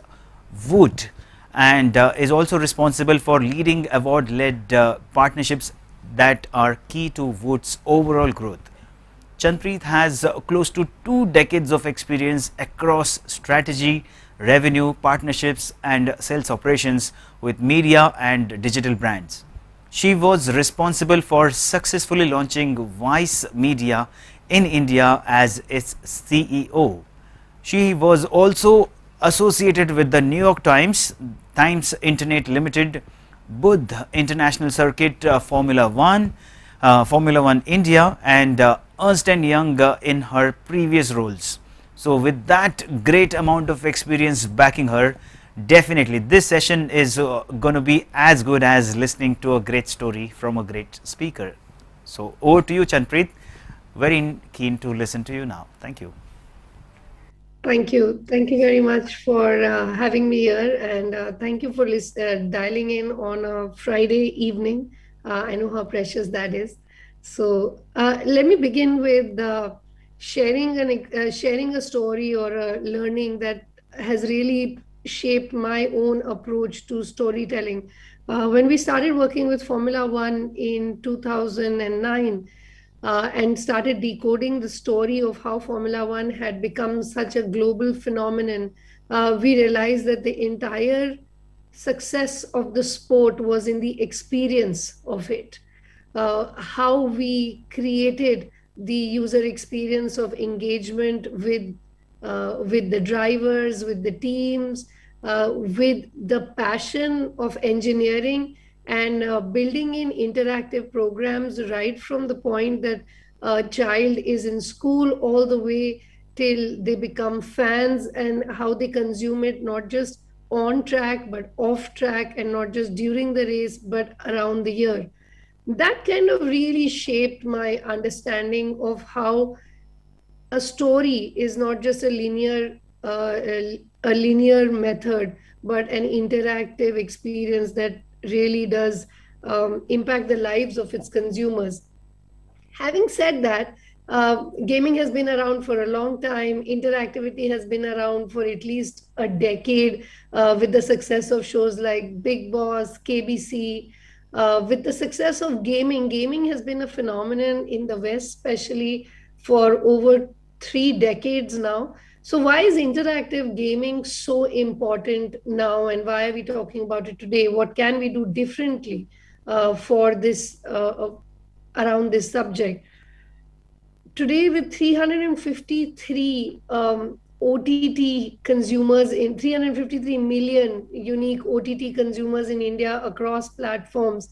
Voot and is also responsible for leading AVOD-led partnerships that are key to Voot's overall growth. Chanpreet has close to 2 decades of experience across strategy, revenue, partnerships and sales operations with media and digital brands. She was responsible for successfully launching Vice Media in India as its CEO. She was also associated with the New York Times Internet Limited, Budh International Circuit, Formula One India and Ernst & Young in her previous roles. So with that great amount of experience backing her, definitely this session is going to be as good as listening to a great story from a great speaker. So over to you, Chanpreet. Very keen to listen to you now. Thank you. Thank you. Thank you very much for having me here, and thank you for dialing in on a Friday evening. I know how precious that is. So let me begin with sharing a story or a learning that has really shaped my own approach to storytelling. When we started working with Formula One in 2009, and started decoding the story of how Formula One had become such a global phenomenon, we realized that the entire success of the sport was in the experience of it. How we created the user experience of engagement with the drivers, with the teams, with the passion of engineering and building in interactive programs right from the point that a child is in school all the way till they become fans, and how they consume it not just on track but off track, and not just during the race but around the year. That kind of really shaped my understanding of how a story is not just a linear method, but an interactive experience that really does impact the lives of its consumers. Having said that, gaming has been around for a long time. Interactivity has been around for at least a decade, with the success of shows like Big Boss, KBC. With the success of gaming has been a phenomenon in the West, especially for over 3 decades now. So why is interactive gaming so important now, and why are we talking about it today? What can we do differently for this around this subject? Today, with 353 OTT consumers in 353 million unique OTT consumers in India across platforms,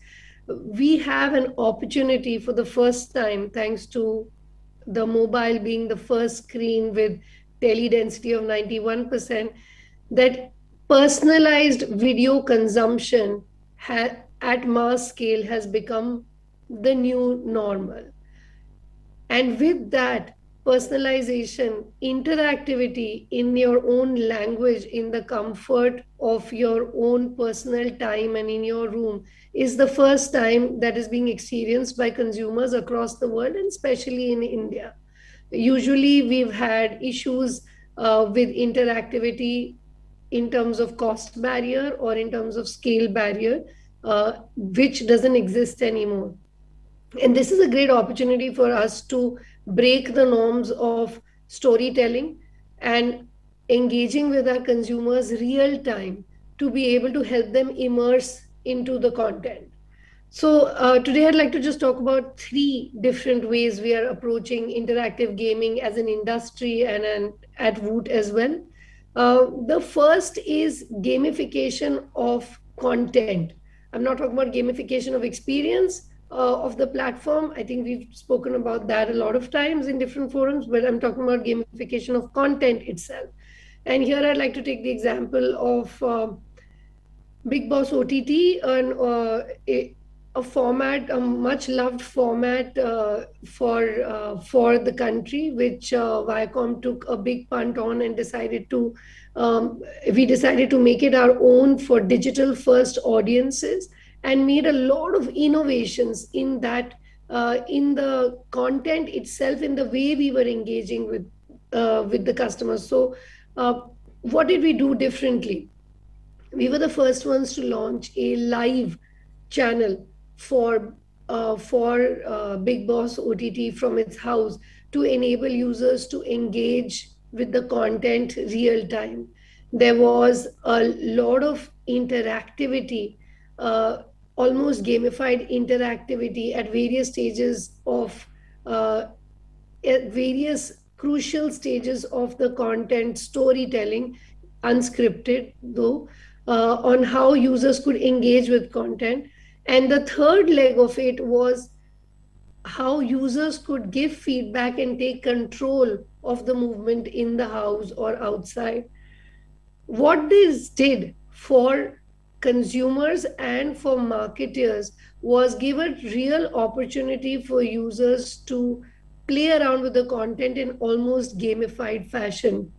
we have an opportunity for the first time, thanks to the mobile being the first screen with tele density of 91%, that personalized video consumption at mass scale has become the new normal. And with that personalization, interactivity in your own language, in the comfort of your own personal time and in your room, is the first time that is being experienced by consumers across the world, and especially in India. Usually we've had issues with interactivity in terms of cost barrier or in terms of scale barrier, which doesn't exist anymore. And this is a great opportunity for us to break the norms of storytelling and engaging with our consumers real time to be able to help them immerse into the content. So today I'd like to just talk about three different ways we are approaching interactive gaming as an industry and at Voot as well. The first is gamification of content. I'm not talking about gamification of experience of the platform. I think we've spoken about that a lot of times in different forums, but I'm talking about gamification of content itself. And here I'd like to take the example of Big Boss OTT, and a format, a much loved format for the country, which Viacom took a big punt on and decided to we decided to make it our own for digital first audiences, and made a lot of innovations in that in the content itself, in the way we were engaging with the customers. So what did we do differently? We were the first ones to launch a live channel for Big Boss OTT from its house, to enable users to engage with the content real time. There was a lot of interactivity, almost gamified interactivity at various stages of at various crucial stages of the content storytelling, unscripted though, on how users could engage with content. And the third leg of it was how users could give feedback and take control of the movement in the house or outside. What this did for consumers and for marketers was give a real opportunity for users to play around with the content in almost gamified fashion.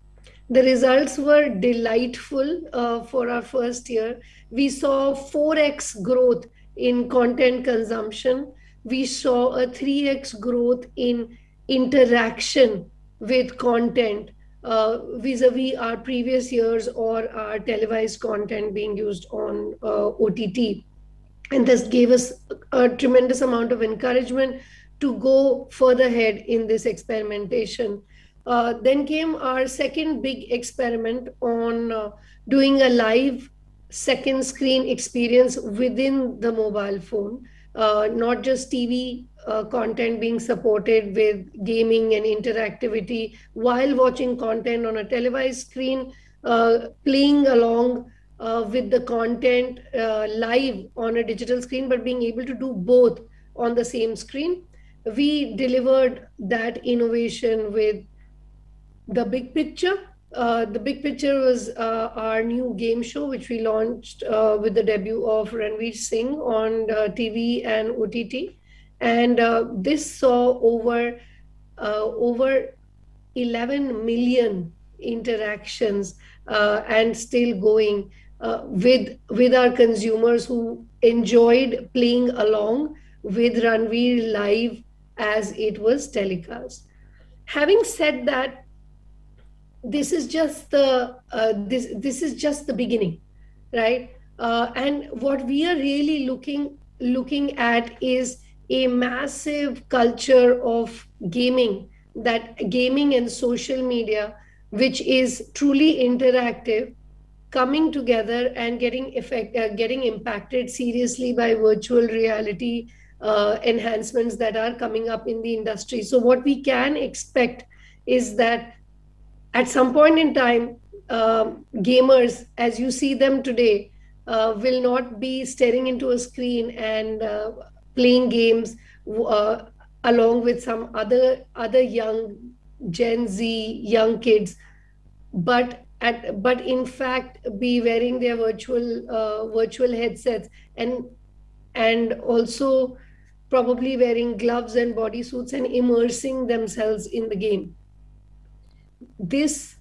The results were delightful for our first year. We saw 4x growth in content consumption. We saw a 3x growth in interaction with content vis-a-vis our previous years or our televised content being used on OTT. And this gave us a tremendous amount of encouragement to go further ahead in this experimentation. Then came our second big experiment on doing a live second screen experience within the mobile phone, not just TV content being supported with gaming and interactivity while watching content on a televised screen, playing along with the content live on a digital screen, but being able to do both on the same screen. We delivered that innovation with The Big Picture. The Big Picture was our new game show, which we launched with the debut of Ranveer Singh on TV and OTT. And this saw over 11 million interactions and still going with our consumers who enjoyed playing along with Ranveer live as it was telecast. Having said that, this is just the beginning, right? And what we are really looking at is a massive culture of gaming and social media, which is truly interactive, coming together and getting impacted seriously by virtual reality enhancements that are coming up in the industry. So what we can expect is that at some point in time, gamers, as you see them today, will not be staring into a screen and playing games along with some other young Gen Z young kids, but in fact be wearing their virtual headsets and also probably wearing gloves and bodysuits and immersing themselves in the game. This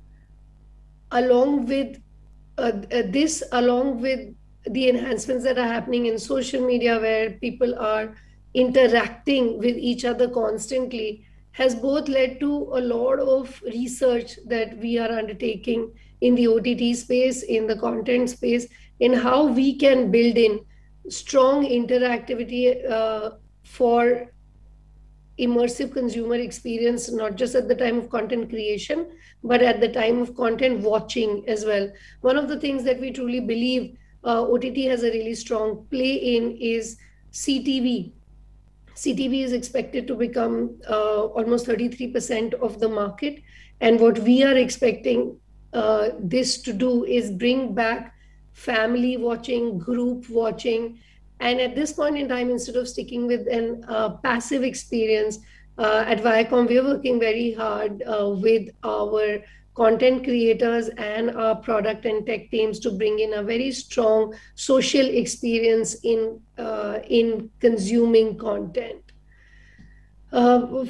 along with the enhancements that are happening in social media, where people are interacting with each other constantly, has both led to a lot of research that we are undertaking in the OTT space, in the content space, in how we can build in strong interactivity for immersive consumer experience, not just at the time of content creation, but at the time of content watching as well. One of the things that we truly believe OTT has a really strong play in is CTV. CTV is expected to become almost 33% of the market. And what we are expecting this to do is bring back family watching, group watching. And at this point in time, instead of sticking with an passive experience, at Viacom, we're working very hard with our content creators and our product and tech teams to bring in a very strong social experience in consuming content.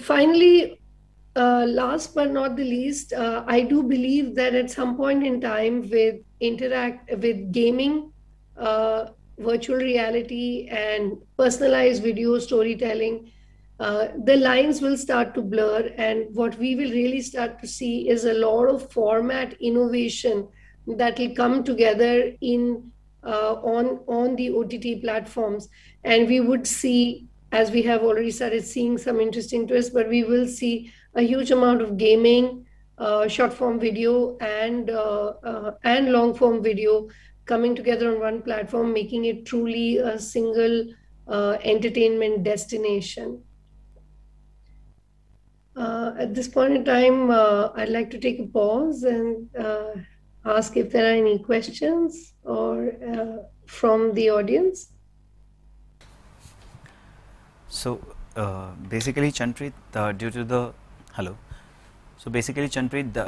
Finally, last but not the least, I do believe that at some point in time with gaming, virtual reality and personalized video storytelling, the lines will start to blur, and what we will really start to see is a lot of format innovation that will come together on the OTT platforms, and we would see, as we have already started seeing some interesting twists, but we will see a huge amount of gaming, short form video and long form video coming together on one platform, making it truly a single entertainment destination. At this point in time, I'd like to take a pause and ask if there are any questions or from the audience. So basically, Chanpreet, due to the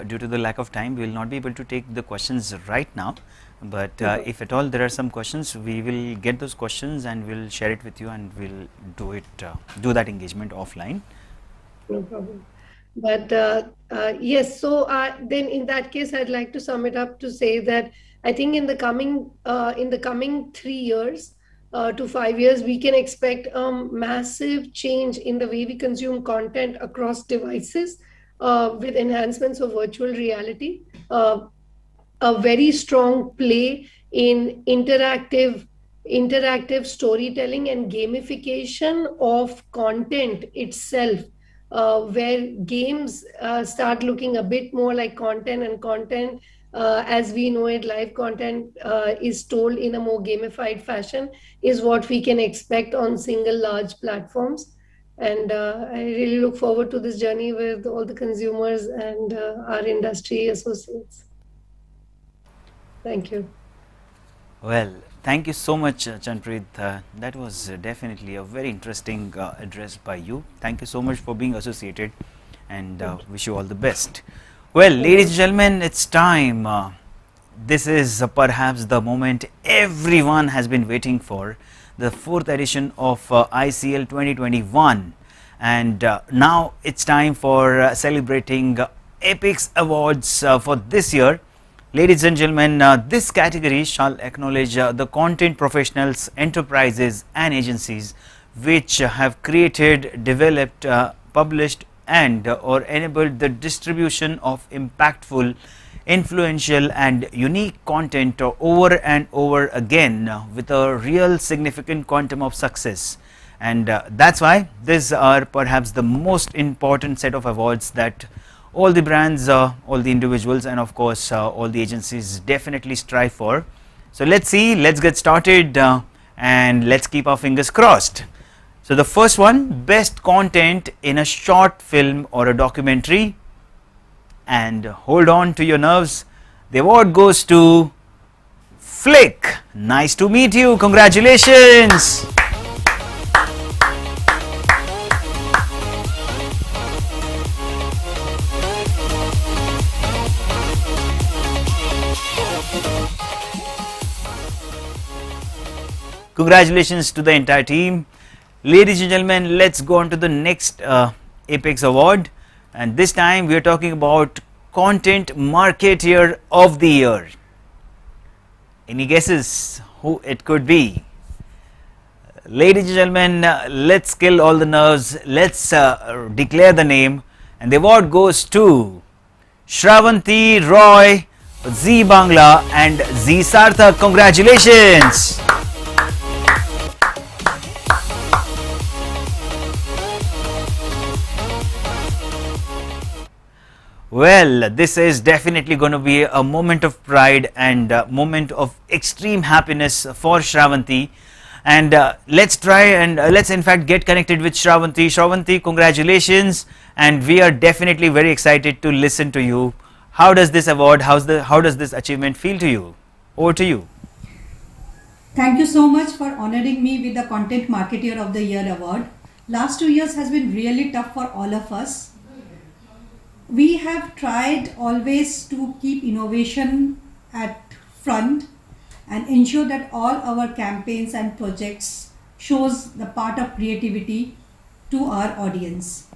due to the lack of time, we will not be able to take the questions right now. But if at all there are some questions, we will get those questions and we'll share it with you, and we'll do that engagement offline. No problem. But yes, so then in that case, I'd like to sum it up to say that I think in the coming 3 years to 5 years, we can expect a massive change in the way we consume content across devices with enhancements of virtual reality, a very strong play in interactive storytelling and gamification of content itself, where games start looking a bit more like content, and content as we know it, live content is told in a more gamified fashion, is what we can expect on single large platforms. And I really look forward to this journey with all the consumers and our industry associates. Thank you. Well, thank you so much, Chanpreet. That was definitely a very interesting address by you. Thank you so much for being associated, and wish you all the best. Well, ladies and gentlemen, it's time. This is perhaps the moment everyone has been waiting for, the 4th edition of ICL 2021. And now it's time for celebrating Apex Awards for this year. Ladies and gentlemen, this category shall acknowledge the content professionals, enterprises and agencies which have created, developed, published and or enabled the distribution of impactful, influential and unique content over and over again with a real significant quantum of success. And that's why these are perhaps the most important set of awards that all the brands, all the individuals and of course all the agencies definitely strive for. So let's see, let's get started and let's keep our fingers crossed. So the first one, best content in a short film or a documentary, and hold on to your nerves, the award goes to Flick. Nice to meet you, congratulations. Congratulations to the entire team. Ladies and gentlemen, let's go on to the next Apex Award, and this time we are talking about Content Marketeer of the Year. Any guesses who it could be? Ladies and gentlemen, let's kill all the nerves, let's declare the name, and the award goes to Shravanti Roy, Zee Bangla and Zee Sarthak. Congratulations. Well, this is definitely going to be a moment of pride and a moment of extreme happiness for Shravanti, And let's try and let's in fact get connected with Shravanti. Shravanti, congratulations, and we are definitely very excited to listen to you. How does this award, how does this achievement feel to you? Over to you. Thank you so much for honoring me with the Content Marketer of the Year award. Last 2 years has been really tough for all of us. We have tried always to keep innovation at front and ensure that all our campaigns and projects shows the part of creativity to our audience.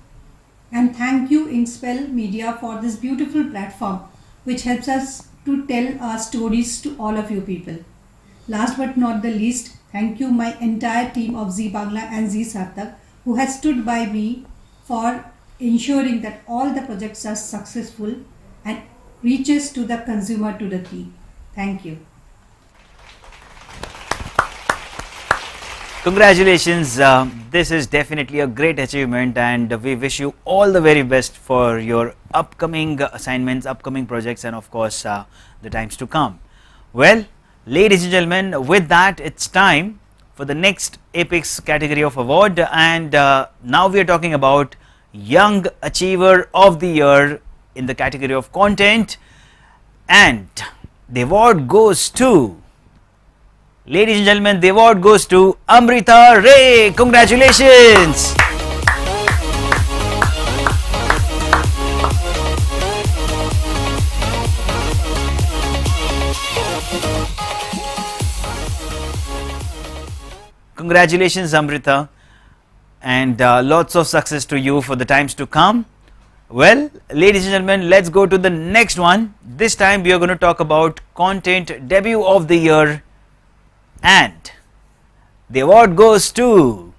And thank you Inkspell Media for this beautiful platform which helps us to tell our stories to all of you people. Last but not the least, thank you my entire team of Zee Bangla and Zee Sartak who has stood by me for ensuring that all the projects are successful and reaches to the consumer to the T. Thank you. Congratulations, this is definitely a great achievement, and we wish you all the very best for your upcoming assignments, upcoming projects, and of course the times to come. Well, ladies and gentlemen, with that it's time for the next Apex category of award, and now we are talking about Young Achiever of the Year in the category of content, and the award goes to, ladies and gentlemen, the award goes to Amrita Ray. Congratulations. Congratulations Amrita, and lots of success to you for the times to come. Well, ladies and gentlemen, let's go to the next one. This time we are going to talk about Content Debut of the Year, and the award goes to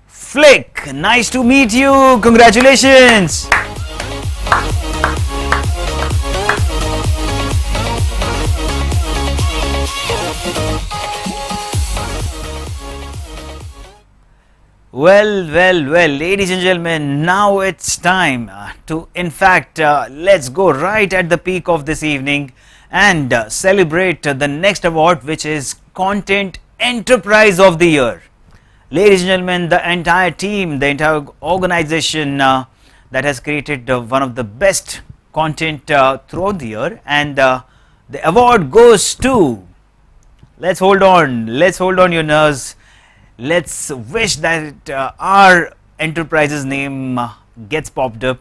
Flick. Nice to meet you. Congratulations. Well, ladies and gentlemen, now it's time to, in fact, let's go right at the peak of this evening and celebrate the next award, which is Content Enterprise of the Year. Ladies and gentlemen, the entire team, the entire organization that has created one of the best content throughout the year, and the award goes to, let's hold on your nerves. Let's wish that our enterprise's name gets popped up.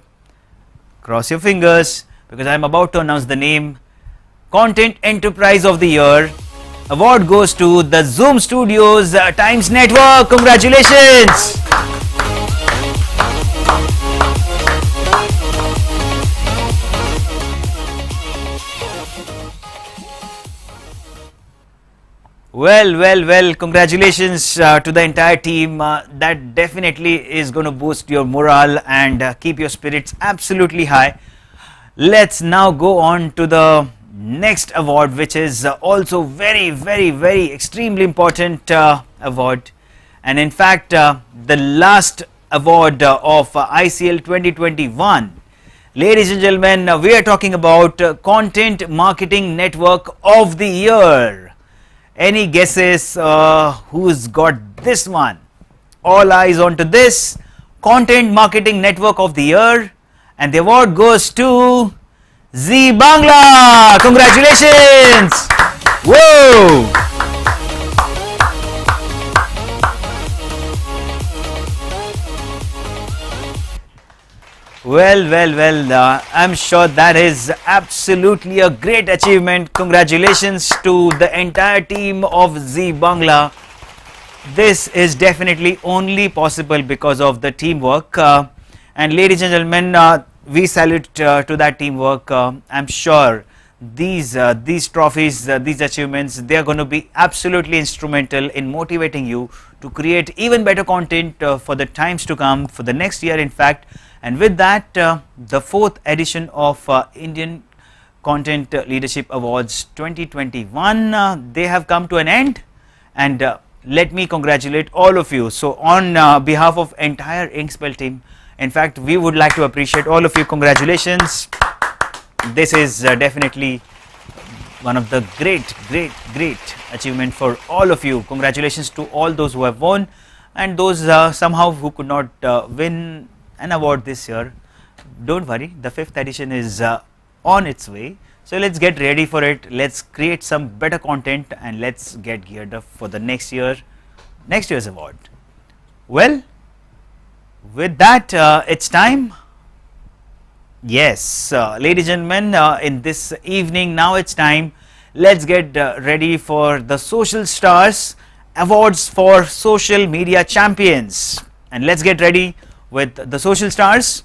Cross your fingers, because I'm about to announce the name. Content Enterprise of the Year award goes to the Zoom Studios Times Network. Congratulations. Well, congratulations to the entire team. That definitely is going to boost your morale and keep your spirits absolutely high. Let's now go on to the next award, which is also very extremely important award, and in fact the last award of ICL 2021. Ladies and gentlemen, we are talking about Content Marketing Network of the Year. Any guesses who's got this one? All eyes onto this Content Marketing Network of the Year, and the award goes to Zee Bangla. Congratulations. Whoa. Well, I'm sure that is absolutely a great achievement. Congratulations to the entire team of Zee Bangla. This is definitely only possible because of the teamwork. And ladies and gentlemen, we salute to that teamwork. I'm sure these trophies, these achievements, they are going to be absolutely instrumental in motivating you to create even better content for the times to come, for the next year in fact. And with that, the 4th edition of Indian Content Leadership Awards 2021, they have come to an end, and let me congratulate all of you. So on behalf of entire Inkspell team, in fact, we would like to appreciate all of you. Congratulations. This is definitely one of the great achievement for all of you. Congratulations to all those who have won and those somehow who could not win an award this year. Don't worry, the 5th edition is on its way. So let's get ready for it. Let's create some better content and let's get geared up for the next year's award. Well, with that, it's time. Yes, ladies and gentlemen, in this evening, now it's time. Let's get ready for the Social Stars Awards for Social Media Champions. And let's get ready with the Social Stars.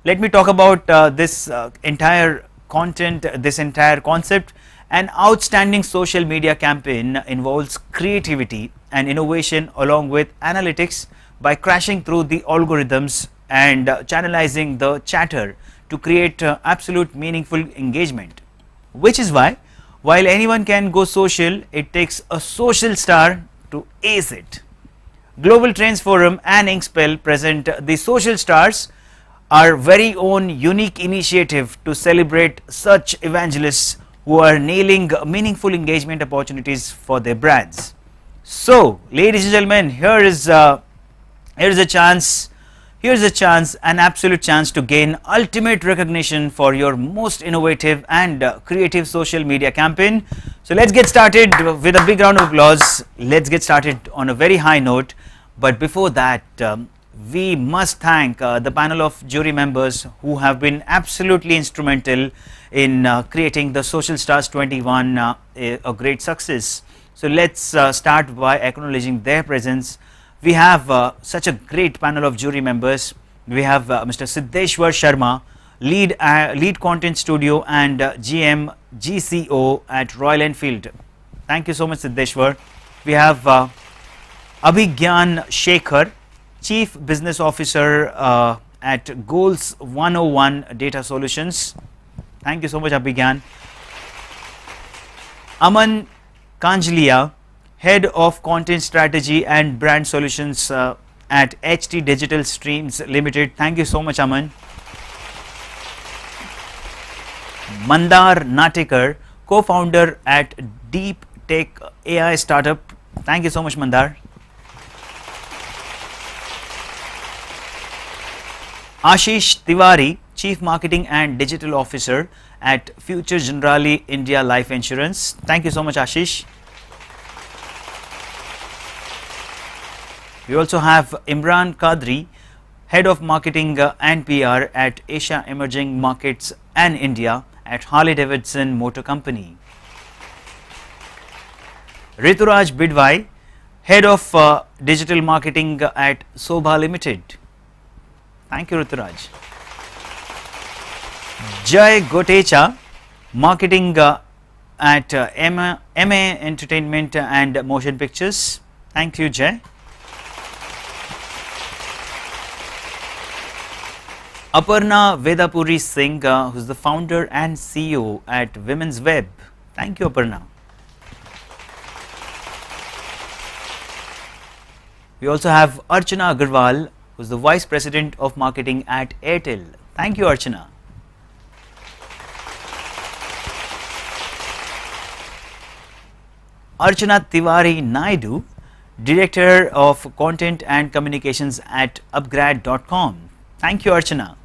Let me talk about this entire content, this entire concept. An outstanding social media campaign involves creativity and innovation along with analytics by crashing through the algorithms and channelizing the chatter to create absolute meaningful engagement. Which is why, while anyone can go social, it takes a social star to ace it. Global Trends Forum and Inkspell present the Social Stars, our very own unique initiative to celebrate such evangelists who are nailing meaningful engagement opportunities for their brands. So, ladies and gentlemen, here is a chance, an absolute chance to gain ultimate recognition for your most innovative and creative social media campaign. So let's get started with a big round of applause. Let's get started on a very high note. But before that, we must thank the panel of jury members who have been absolutely instrumental in creating the Social Stars 21 a great success. So let's start by acknowledging their presence. We have such a great panel of jury members. We have Mr. Siddheshwar Sharma, lead content studio and GM GCO at Royal Enfield. Thank you so much, Siddheshwar. We have Abhigyan Shekhar, Chief Business Officer at Goals 101 Data Solutions. Thank you so much, Abhigyan. Aman Kanjlia, Head of Content Strategy and Brand Solutions at HT Digital Streams Limited. Thank you so much, Aman. Mandar Natekar, co-founder at Deep Tech AI startup. Thank you so much, Mandar. Ashish Tiwari, Chief Marketing and Digital Officer at Future Generali India Life Insurance. Thank you so much, Ashish. We also have Imran Kadri, Head of Marketing and PR at Asia Emerging Markets and India at Harley Davidson Motor Company. Rituraj Bidwai, Head of Digital Marketing at Sobha Limited. Thank you, Rituraj. Jay Gotecha, Marketing at MA Entertainment and Motion Pictures. Thank you, Jay. Aparna Vedapuri Singh, who is the founder and CEO at Women's Web. Thank you, Aparna. We also have Archana Agarwal, who is the Vice President of Marketing at Airtel. Thank you, Archana. Archana Tiwari Naidu, Director of Content and Communications at upgrad.com. Thank you, Archana.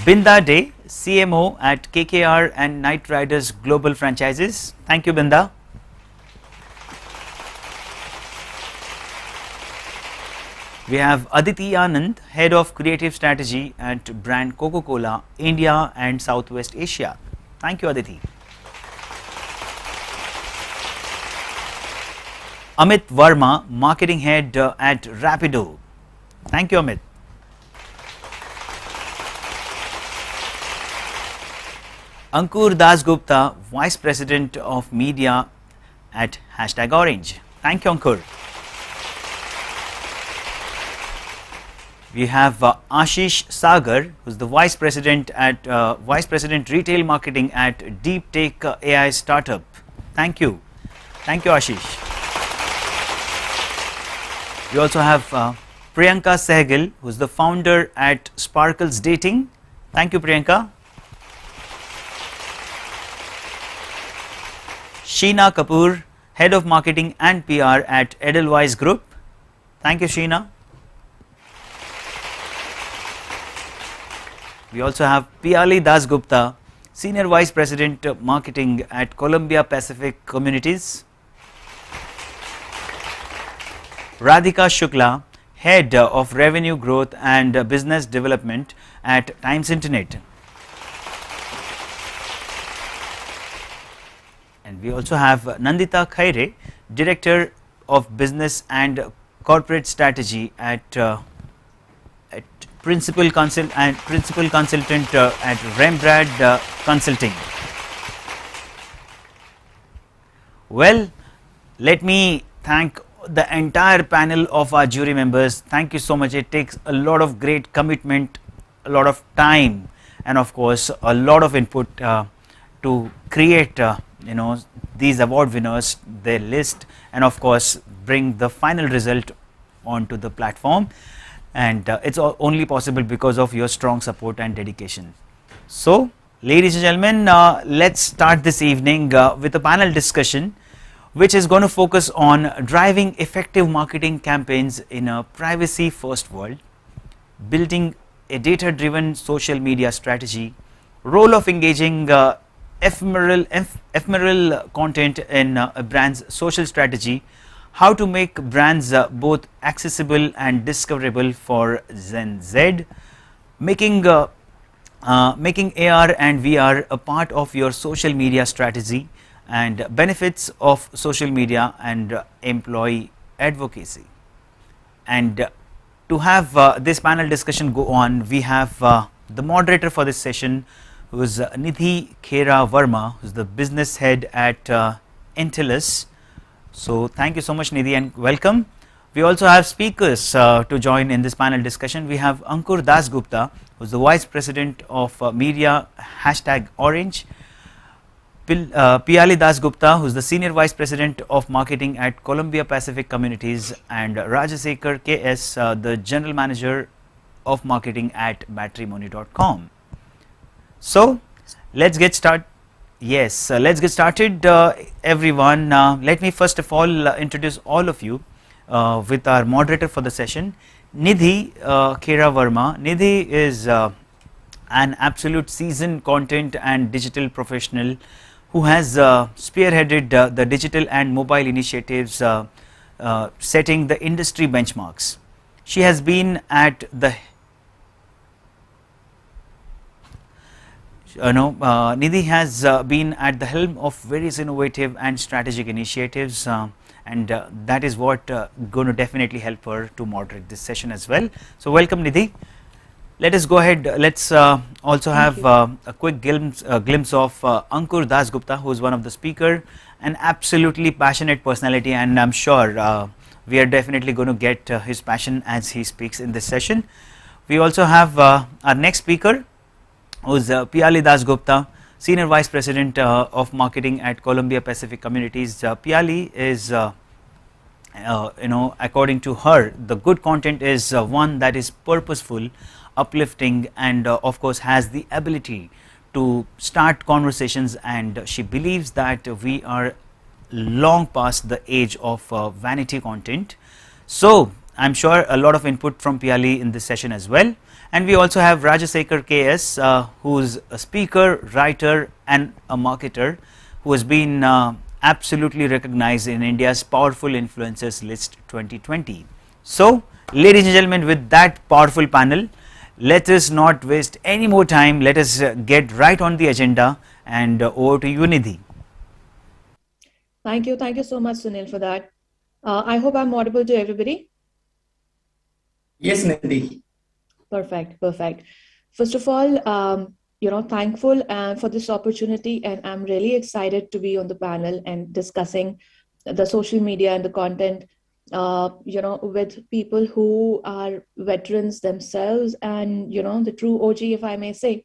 Binda Day, CMO at KKR and Knight Riders Global Franchises. Thank you, Binda. We have Aditi Anand, Head of Creative Strategy at brand Coca-Cola, India and Southwest Asia. Thank you, Aditi. Amit Verma, Marketing Head at Rapido. Thank you, Amit. Ankoor Dasgupta, Vice President of Media at #Orange. Thank you, Ankoor. We have Ashish Sagar, who is the Vice President Retail Marketing at Deep Tech AI startup. Thank you. Thank you, Ashish. We also have Priyanka Sehgal, who's the founder at Sparkles Dating. Thank you, Priyanka. Sheena Kapoor, Head of Marketing and PR at Edelweiss Group. Thank you, Sheena. We also have Piali Dasgupta, Senior Vice President Marketing at Columbia Pacific Communities. Radhika Shukla, Head of Revenue Growth and Business Development at Times Internet. And we also have Nandita Khaire, Director of Business and Corporate Strategy at Principal Consultant at Rembrand Consulting. Well, let me thank the entire panel of our jury members. Thank you so much. It takes a lot of great commitment, a lot of time, and of course a lot of input to create these award winners, their list, and of course bring the final result onto the platform. And it's only possible because of your strong support and dedication. So, ladies and gentlemen, let's start this evening with a panel discussion which is going to focus on driving effective marketing campaigns in a privacy first world, building a data driven social media strategy, role of engaging ephemeral content in a brand's social strategy, how to make brands both accessible and discoverable for Gen Z, making AR and VR a part of your social media strategy, and benefits of social media and employee advocacy. And to have this panel discussion go on, we have the moderator for this session, who is Nidhi Khera Verma, who is the business head at Intellis. So thank you so much, Nidhi, and welcome. We also have speakers to join in this panel discussion. We have Ankoor Dasgupta, who is the Vice President of Media #Orange, Piali Dasgupta, who is the Senior Vice President of Marketing at Columbia Pacific Communities, and Rajasekhar KS, the General Manager of Marketing at Matrimony.com. So let's get started. Yes, let's get started, everyone. Let me first of all introduce all of you with our moderator for the session, Nidhi Khera Verma. Nidhi is an absolute seasoned content and digital professional who has spearheaded the digital and mobile initiatives setting the industry benchmarks. She has been at the Nidhi has been at the helm of various innovative and strategic initiatives, and that is what going to definitely help her to moderate this session as well. So welcome, Nidhi. Let us go ahead. Let's also have a quick glimpse of Ankoor Dasgupta, who is one of the speaker, an absolutely passionate personality, and I'm sure we are definitely going to get his passion as he speaks in this session. We also have our next speaker, who is Piali Dasgupta, Senior Vice President of Marketing at Columbia Pacific Communities. Piali is, according to her, the good content is one that is purposeful, uplifting, and of course has the ability to start conversations, and she believes that we are long past the age of vanity content. So I'm sure a lot of input from Piali in this session as well. And we also have Rajasekhar KS, who is a speaker, writer, and a marketer who has been absolutely recognized in India's Powerful Influencers List 2020. So, ladies and gentlemen, with that powerful panel, let us not waste any more time. Let us get right on the agenda, and over to you, Nidhi. Thank you so much, Sunil, for that. I hope I'm audible to everybody. Yes, Nidhi. Perfect. First of all, thankful for this opportunity, and I'm really excited to be on the panel and discussing the social media and the content, with people who are veterans themselves and, the true OG, if I may say.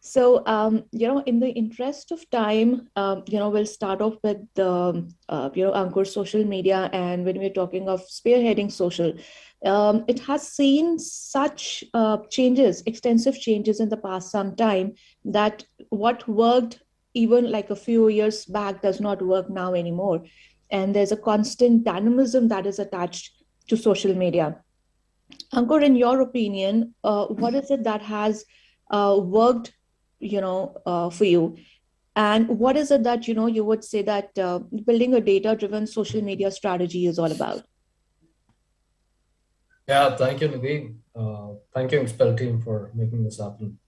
So, in the interest of time, we'll start off with the, Ankoor social media. And when we're talking of spearheading social, it has seen such changes, extensive changes in the past some time, that what worked even like a few years back does not work now anymore. And there's a constant dynamism that is attached to social media. Ankur, in your opinion, what is it that has worked, for you? And what is it that, you would say that building a data-driven social media strategy is all about? Yeah, thank you, Nidhi. Thank you, Inkspell team, for making this happen.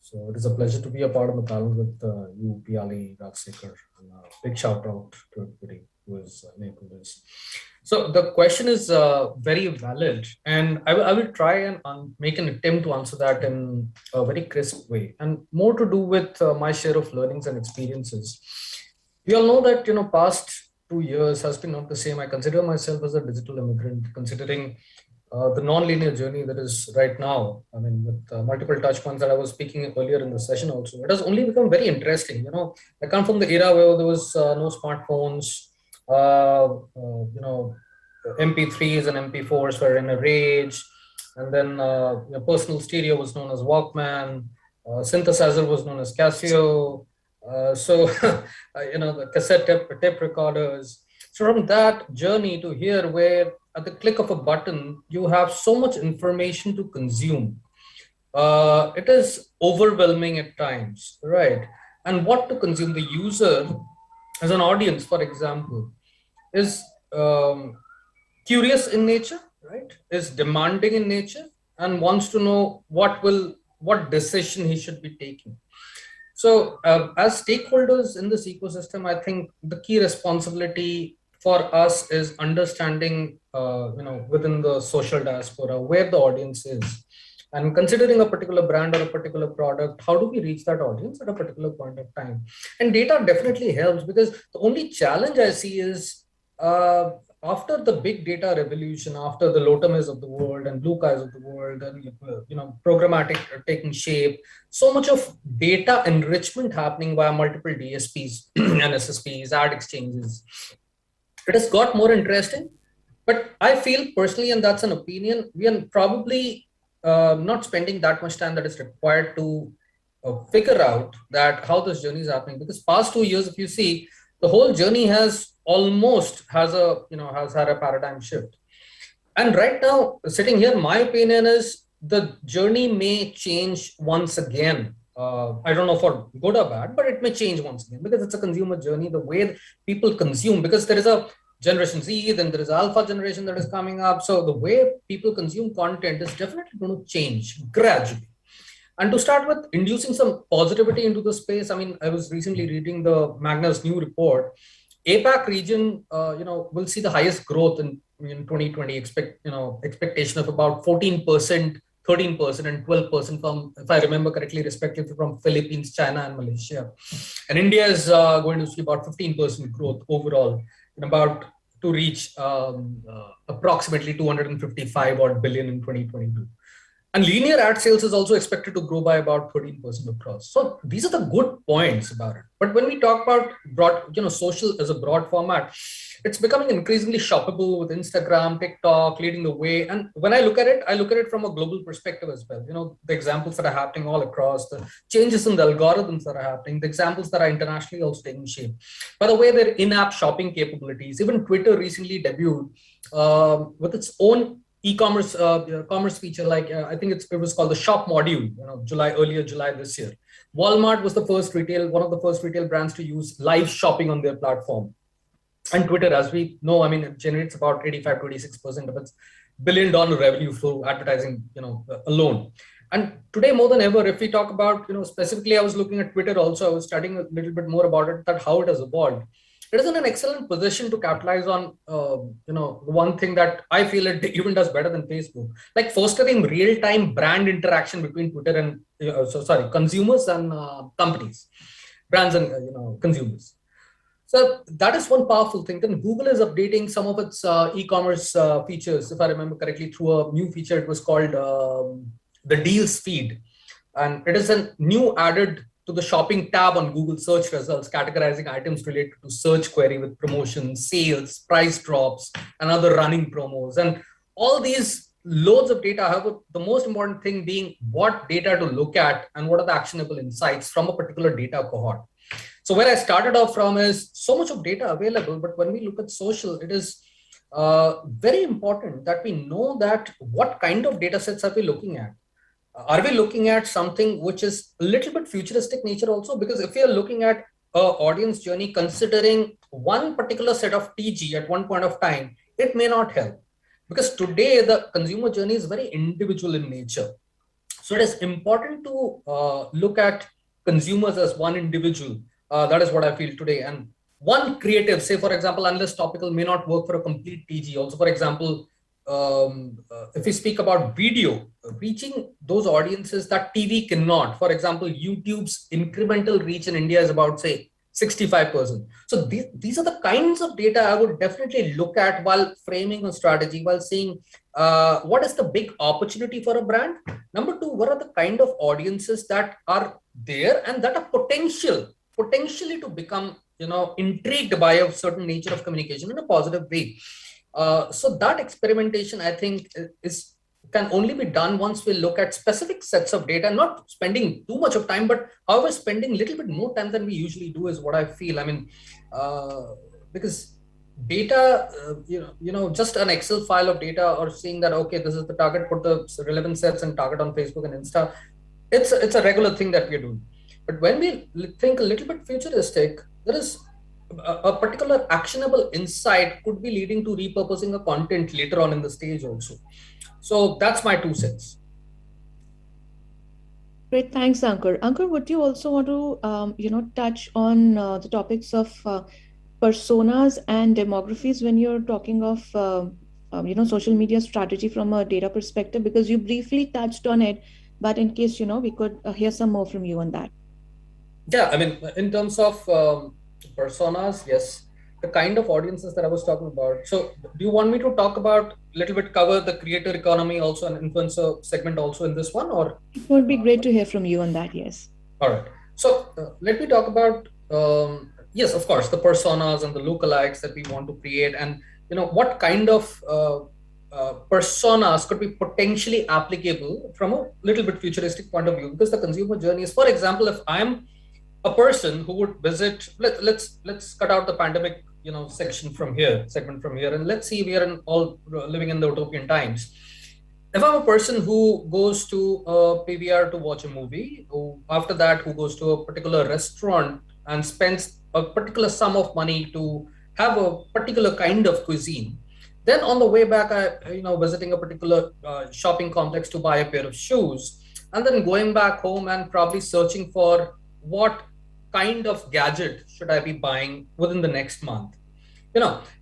So it is a pleasure to be a part of the panel with you, Piali, Rajsekhar, and a big shout out to everybody who is enabled this. So the question is very valid, and I will try and make an attempt to answer that in a very crisp way, and more to do with my share of learnings and experiences. We all know that, past 2 years has been not the same. I consider myself as a digital immigrant, considering the non-linear journey that is right now. I mean, with multiple touch points that I was speaking earlier in the session also, it has only become very interesting. I come from the era where there was no smartphones, MP3s and MP4s were in a rage, and then personal stereo was known as Walkman, synthesizer was known as Casio, the cassette tape recorders. So from that journey to here, where at the click of a button, you have so much information to consume. It is overwhelming at times, right? And what to consume? The user, as an audience, for example, is curious in nature, right? Is demanding in nature, and wants to know what decision he should be taking. So as stakeholders in this ecosystem, I think the key responsibility for us is understanding, within the social diaspora, where the audience is, and considering a particular brand or a particular product, how do we reach that audience at a particular point of time? And data definitely helps, because the only challenge I see is after the big data revolution, after the Lotumes of the world and Blue Skies of the world, and programmatic taking shape, so much of data enrichment happening via multiple DSPs and SSPs, ad exchanges. It has got more interesting, but I feel personally, and that's an opinion, we are probably not spending that much time that is required to figure out that how this journey is happening. Because past 2 years, if you see, the whole journey has had a paradigm shift. And right now, sitting here, my opinion is the journey may change once again. I don't know for good or bad, but it may change once again, because it's a consumer journey, the way people consume, because there is a Generation Z, then there is Alpha generation that is coming up. So the way people consume content is definitely going to change gradually. And to start with, inducing some positivity into the space, I mean, I was recently reading the Magna's new report. APAC region, will see the highest growth in 2020, expectation of about 14%, 13% and 12% from, if I remember correctly, respectively from Philippines, China and Malaysia. And India is going to see about 15% growth overall, and about to reach approximately 255 odd billion in 2022. And linear ad sales is also expected to grow by about 13% across. So these are the good points about it. But when we talk about broad, social as a broad format, it's becoming increasingly shoppable with Instagram, TikTok leading the way. And when I look at it from a global perspective as well. The examples that are happening all across, the changes in the algorithms that are happening, the examples that are internationally also taking shape. By the way, their in-app shopping capabilities, even Twitter recently debuted with its own e-commerce commerce feature, like I think it was called the shop module, earlier July this year. Walmart was one of the first retail brands to use live shopping on their platform. And Twitter, as we know, I mean, it generates about 85-86% of its $1 billion revenue through advertising, alone. And today, more than ever, if we talk about, specifically, I was looking at Twitter also, I was studying a little bit more about it, that how it has evolved. It is in an excellent position to capitalize on, one thing that I feel it even does better than Facebook, like fostering real-time brand interaction between Twitter and, consumers and companies, brands and, consumers. So that is one powerful thing. Then Google is updating some of its e-commerce features, if I remember correctly, through a new feature. It was called the Deals feed. and it is a new added to the shopping tab on Google search results, categorizing items related to search query with promotions, sales, price drops, and other running promos. And all these loads of data. However, the most important thing being what data to look at and what are the actionable insights from a particular data cohort. So where I started off from is so much of data available, but when we look at social, it is very important that we know that what kind of data sets are we looking at. Are we looking at something which is a little bit futuristic nature also? Because if we are looking at an audience journey considering one particular set of TG at one point of time, it may not help. Because today the consumer journey is very individual in nature. So it is important to look at consumers as one individual. That is what I feel today. And one creative, say for example, unless topical may not work for a complete TG. Also, for example, if we speak about video, reaching those audiences that TV cannot. For example, YouTube's incremental reach in India is about, say, 65%. So these are the kinds of data I would definitely look at while framing a strategy, while seeing what is the big opportunity for a brand. Number two, what are the kind of audiences that are there and that are potentially to become, intrigued by a certain nature of communication in a positive way. So that experimentation, I think, can only be done once we look at specific sets of data, not spending too much of time, but however, spending a little bit more time than we usually do is what I feel. I mean, because data, just an Excel file of data or seeing that, okay, this is the target, put the relevant sets and target on Facebook and Insta. It's a regular thing that we're doing. But when we think a little bit futuristic, there is a particular actionable insight could be leading to repurposing a content later on in the stage also. So that's my 2 cents. Great, thanks, Ankoor. Ankoor, would you also want to, touch on the topics of personas and demographies when you're talking of, social media strategy from a data perspective? Because you briefly touched on it, but in case, we could hear some more from you on that. Yeah, I mean, in terms of personas, yes, the kind of audiences that I was talking about. So do you want me to talk about a little bit, cover the creator economy also and influencer segment also in this one, or? It would be great to hear from you on that, yes. All right. So let me talk about, yes, of course, the personas and the lookalikes that we want to create, and, what kind of personas could be potentially applicable from a little bit futuristic point of view, because the consumer journey is, for example, if I'm a person who would visit, let's cut out the pandemic, segment from here, and let's see, we are all living in the utopian times. If I'm a person who goes to a PVR to watch a movie, after that who goes to a particular restaurant and spends a particular sum of money to have a particular kind of cuisine, then on the way back, visiting a particular shopping complex to buy a pair of shoes, and then going back home and probably searching for what kind of gadget should I be buying within the next month,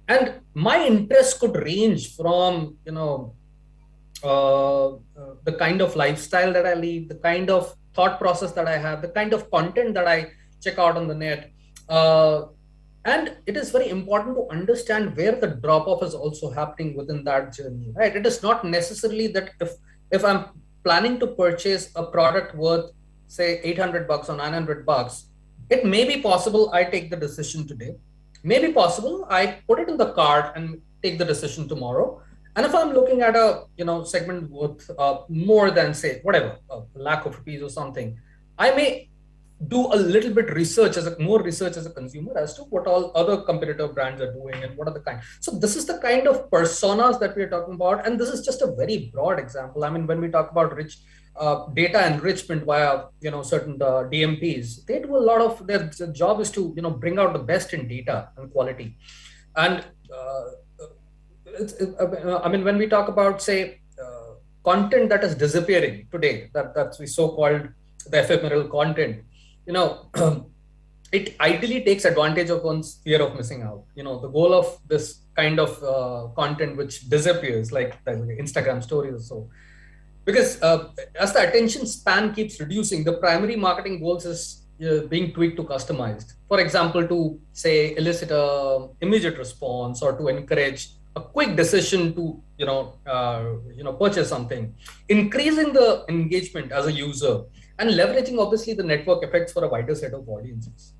and my interest could range from, the kind of lifestyle that I lead, the kind of thought process that I have, the kind of content that I check out on the net. And it is very important to understand where the drop off is also happening within that journey, right? It is not necessarily that if I'm planning to purchase a product worth, say, $800 or $900, it may be possible I take the decision today. Maybe possible I put it in the cart and take the decision tomorrow. And if I'm looking at a segment worth more than, say, whatever, a lakh of rupees or something, I may do a little bit more research as a consumer as to what all other competitor brands are doing and what are the kind. So this is the kind of personas that we are talking about. And this is just a very broad example. I mean, when we talk about data enrichment via certain DMPs, they do a lot of their job is to bring out the best in data and quality. And I mean, when we talk about, say, content that is disappearing today, that's we so-called the ephemeral content, it ideally takes advantage of one's fear of missing out. The goal of this kind of content which disappears, like the Instagram stories or so, because as the attention span keeps reducing, the primary marketing goals is being tweaked to customized. For example, to, say, elicit a immediate response or to encourage a quick decision to purchase something, increasing the engagement as a user, and leveraging obviously the network effects for a wider set of audiences.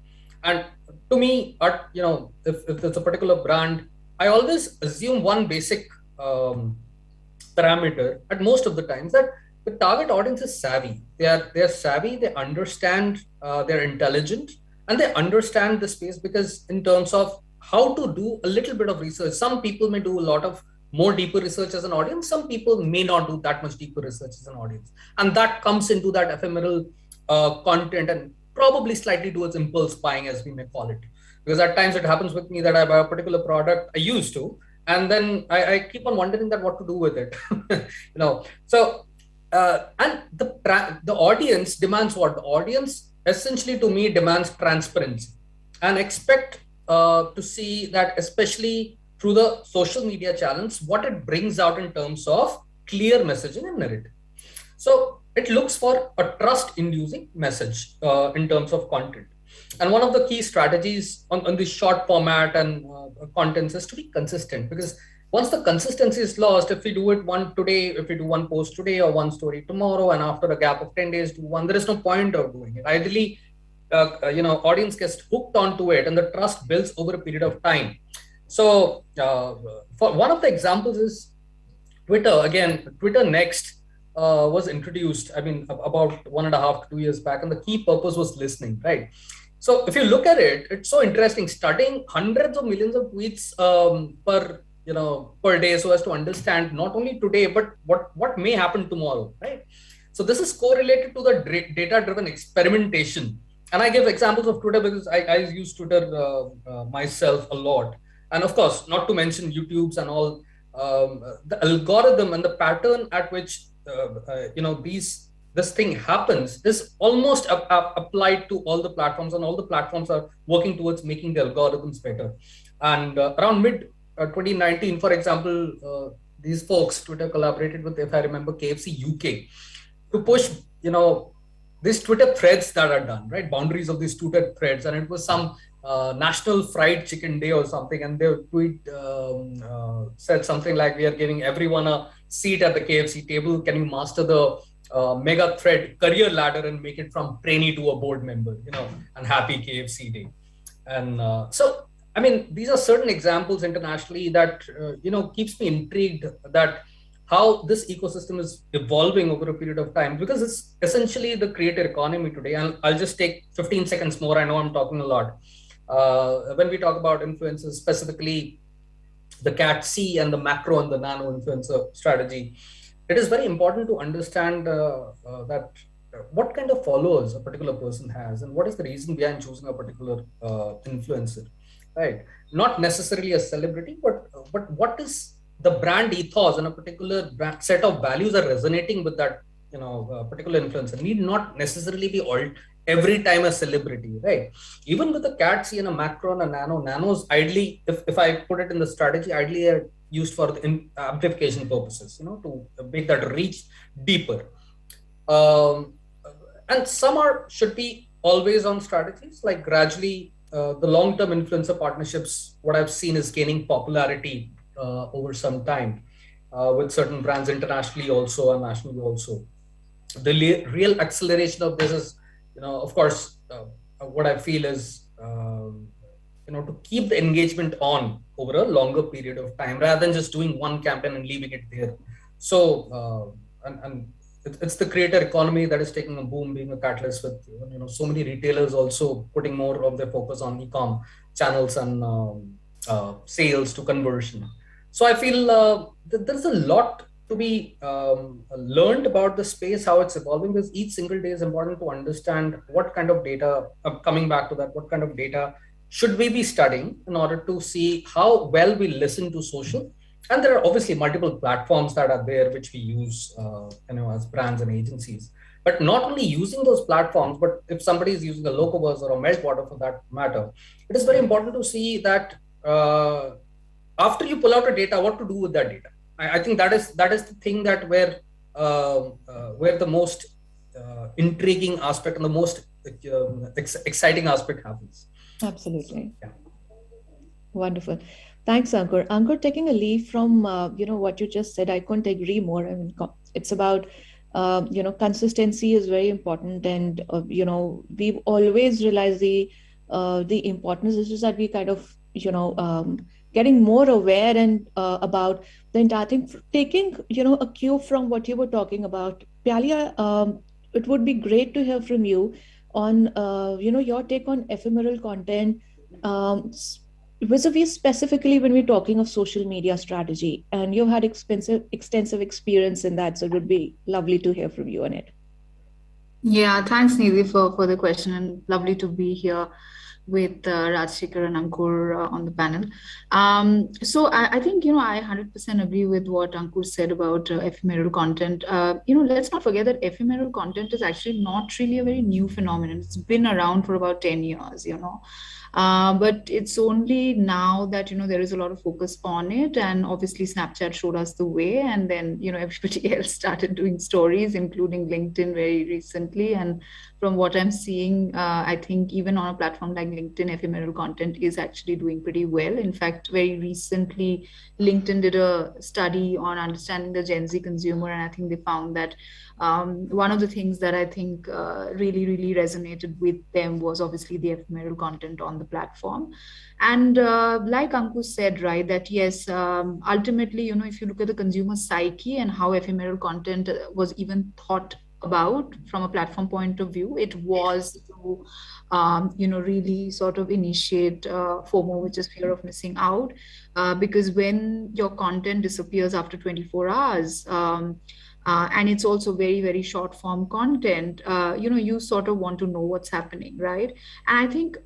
And to me, if it's a particular brand, I always assume one basic parameter at most of the times, that the target audience is savvy. They're savvy, they understand, they're intelligent, and they understand the space, because in terms of how to do a little bit of research, some people may do a lot of more deeper research as an audience, some people may not do that much deeper research as an audience, and that comes into that ephemeral content and probably slightly towards impulse buying, as we may call it. Because at times it happens with me that I buy a particular product, I used to, and then I keep on wondering that what to do with it. So and the audience demands what? The audience essentially to me demands transparency, and expect to see that, especially through the social media channels, what it brings out in terms of clear messaging and narrative. So it looks for a trust-inducing message in terms of content. And one of the key strategies on this short format and contents is to be consistent, because once the consistency is lost, if we do it if we do one post today or one story tomorrow, and after a gap of 10 days do one, there is no point of doing it. Ideally, audience gets hooked onto it, and the trust builds over a period of time. So for one of the examples is Twitter. Again, Twitter Next was introduced, about 1.5 to 2 years back, and the key purpose was listening, right? So if you look at it, it's so interesting, studying hundreds of millions of tweets per day, so as to understand not only today, but what may happen tomorrow, right? So this is correlated to the data-driven experimentation. And I give examples of Twitter because I use Twitter myself a lot. And of course, not to mention YouTube's and all, the algorithm and the pattern at which this thing happens is almost applied to all the platforms, and all the platforms are working towards making the algorithms better. And around mid 2019, for example, these folks, Twitter collaborated with, if I remember, KFC UK to push, these Twitter threads that are done, right? Boundaries of these Twitter threads. And it was some National Fried Chicken Day or something. And their tweet said something like, we are giving everyone a seat at the KFC table. Can you master the mega thread career ladder and make it from trainee to a board member, and happy KFC day. And these are certain examples internationally that, keeps me intrigued that how this ecosystem is evolving over a period of time, because it's essentially the creator economy today. And I'll just take 15 seconds more. I know I'm talking a lot. When we talk about influencers, specifically the cat C and the macro and the nano influencer strategy, it is very important to understand that what kind of followers a particular person has, and what is the reason behind choosing a particular influencer, right? Not necessarily a celebrity, but what is the brand ethos and a particular set of values are resonating with that, particular influencer. Need not necessarily be all every time a celebrity, right? Even with a cat C and a macro and a nanos, ideally, if I put it in the strategy, ideally are used for the amplification purposes, to make that reach deeper. And some should be always on strategies, like gradually the long-term influencer partnerships, what I've seen is gaining popularity over some time with certain brands internationally also and nationally also. The real acceleration of this is, of course, what I feel is, to keep the engagement on over a longer period of time, rather than just doing one campaign and leaving it there. So, it's the creator economy that is taking a boom, being a catalyst with, so many retailers also putting more of their focus on e-com channels and sales to conversion. So I feel that there's a lot to be learned about the space, how it's evolving, because each single day is important to understand what kind of data, coming back to that, what kind of data should we be studying in order to see how well we listen to social. And there are obviously multiple platforms that are there, which we use, as brands and agencies. But not only using those platforms, but if somebody is using a Locobuzz or a Meltwater for that matter, it is very important to see that after you pull out a data, what to do with that data. I think that is the thing that where the most intriguing aspect and the most exciting aspect happens. Absolutely. Yeah. Wonderful. Thanks, Ankoor. Ankoor, taking a leaf from what you just said, I couldn't agree more. It's about consistency is very important, and we've always realized the importance is just that we kind of getting more aware and about the entire thing, taking a cue from what you were talking about, Pyalia. It would be great to hear from you on your take on ephemeral content, vis-a-vis specifically when we're talking of social media strategy, and you've had extensive experience in that, so it would be lovely to hear from you on it. Yeah, thanks, Nidhi, for the question, and lovely to be here with Rajshekhar and Ankoor on the panel. So I think, I 100% agree with what Ankoor said about ephemeral content. Let's not forget that ephemeral content is actually not really a very new phenomenon. It's been around for about 10 years, but it's only now that there is a lot of focus on it, and obviously Snapchat showed us the way, and then everybody else started doing stories, including LinkedIn very recently. And from what I'm seeing, I think even on a platform like LinkedIn, ephemeral content is actually doing pretty well. In fact, very recently, LinkedIn did a study on understanding the Gen Z consumer, and I think they found that one of the things that I think really resonated with them was obviously the ephemeral content on the platform. And like Ankush said, right, that yes, ultimately, if you look at the consumer psyche and how ephemeral content was even thought about from a platform point of view, it was to really sort of initiate FOMO, which is fear of missing out, because when your content disappears after 24 hours, and it's also very short form content, you sort of want to know what's happening, right? And I think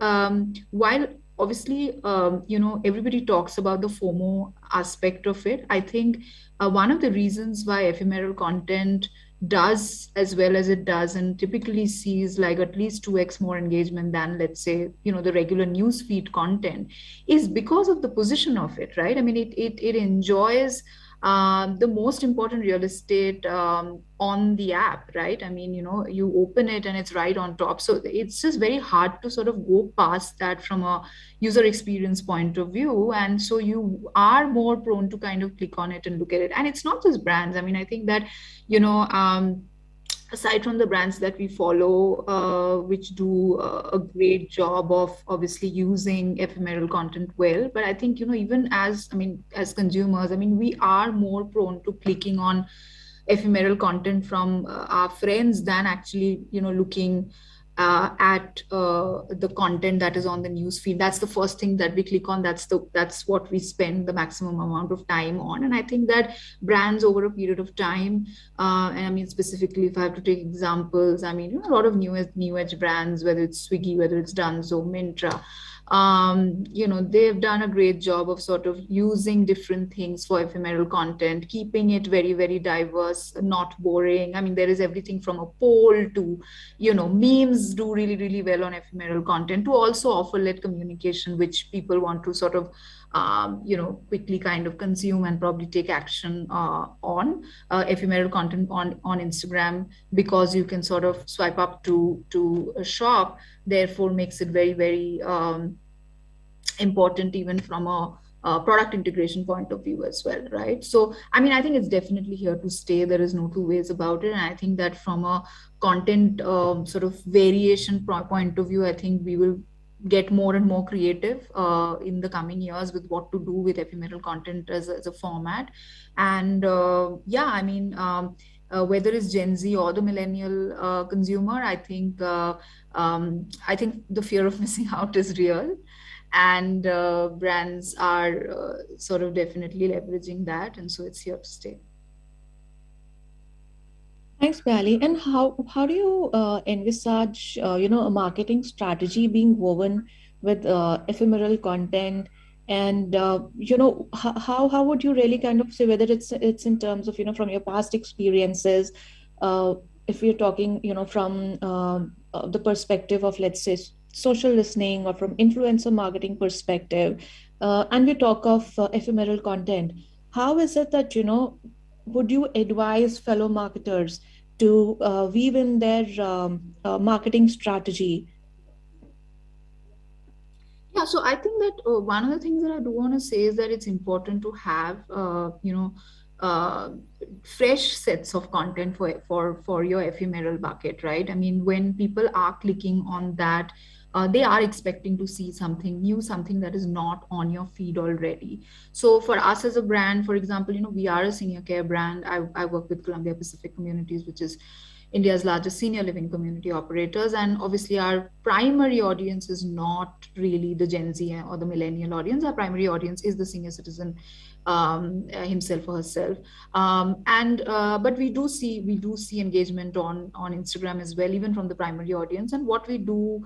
while obviously everybody talks about the FOMO aspect of it, I think one of the reasons why ephemeral content does as well as it does and typically sees like at least 2x more engagement than, let's say, the regular newsfeed content, is because of the position of it, right? I mean, it enjoys the most important real estate on the app, right? I mean, you open it and it's right on top. So it's just very hard to sort of go past that from a user experience point of view. And so you are more prone to kind of click on it and look at it. And it's not just brands. I mean, I think that, aside from the brands that we follow, which do a great job of obviously using ephemeral content well, but I think, even as consumers, we are more prone to clicking on ephemeral content from our friends than actually, looking at the content that is on the news feed. That's the first thing that we click on. That's what we spend the maximum amount of time on. And I think that brands over a period of time, and I mean specifically if I have to take examples, a lot of new age brands, whether it's Swiggy, whether it's Dunzo, Myntra, they've done a great job of sort of using different things for ephemeral content, keeping it very diverse, not boring. I mean, there is everything from a poll to, memes do really well on ephemeral content, to also offer led communication, which people want to sort of quickly kind of consume and probably take action on ephemeral content on Instagram, because you can sort of swipe up to a shop, therefore makes it very important even from a product integration point of view as well, right? So, I mean, I think it's definitely here to stay. There is no two ways about it. And I think that from a content sort of variation point of view, I think we will get more and more creative in the coming years with what to do with ephemeral content as a format. And whether it's Gen Z or the millennial consumer, I think the fear of missing out is real, and brands are sort of definitely leveraging that, and so it's here to stay. Thanks, Pally. And how do you envisage a marketing strategy being woven with ephemeral content? And how would you really kind of say whether it's in terms of from your past experiences, if we're talking from the perspective of, let's say, social listening, or from influencer marketing perspective, and we talk of ephemeral content, how is it that would you advise fellow marketers to weave in their marketing strategy? Yeah, so I think that one of the things that I do want to say is that it's important to have, fresh sets of content for your ephemeral bucket, right? I mean, when people are clicking on that, they are expecting to see something new, something that is not on your feed already. So for us as a brand, for example, we are a senior care brand. I work with Columbia Pacific Communities, which is India's largest senior living community operators. And obviously, our primary audience is not really the Gen Z or the millennial audience. Our primary audience is the senior citizen himself or herself. But we do see engagement on Instagram as well, even from the primary audience. And what we do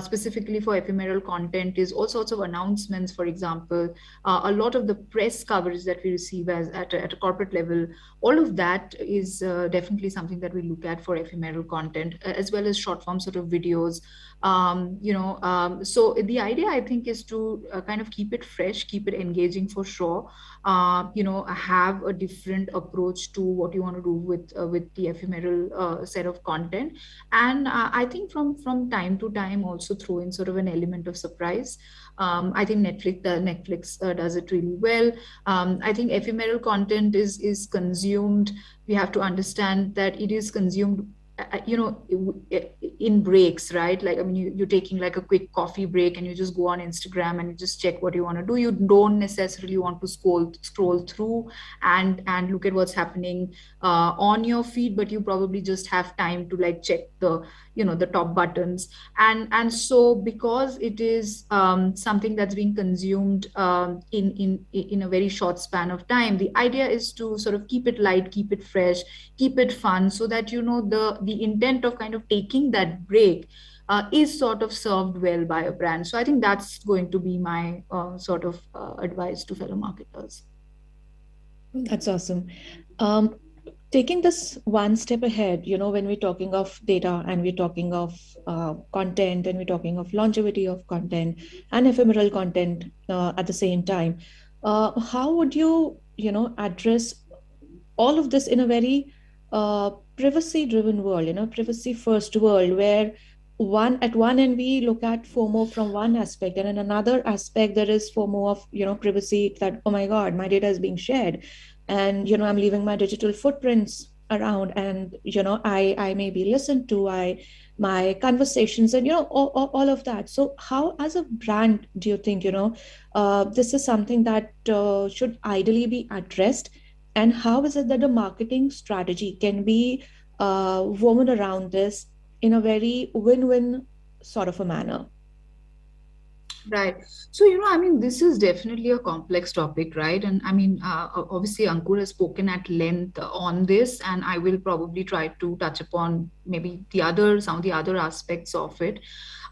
specifically for ephemeral content is all sorts of announcements. For example, a lot of the press coverage that we receive at a corporate level, all of that is definitely something that we look at for ephemeral content, as well as short form sort of videos. So the idea, I think, is to kind of keep it fresh, keep it engaging for sure. Have a different approach to what you want to do with the ephemeral set of content, and I think from time to time also throw in sort of an element of surprise. I think Netflix does it really well. I think ephemeral content is consumed. We have to understand that it is consumed in breaks, right? Like, I mean, you're taking like a quick coffee break and you just go on Instagram and you just check what you want to do. You don't necessarily want to scroll through and look at what's happening on your feed, but you probably just have time to like check the top buttons. And so because it is something that's being consumed in a very short span of time, the idea is to sort of keep it light, keep it fresh, keep it fun, so that the intent of kind of taking that break is sort of served well by a brand. So I think that's going to be my sort of advice to fellow marketers. That's awesome. Taking this one step ahead, when we're talking of data and we're talking of content and we're talking of longevity of content and ephemeral content at the same time, how would you, address all of this in a very privacy-driven world, privacy-first world, where at one end we look at FOMO from one aspect, and in another aspect there is FOMO of privacy, that, oh my God, my data is being shared, and I'm leaving my digital footprints around, and I may be listened to, my conversations, and all of that. So how, as a brand, do you think this is something that should ideally be addressed, and how is it that the marketing strategy can be woven around this in a very win-win sort of a manner? Right. So, I mean, this is definitely a complex topic, right? And I mean, obviously, Ankoor has spoken at length on this, and I will probably try to touch upon maybe some of the other aspects of it.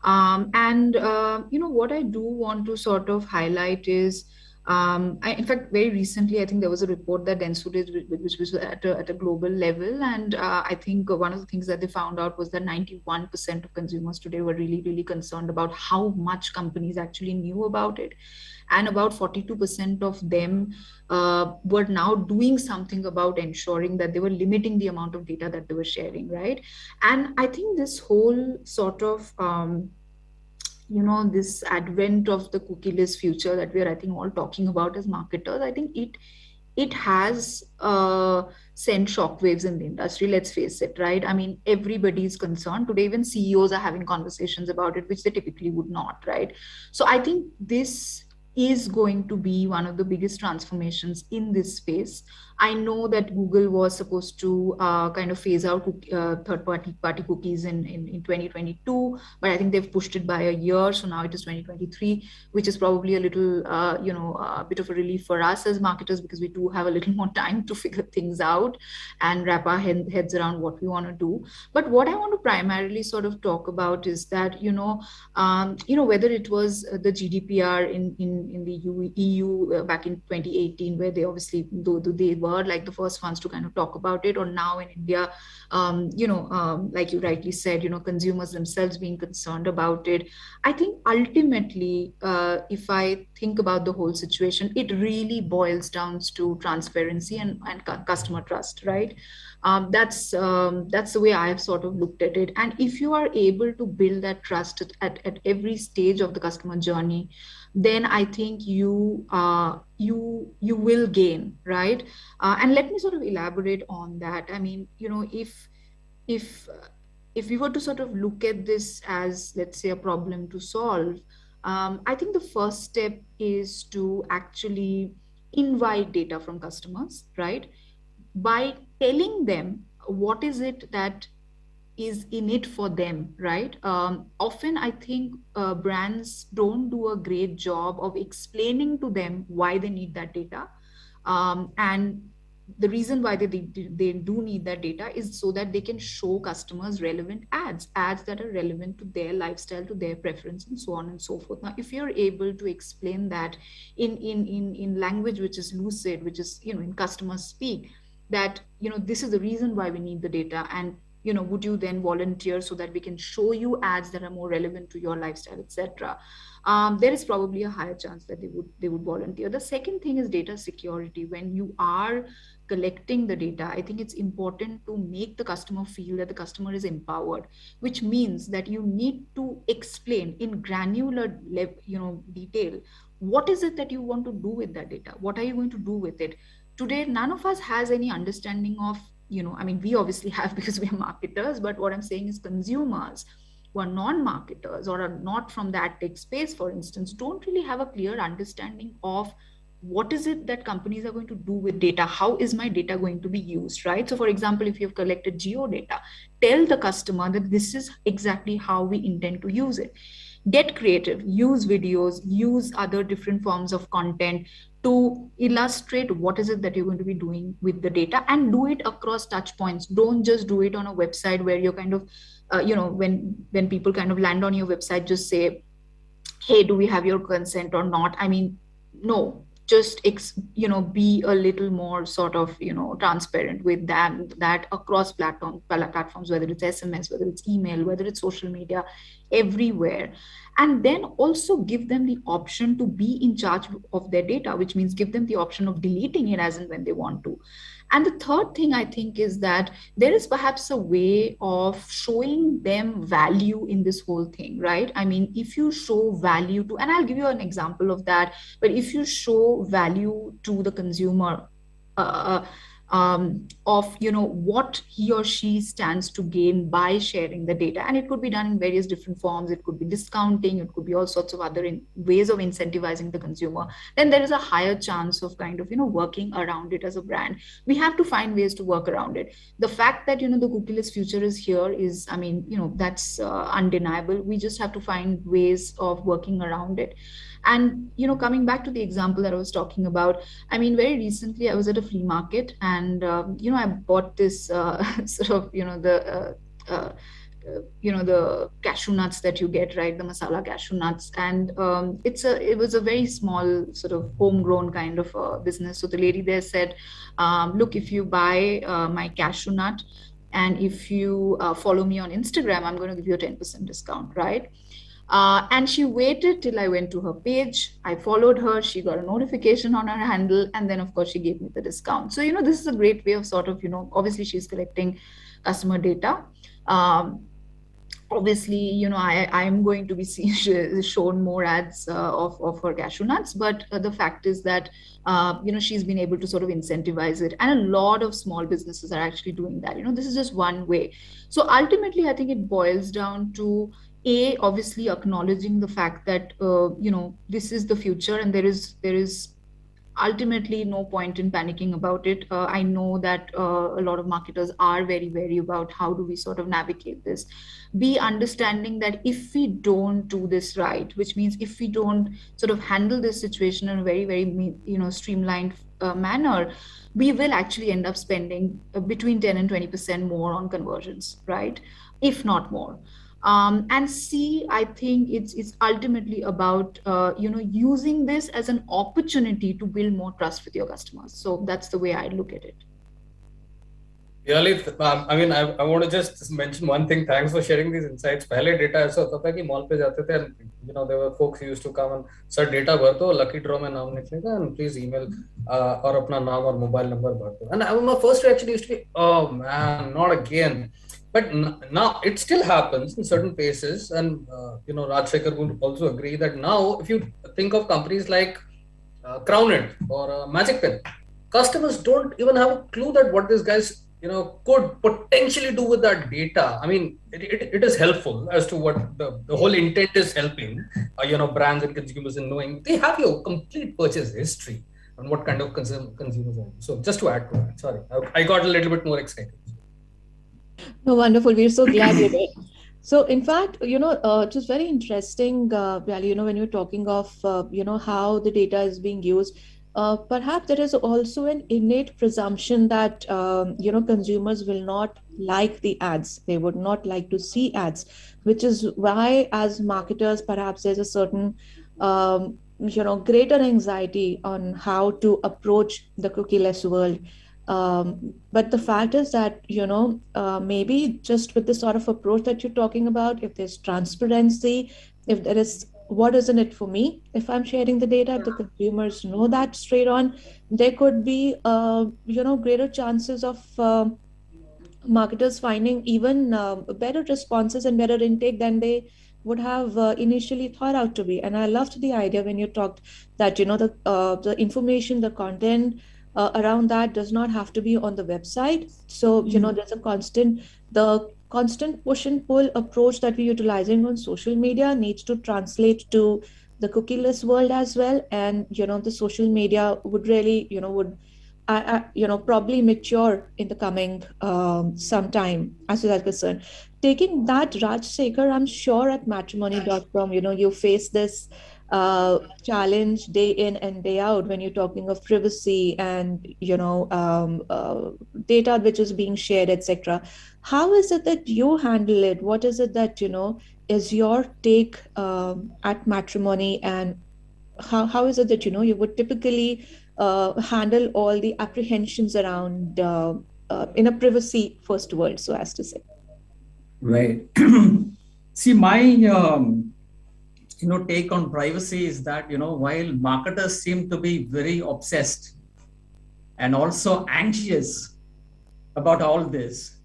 What I do want to sort of highlight is, in fact, very recently, I think there was a report that Dentsu did, which was at a global level. And I think one of the things that they found out was that 91% of consumers today were really, really concerned about how much companies actually knew about it. And about 42% of them were now doing something about ensuring that they were limiting the amount of data that they were sharing, right? And I think this whole sort of this advent of the cookieless future that we are, I think, all talking about as marketers, I think it has sent shockwaves in the industry. Let's face it, right? I mean, everybody's concerned today. Even CEOs are having conversations about it, which they typically would not, right? So I think this is going to be one of the biggest transformations in this space. I know that Google was supposed to kind of phase out third-party cookies in 2022, but I think they've pushed it by a year. So now it is 2023, which is probably a little, a bit of a relief for us as marketers, because we do have a little more time to figure things out and wrap our heads around what we want to do. But what I want to primarily sort of talk about is that, whether it was the GDPR in the EU back in 2018, where they obviously, though they were like the first ones to kind of talk about it, or now in India, like you rightly said, consumers themselves being concerned about it. I think ultimately, if I think about the whole situation, it really boils down to transparency and customer trust, right? That's the way I have sort of looked at it. And if you are able to build that trust at every stage of the customer journey, then I think you will gain, right? And let me sort of elaborate on that. I mean, if if we were to sort of look at this as, let's say, a problem to solve, I think the first step is to actually invite data from customers, right? By telling them what is it that is in it for them, right? Often I think brands don't do a great job of explaining to them why they need that data. And the reason why they do need that data is so that they can show customers relevant ads that are relevant to their lifestyle, to their preference, and so on and so forth. Now, if you're able to explain that in language which is lucid, which is, in customer speak, that, this is the reason why we need the data, and would you then volunteer so that we can show you ads that are more relevant to your lifestyle, etc. There is probably a higher chance that they would volunteer. The second thing is data security. When you are collecting the data, I think it's important to make the customer feel that the customer is empowered, which means that you need to explain in granular detail, what is it that you want to do with that data? What are you going to do with it? Today, none of us has any understanding of, I mean, we obviously have because we are marketers, but what I'm saying is consumers who are non-marketers or are not from that tech space, for instance, don't really have a clear understanding of what is it that companies are going to do with data? How is my data going to be used, right? So for example, if you've collected geo data, tell the customer that this is exactly how we intend to use it. Get creative, use videos, use other different forms of content to illustrate what is it that you're going to be doing with the data, and do it across touch points. Don't just do it on a website where you're kind of, when people kind of land on your website, just say, hey, do we have your consent or not? I mean, no, just be a little more sort of transparent with them, that across platforms, whether it's SMS, whether it's email, whether it's social media, everywhere. And then also give them the option to be in charge of their data, which means give them the option of deleting it as and when they want to. And the third thing I think is that there is perhaps a way of showing them value in this whole thing, right? I mean, if you show value to, and I'll give you an example of that, but if you show value to the consumer, of what he or she stands to gain by sharing the data, and it could be done in various different forms. It could be discounting, it could be all sorts of other ways of incentivizing the consumer. Then there is a higher chance of kind of working around it as a brand. We have to find ways to work around it. The fact that the cookieless future is here is, I mean, that's undeniable. We just have to find ways of working around it. And coming back to the example that I was talking about, I mean, very recently I was at a flea market, and I bought this sort of the cashew nuts that you get, right? The masala cashew nuts, and it was a very small sort of homegrown kind of business. So the lady there said, look, if you buy my cashew nut, and if you follow me on Instagram, I'm going to give you a 10% discount, right? And she waited till I went to her page. I followed her. She got a notification on her handle. And then, of course, she gave me the discount. So, this is a great way of sort of, obviously she's collecting customer data. Obviously, I'm going to be shown more ads of her cashew nuts. But the fact is that, she's been able to sort of incentivize it. And a lot of small businesses are actually doing that. This is just one way. So ultimately, I think it boils down to, obviously acknowledging the fact that this is the future, and there is ultimately no point in panicking about it. I know that a lot of marketers are very wary about how do we sort of navigate this. Be understanding that if we don't do this right, which means if we don't sort of handle this situation in a very, very streamlined manner, we will actually end up spending between 10 and 20% more on conversions, right? If not more. And C, I think it's ultimately about using this as an opportunity to build more trust with your customers. So that's the way I look at it. Really, I mean, I want to just mention one thing. Thanks for sharing these insights. पहले data ऐसा होता था कि mall पे जाते थे and there were folks who used to come and sir data भर दो, lucky draw में नाम निकलेगा and please email और अपना नाम और mobile number भर दो. And my first reaction used to be, oh man, not again. But now it still happens in certain places, and Rajshekhar would also agree that now if you think of companies like Crowned or Magic Pen, customers don't even have a clue that what these guys could potentially do with that data. I mean, it is helpful as to what the whole intent is helping brands and consumers in knowing they have your complete purchase history and what kind of consumers are. So just to add to that, sorry, I got a little bit more excited. No, wonderful. We're so glad you did. So, in fact, it was very interesting, when you're talking of, how the data is being used. Perhaps there is also an innate presumption that, consumers will not like the ads. They would not like to see ads, which is why, as marketers, perhaps there's a certain, greater anxiety on how to approach the cookieless world. But the fact is that, maybe just with the sort of approach that you're talking about, if there's transparency, if there is, what is in it for me, if I'm sharing the data, if the consumers know that straight on, there could be, greater chances of marketers finding even better responses and better intake than they would have initially thought out to be. And I loved the idea when you talked that, the information, the content, around that does not have to be on the website. So, there's the constant push and pull approach that we're utilizing on social media needs to translate to the cookieless world as well. And, the social media would really, probably mature in the coming some time as far as concerned. Taking that, Rajshekhar, I'm sure at matrimony.com, you face this challenge day in and day out when you're talking of privacy and data which is being shared, etc. How is it that you handle it? What is it that is your take at matrimony, and how is it that you would typically handle all the apprehensions around in a privacy first world, so as to say? Right. See, my take on privacy is that, while marketers seem to be very obsessed and also anxious about all this,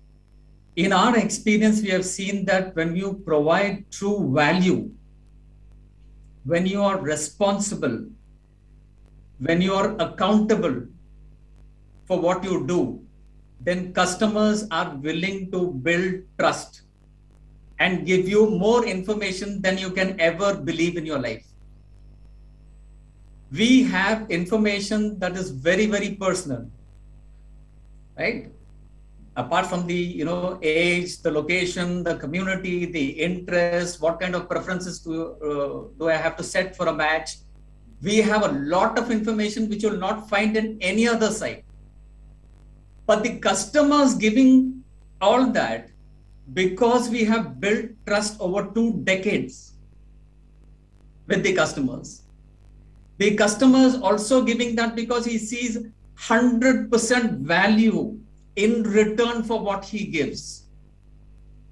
in our experience, we have seen that when you provide true value, when you are responsible, when you are accountable for what you do, then customers are willing to build trust and give you more information than you can ever believe in your life. We have information that is very, very personal, right? Apart from the age, the location, the community, the interest, what kind of preferences do I have to set for a match? We have a lot of information which you will not find in any other site. But the customers giving all that, because we have built trust over 2 decades with the customers. The customers also giving that because he sees 100% value in return for what he gives.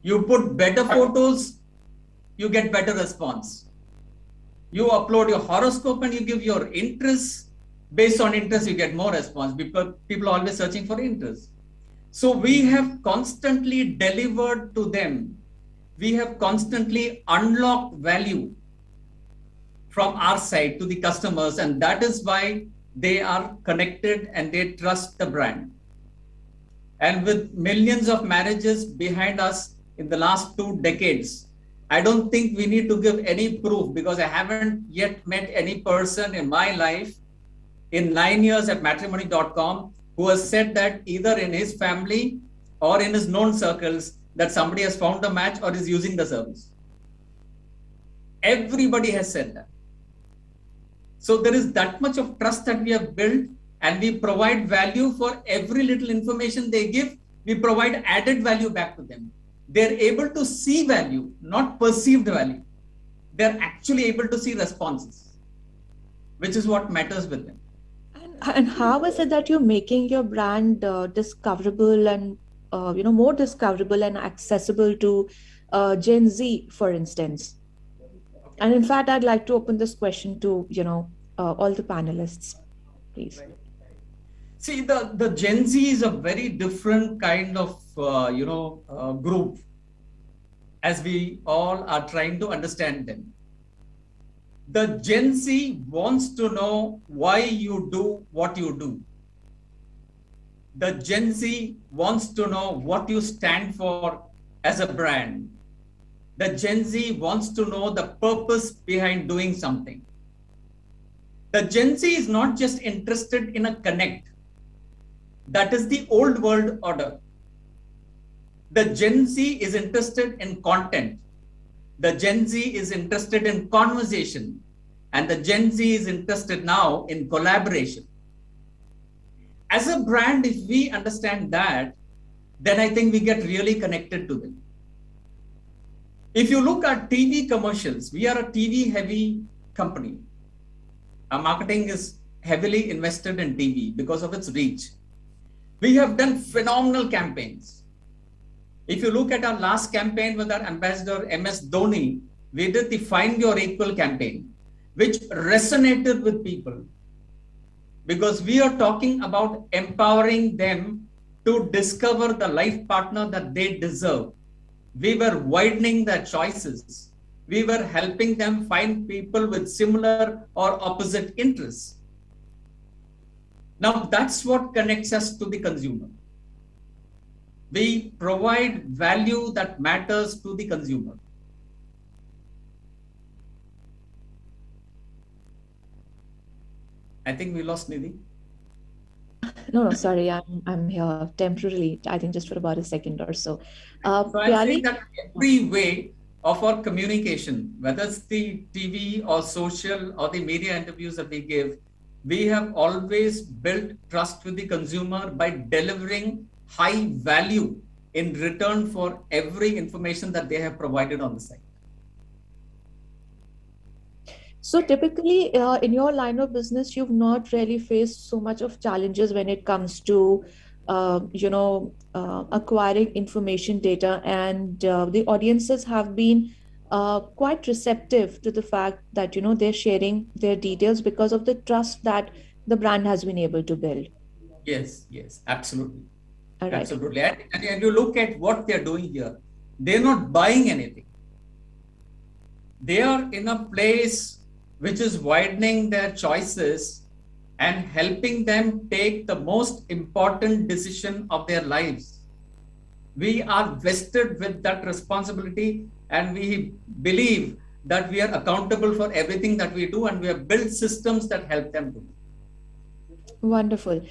You put better photos, you get better response. You upload your horoscope and you give your interests. Based on interest, you get more response. People are always searching for interest. So we have constantly delivered to them. We have constantly unlocked value from our side to the customers, and that is why they are connected and they trust the brand. And with millions of marriages behind us in the last 2 decades, I don't think we need to give any proof, because I haven't yet met any person in my life in 9 years at matrimony.com who has said that either in his family or in his known circles that somebody has found a match or is using the service. Everybody has said that. So there is that much of trust that we have built, and we provide value for every little information they give. We provide added value back to them. They're able to see value, not perceived value. They're actually able to see responses, which is what matters with them. And how is it that you're making your brand discoverable and more discoverable and accessible to Gen Z, for instance? And in fact, I'd like to open this question to, all the panelists, please. See, the Gen Z is a very different kind of, group, as we all are trying to understand them. The Gen Z wants to know why you do what you do. The Gen Z wants to know what you stand for as a brand. The Gen Z wants to know the purpose behind doing something. The Gen Z is not just interested in a connect. That is the old world order. The Gen Z is interested in content. The Gen Z is interested in conversation. And the Gen Z is interested now in collaboration. As a brand, if we understand that, then I think we get really connected to them. If you look at TV commercials, we are a TV heavy company. Our marketing is heavily invested in TV because of its reach. We have done phenomenal campaigns. If you look at our last campaign with our ambassador MS Dhoni, we did the Find Your Equal campaign, which resonated with people because we are talking about empowering them to discover the life partner that they deserve. We were widening their choices. We were helping them find people with similar or opposite interests. Now, that's what connects us to the consumer. We provide value that matters to the consumer. I think we lost Nidhi. No, sorry, I'm here temporarily, I think just for about a second or so. So I'm saying that every way of our communication, whether it's the TV or social or the media interviews that we give, we have always built trust with the consumer by delivering high value in return for every information that they have provided on the site. So typically in your line of business, you've not really faced so much of challenges when it comes to, acquiring information data, and the audiences have been quite receptive to the fact that, they're sharing their details because of the trust that the brand has been able to build. Yes, absolutely. All right. Absolutely. And you look at what they're doing here, they're not buying anything. They are in a place which is widening their choices and helping them take the most important decision of their lives. We are vested with that responsibility, and we believe that we are accountable for everything that we do, and we have built systems that help them do. Wonderful.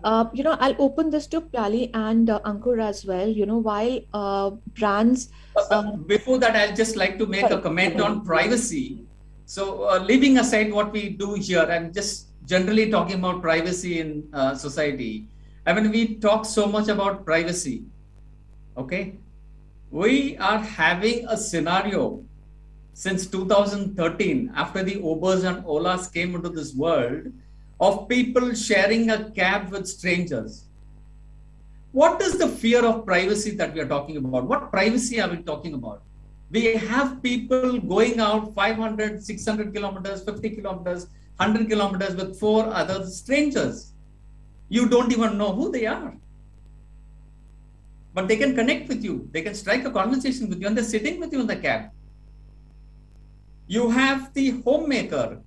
I'll open this to Pyali and Ankoor as well. While brands... Before that, I'd just like to make a comment on privacy. So leaving aside what we do here, I'm just generally talking about privacy in society. I mean, we talk so much about privacy, okay? We are having a scenario since 2013, after the Ubers and Olas came into this world, of people sharing a cab with strangers. What is the fear of privacy that we are talking about? What privacy are we talking about? We have people going out 500, 600 kilometers, 50 kilometers, 100 kilometers with 4 other strangers. You don't even know who they are. But they can connect with you. They can strike a conversation with you, and they're sitting with you in the cab. You have the homemaker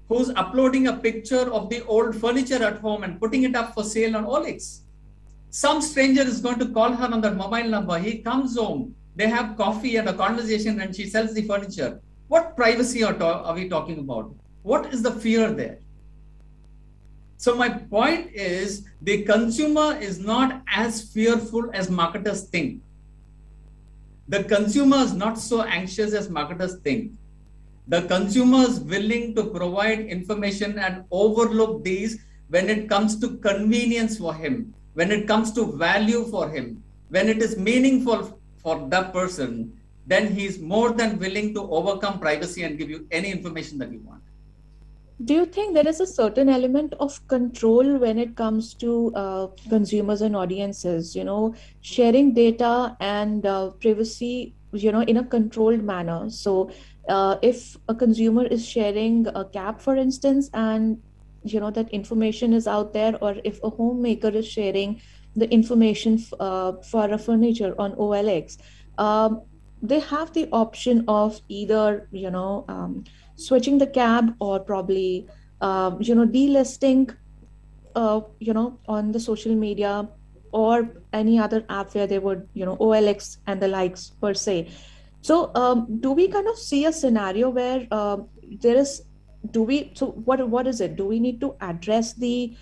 who's uploading a picture of the old furniture at home and putting it up for sale on OLX. Some stranger is going to call her on that mobile number. He comes home. They have coffee and a conversation, and she sells the furniture. What privacy are we talking about? What is the fear there? So my point is, the consumer is not as fearful as marketers think. The consumer is not so anxious as marketers think. The consumer is willing to provide information and overlook these when it comes to convenience for him, when it comes to value for him, when it is meaningful for that person, then he's more than willing to overcome privacy and give you any information that you want. Do you think there is a certain element of control when it comes to consumers and audiences, sharing data and privacy, in a controlled manner? So if a consumer is sharing a cap, for instance, and that information is out there, or if a homemaker is sharing the information for a furniture on OLX, they have the option of either, switching the cab, or probably delisting on the social media or any other app where they would OLX and the likes per se. So do we kind of see a scenario where there is do we so what is it, do we need to address the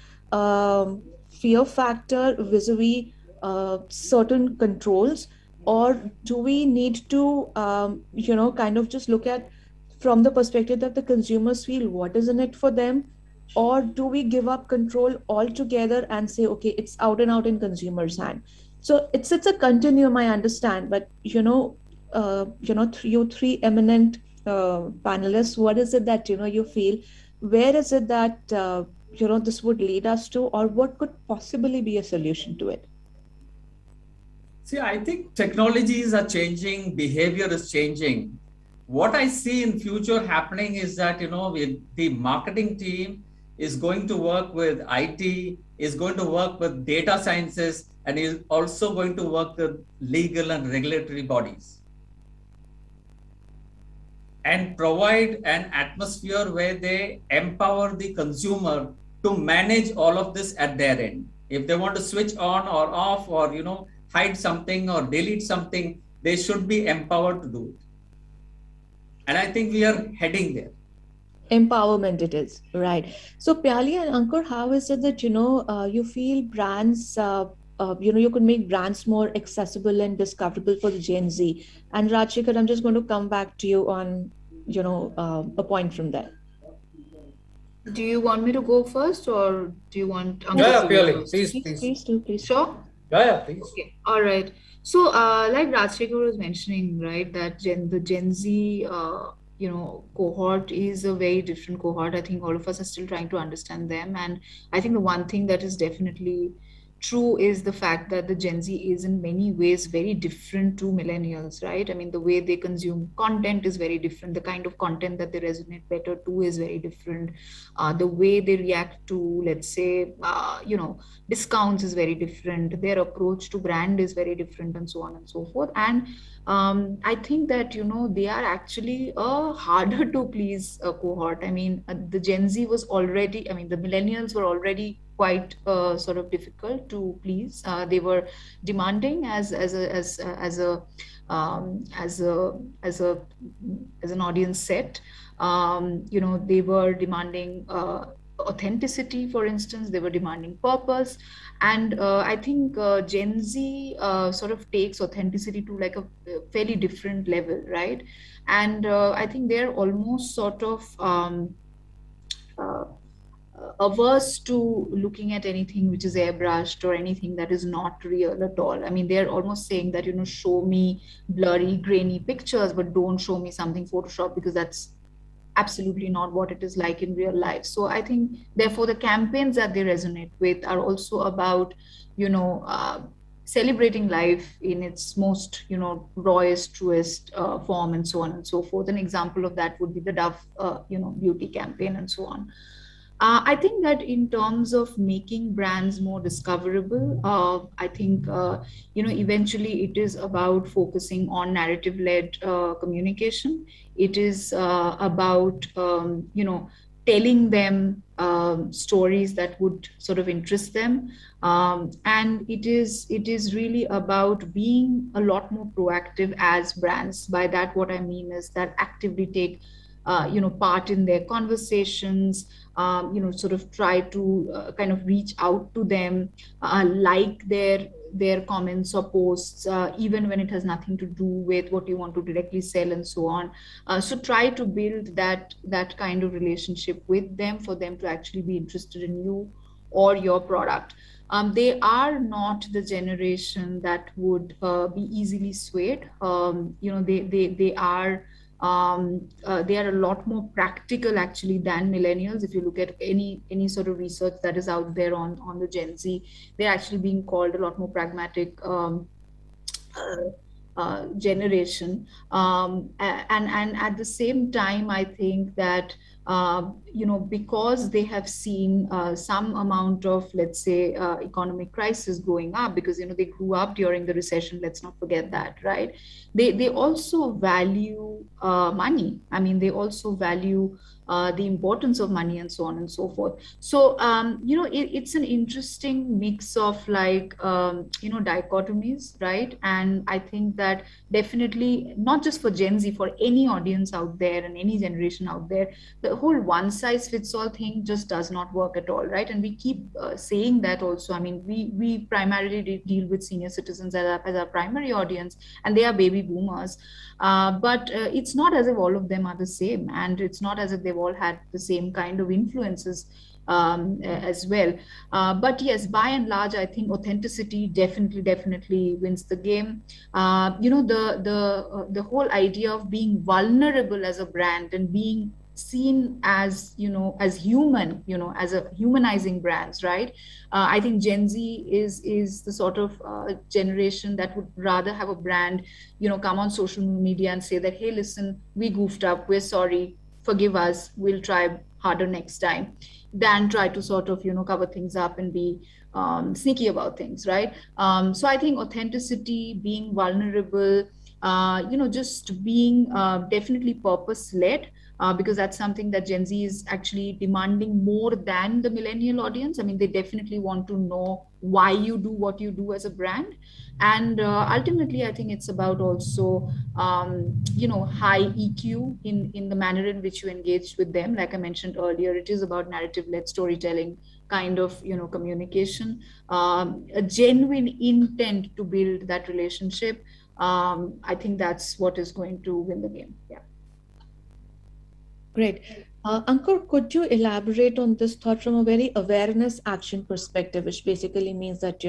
fear factor vis-a-vis certain controls, or do we need to kind of just look at from the perspective that the consumers feel what is in it for them, or do we give up control altogether and say, okay, it's out and out in consumers' hand? So it's a continuum, I understand, but you three eminent panelists, what is it that you feel? Where is it that this would lead us to, or what could possibly be a solution to it? See, I think technologies are changing, behavior is changing. What I see in future happening is that, the marketing team is going to work with IT, is going to work with data sciences, and is also going to work with legal and regulatory bodies, and provide an atmosphere where they empower the consumer to manage all of this at their end. If they want to switch on or off, or, hide something or delete something, they should be empowered to do it. And I think we are heading there. Empowerment it is, right? So Pyali and Ankur, how is it that you feel brands you could make brands more accessible and discoverable for the Gen Z? And Rajshekar, I'm just going to come back to you on a point from there. Do you want me to go first, or do you want Ankur Yeah, to go Pyali, first? please do. Please. Sure. Yeah, please. Okay, all right. So, like Rajshekar was mentioning, right, that the Gen Z, cohort is a very different cohort. I think all of us are still trying to understand them, and I think the one thing that is definitely true is the fact that the Gen Z is in many ways very different to millennials, right? I mean, the way they consume content is very different. The kind of content that they resonate better to is very different. The way they react to, let's say, discounts is very different. Their approach to brand is very different, and so on and so forth. And I think that, they are actually a harder to please cohort. I mean, the Gen Z was already, the millennials were already quite sort of difficult to please. They were demanding as an audience set. They were demanding authenticity, for instance. They were demanding purpose, and I think Gen Z sort of takes authenticity to like a fairly different level, right? And I think they're almost sort of averse to looking at anything which is airbrushed or anything that is not real at all. I mean, they're almost saying that, show me blurry, grainy pictures, but don't show me something Photoshop, because that's absolutely not what it is like in real life. So I think, therefore, the campaigns that they resonate with are also about, celebrating life in its most, rawest, truest form, and so on and so forth. An example of that would be the Dove, beauty campaign, and so on. I think that in terms of making brands more discoverable, I think, eventually it is about focusing on narrative-led communication. It is about, telling them stories that would sort of interest them. And it is really about being a lot more proactive as brands. By that, what I mean is that actively take part in their conversations, sort of try to kind of reach out to them, like their comments or posts, even when it has nothing to do with what you want to directly sell, and so on. So try to build that kind of relationship with them, for them to actually be interested in you or your product. They are not the generation that would be easily swayed. They are They are a lot more practical actually than millennials. If you look at any sort of research that is out there on the Gen Z, they're actually being called a lot more pragmatic generation. And at the same time, I think that because they have seen some amount of, let's say, economic crisis going up, because they grew up during the recession. Let's not forget that, right? They also value money. I mean, they also value the importance of money and so on and so forth. So it's an interesting mix of dichotomies, right? And I think that definitely not just for Gen Z, for any audience out there and any generation out there, the whole one size fits all thing just does not work at all, right? And we keep saying that also. I mean, we primarily deal with senior citizens as our primary audience, and they are baby boomers. But it's not as if all of them are the same, and it's not as if they've all had the same kind of influences as well. But yes, by and large, I think authenticity definitely wins the game. The whole idea of being vulnerable as a brand and being seen as as human, as a humanizing brands, right? I think Gen Z is the sort of generation that would rather have a brand come on social media and say that, hey, listen, we goofed up, we're sorry, forgive us, we'll try harder next time, than try to sort of cover things up and be sneaky about things, right? So I think authenticity, being vulnerable, just being definitely purpose-led, because that's something that Gen Z is actually demanding more than the millennial audience. I mean, they definitely want to know why you do what you do as a brand. And ultimately, I think it's about also, high EQ in the manner in which you engage with them. Like I mentioned earlier, it is about narrative-led storytelling kind of, communication, a genuine intent to build that relationship. I think that's what is going to win the game. Yeah. Great. Ankoor, could you elaborate on this thought from a very awareness action perspective, which basically means that,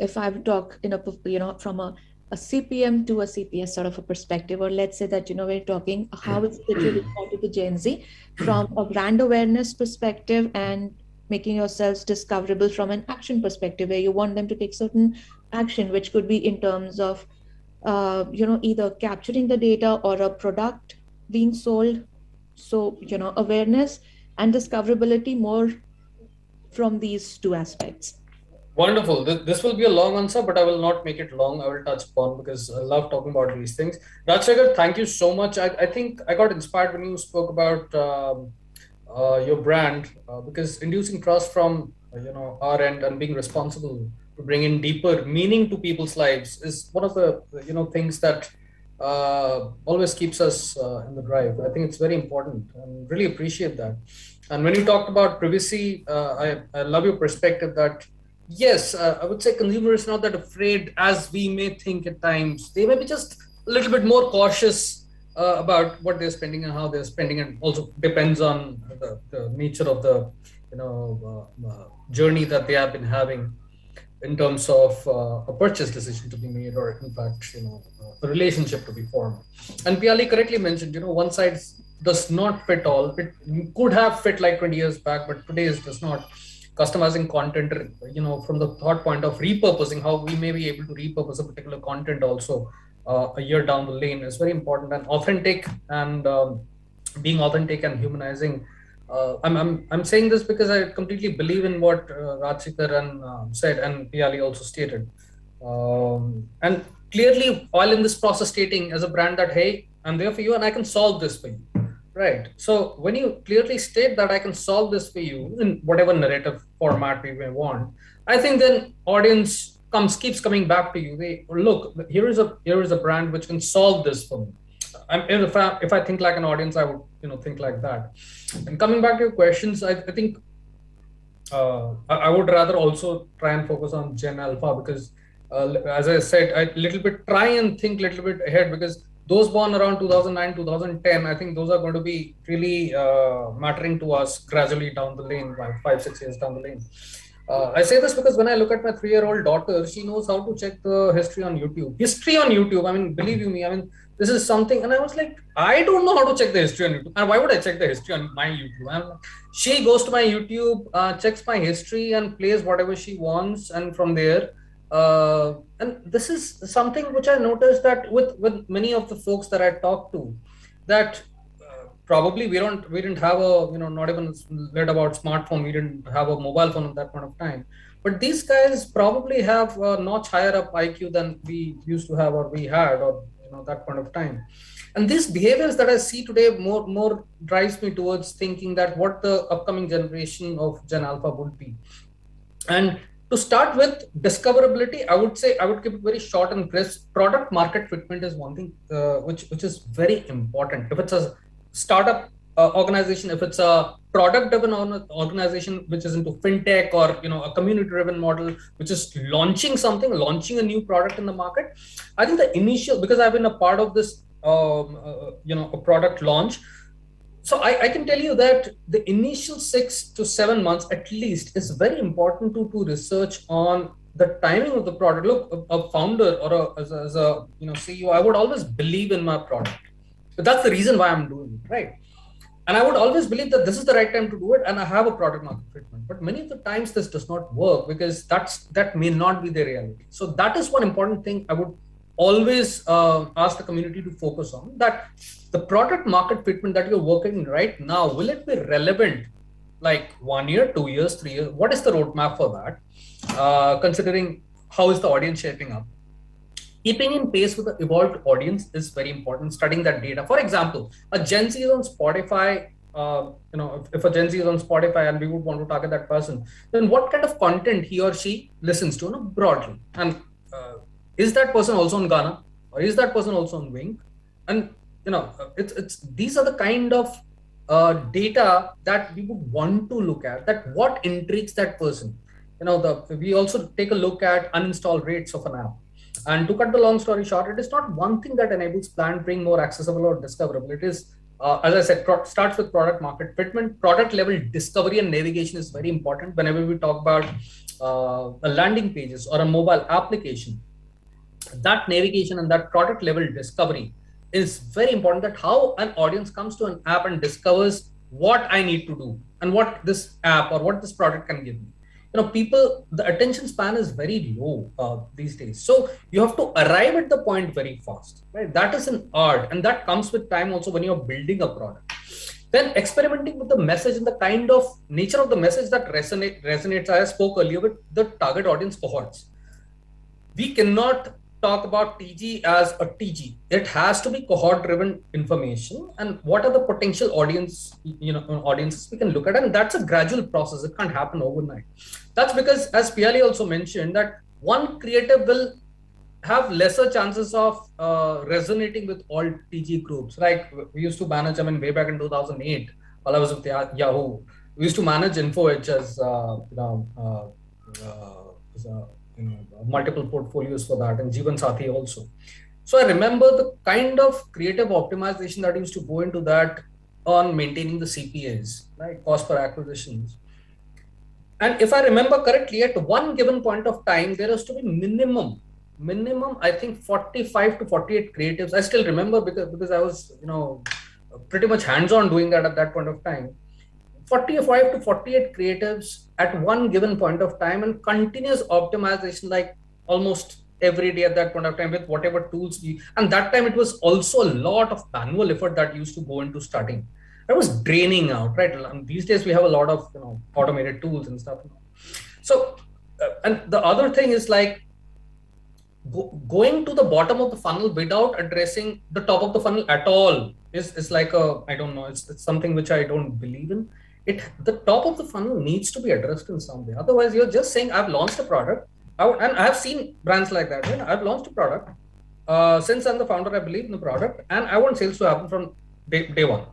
if I talk, from a CPM to a CPS sort of a perspective, or let's say that, we're talking how is it really to the Gen Z from a brand awareness perspective and making yourselves discoverable from an action perspective, where you want them to take certain action, which could be in terms of, either capturing the data or a product being sold. So, awareness and discoverability more from these two aspects. Wonderful. This will be a long answer, but I will not make it long. I will touch upon, because I love talking about these things. Rajshekhar, thank you so much. I think I got inspired when you spoke about your brand, because inducing trust from our end and being responsible to bring in deeper meaning to people's lives is one of the things that always keeps us in the drive. I think it's very important and really appreciate that. And when you talked about privacy, I love your perspective that yes, I would say consumer is not that afraid as we may think at times. They may be just a little bit more cautious about what they're spending and how they're spending, and also depends on the nature of the journey that they have been having in terms of a purchase decision to be made, or in fact, a relationship to be formed. And Piali correctly mentioned, one size does not fit all. It could have fit like 20 years back, but today it does not. Customizing content, from the thought point of repurposing, how we may be able to repurpose a particular content also a year down the lane is very important. And authentic and being authentic and humanizing. I'm saying this because I completely believe in what Rajshekhar said, and Piali also stated. And clearly, while in this process stating as a brand that, hey, I'm there for you and I can solve this for you. Right. So when you clearly state that I can solve this for you in whatever narrative format we may want, I think then audience keeps coming back to you. They look, here is a brand which can solve this for me. If I think like an audience, I would think like that. And coming back to your questions, I think I would rather also try and focus on Gen Alpha, because as I said, I try and think a little bit ahead, because those born around 2009, 2010, I think those are going to be really mattering to us gradually down the lane, like 5-6 years down the lane. I say this because when I look at my 3-year-old daughter, she knows how to check the history on YouTube. I mean, believe you me, I mean, This is something, and I was like, I don't know how to check the history on YouTube. And why would I check the history on my YouTube? I'm like, she goes to my YouTube, checks my history, and plays whatever she wants, and from there. And this is something which I noticed that with many of the folks that I talk to, that probably we didn't have a, not even read about smartphone. We didn't have a mobile phone at that point of time. But these guys probably have a notch higher up IQ than we used to have, or we had, or that point of time. And these behaviors that I see today more drives me towards thinking that what the upcoming generation of Gen Alpha would be. And to start with discoverability, I would say I would keep it very short and crisp. Product market fitment is one thing which is very important. If it's a startup organization, if it's a product-driven organization which is into fintech, or a community-driven model which is launching a new product in the market, I think the initial, because I've been a part of this, a product launch. So I can tell you that the initial 6 to 7 months at least is very important to research on the timing of the product. Look, a founder or as a CEO, I would always believe in my product. But that's the reason why I'm doing it, right? And I would always believe that this is the right time to do it, and I have a product market fitment. But many of the times this does not work because that may not be the reality. So that is one important thing I would always ask the community to focus on, that the product market fitment that you're working right now, will it be relevant like 1 year, 2 years, 3 years? What is the roadmap for that? Considering how is the audience shaping up? Keeping in pace with the evolved audience is very important. Studying that data. For example, a Gen Z is on Spotify. If a Gen Z is on Spotify and we would want to target that person, then what kind of content he or she listens to broadly? And is that person also on Ghana, or is that person also on Wink? And it's these are the kind of data that we would want to look at. That what intrigues that person. We also take a look at uninstall rates of an app. And to cut the long story short, it is not one thing that enables plan being more accessible or discoverable. It is, as I said, starts with product market fitment. Product level discovery and navigation is very important whenever we talk about a landing pages or a mobile application. That navigation and that product level discovery is very important. That how an audience comes to an app and discovers what I need to do and what this app or what this product can give me. People, the attention span is very low these days. So you have to arrive at the point very fast, right? That is an art, and that comes with time also when you're building a product. Then experimenting with the message and the kind of nature of the message that resonates. I spoke earlier with the target audience cohorts. We cannot talk about TG as a TG. It has to be cohort-driven information, and what are the potential audiences we can look at, and that's a gradual process. It can't happen overnight. That's because, as Piali also mentioned, that one creative will have lesser chances of resonating with all TG groups. Like we used to manage, way back in 2008, while I was with Yahoo, we used to manage InfoEdge as multiple portfolios for that, and Jeevan Sathi also. So I remember the kind of creative optimization that used to go into that on maintaining the CPAs, right? Cost per acquisitions. And if I remember correctly, at one given point of time, there has to be minimum, I think 45 to 48 creatives. I still remember because I was, pretty much hands-on doing that at that point of time. 45 to 48 creatives at one given point of time, and continuous optimization, like almost every day at that point of time with whatever tools and that time it was also a lot of manual effort that used to go into starting. It was draining out, right? And these days we have a lot of automated tools and stuff. So, and the other thing is like going to the bottom of the funnel without addressing the top of the funnel at all is like I don't know, it's something which I don't believe in. The top of the funnel needs to be addressed in some way. Otherwise, you're just saying, I've launched a product. And I've seen brands like that. Right? I've launched a product. Since I'm the founder, I believe in the product, and I want sales to happen from day one.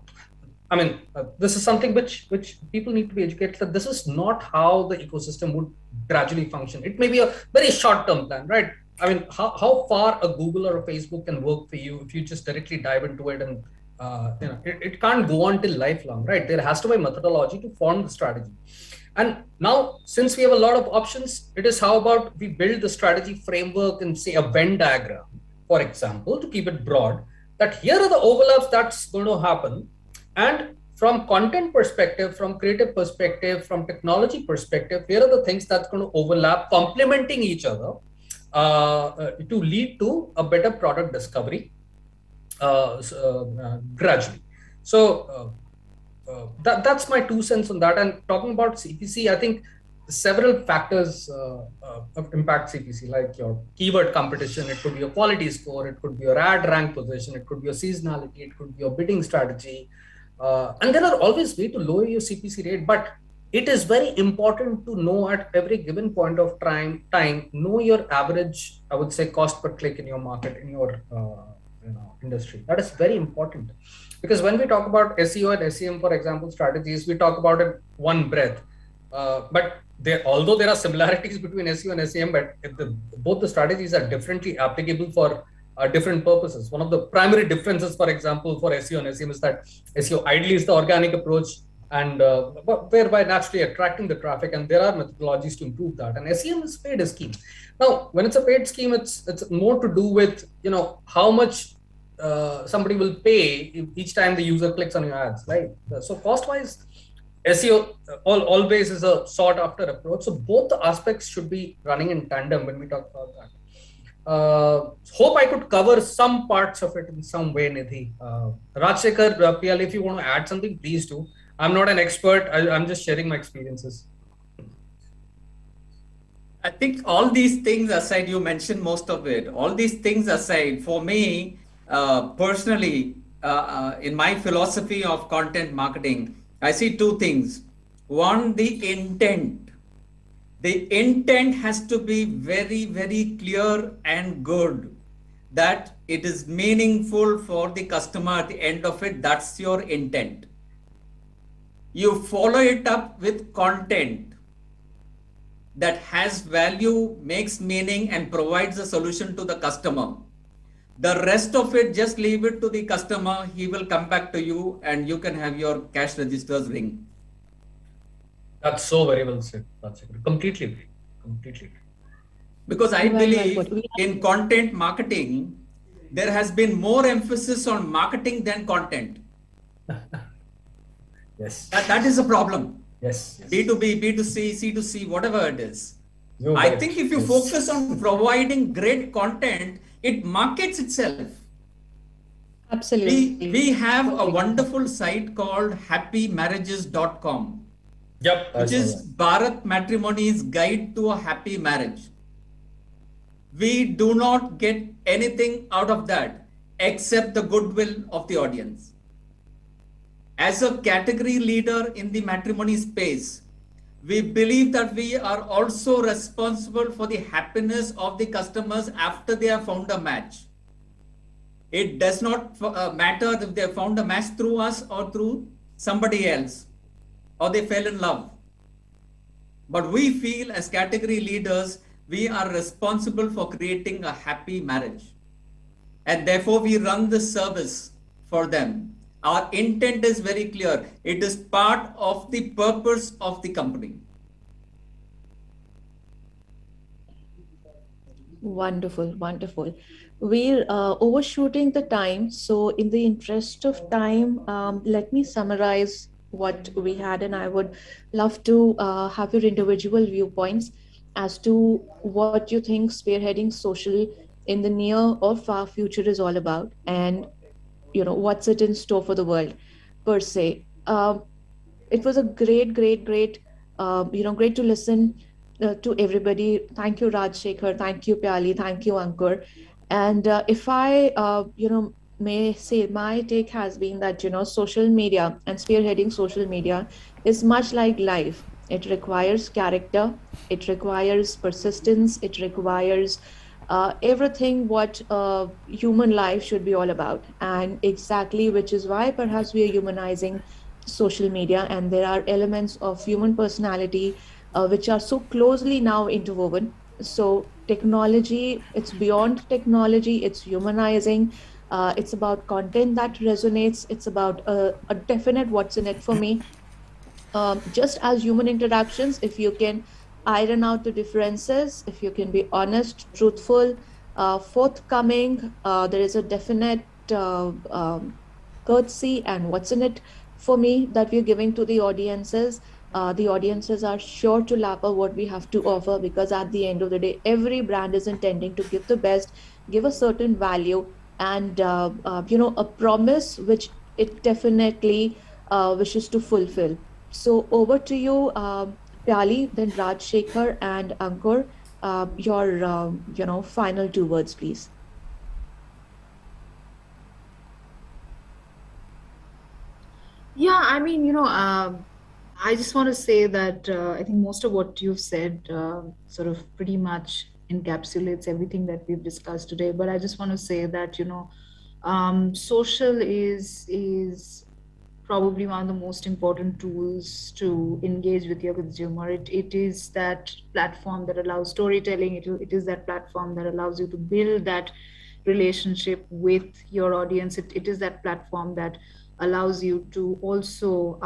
This is something which people need to be educated that this is not how the ecosystem would gradually function. It may be a very short-term plan, right? How far a Google or a Facebook can work for you if you just directly dive into it, and it can't go on till lifelong, right? There has to be a methodology to form the strategy. And now, since we have a lot of options, it is how about we build the strategy framework and say a Venn diagram, for example, to keep it broad, that here are the overlaps that's going to happen. And from content perspective, from creative perspective, from technology perspective, here are the things that's going to overlap, complementing each other to lead to a better product discovery gradually. So that's my 2 cents on that. And talking about CPC, I think several factors impact CPC, like your keyword competition. It could be your quality score, it could be your ad rank position, it could be your seasonality, it could be your bidding strategy. And there are always ways to lower your CPC rate, but it is very important to know at every given point of time, know your average, I would say, cost per click in your market, in your industry. That is very important, because when we talk about SEO and SEM, for example, strategies, we talk about it one breath. But although there are similarities between SEO and SEM, but both the strategies are differently applicable for different purposes. One of the primary differences, for example, for SEO and SEM is that SEO ideally is the organic approach, and whereby naturally attracting the traffic, and there are methodologies to improve that. And SEM is paid scheme. Now, when it's a paid scheme, it's more to do with how much somebody will pay each time the user clicks on your ads, right? So cost-wise, SEO always is a sought-after approach. So both the aspects should be running in tandem when we talk about that. Hope I could cover some parts of it in some way, Nidhi. Rajshekhar, PL, if you want to add something, please do. I'm not an expert. I'm just sharing my experiences. I think all these things aside, you mentioned most of it. All these things aside, for me, personally, in my philosophy of content marketing, I see two things. One, the intent. The intent has to be very, very clear and good, that it is meaningful for the customer at the end of it. That's your intent. You follow it up with content that has value, makes meaning, and provides a solution to the customer. The rest of it, just leave it to the customer. He will come back to you and you can have your cash registers ring. That's so very well said. That's completely agree. Completely agree. Because I believe in content marketing, there has been more emphasis on marketing than content. Yes. That is a problem. Yes. B2B, B2C, C2C, whatever it is. I think if you focus on providing great content, it markets itself. Absolutely. We have a wonderful site called happymarriages.com. Yep. Which is Bharat Matrimony's guide to a happy marriage. We do not get anything out of that except the goodwill of the audience. As a category leader in the matrimony space, we believe that we are also responsible for the happiness of the customers after they have found a match. It does not matter if they have found a match through us or through somebody else, or they fell in love. But we feel as category leaders, we are responsible for creating a happy marriage. And therefore we run this service for them. Our intent is very clear. It is part of the purpose of the company. Wonderful, wonderful. We're overshooting the time. So in the interest of time, let me summarize what we had, and I would love to have your individual viewpoints as to what you think spearheading social in the near or far future is all about, and what's it in store for the world per se. It was a great great to listen to everybody. Thank you, Rajshekhar. Thank you, Pyali. Thank you, Ankoor. And if I may say, my take has been that social media and spearheading social media is much like life. It requires character, it requires persistence, it requires everything what human life should be all about, and exactly which is why perhaps we are humanizing social media, and there are elements of human personality which are so closely now interwoven. So technology, it's beyond technology, it's humanizing. It's about content that resonates. It's about a definite what's in it for me. Just as human interactions, if you can iron out the differences, if you can be honest, truthful, forthcoming, there is a definite courtesy and what's in it for me that we're giving to the audiences. The audiences are sure to lap up what we have to offer, because at the end of the day, every brand is intending to give the best, give a certain value, and a promise which it definitely wishes to fulfill. So over to you, Pyali, then Rajshekhar and Ankur. Your final 2 words, please. Yeah, I mean, I just want to say that I think most of what you've said sort of pretty much encapsulates everything that we've discussed today. But I just want to say that, social is probably one of the most important tools to engage with your consumer. It is that platform that allows storytelling. It is that platform that allows you to build that relationship with your audience. It is that platform that allows you to also,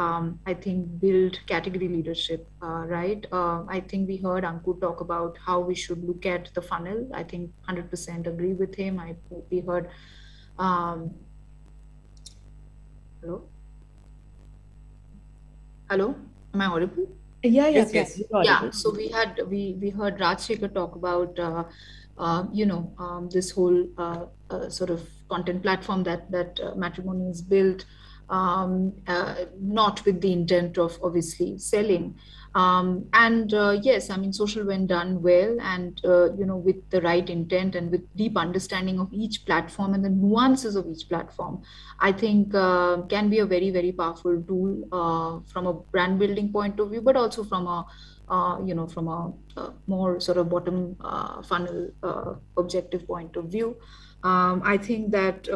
I think, build category leadership, right? I think we heard Ankur talk about how we should look at the funnel. I think 100% agree with him. We heard, hello, am I audible? Yeah. Yeah. So we heard Rajshekhar talk about this whole sort of content platform that Matrimony is built, not with the intent of obviously selling. Yes, I mean, social when done well and with the right intent and with deep understanding of each platform and the nuances of each platform, I think can be a very, very powerful tool from a brand building point of view, but also from a from a more sort of bottom funnel objective point of view. I think that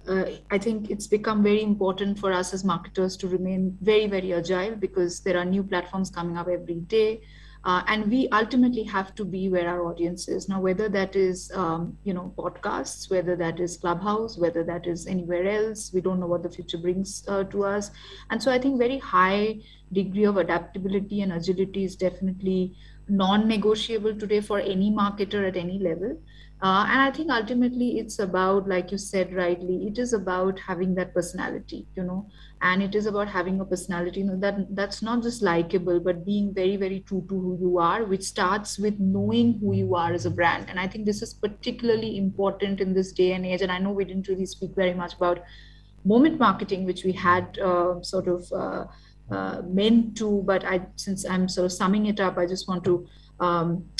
I think it's become very important for us as marketers to remain very, very agile, because there are new platforms coming up every day. And we ultimately have to be where our audience is. Now, whether that is, podcasts, whether that is Clubhouse, whether that is anywhere else, we don't know what the future brings to us. And so I think very high degree of adaptability and agility is definitely non-negotiable today for any marketer at any level. And I think ultimately it's about, like you said rightly, it is about having that personality, and it is about having a personality that's not just likable, but being very, very true to who you are, which starts with knowing who you are as a brand. And I think this is particularly important in this day and age. And I know we didn't really speak very much about moment marketing, which we had sort of meant to, but since I'm sort of summing it up, I just want to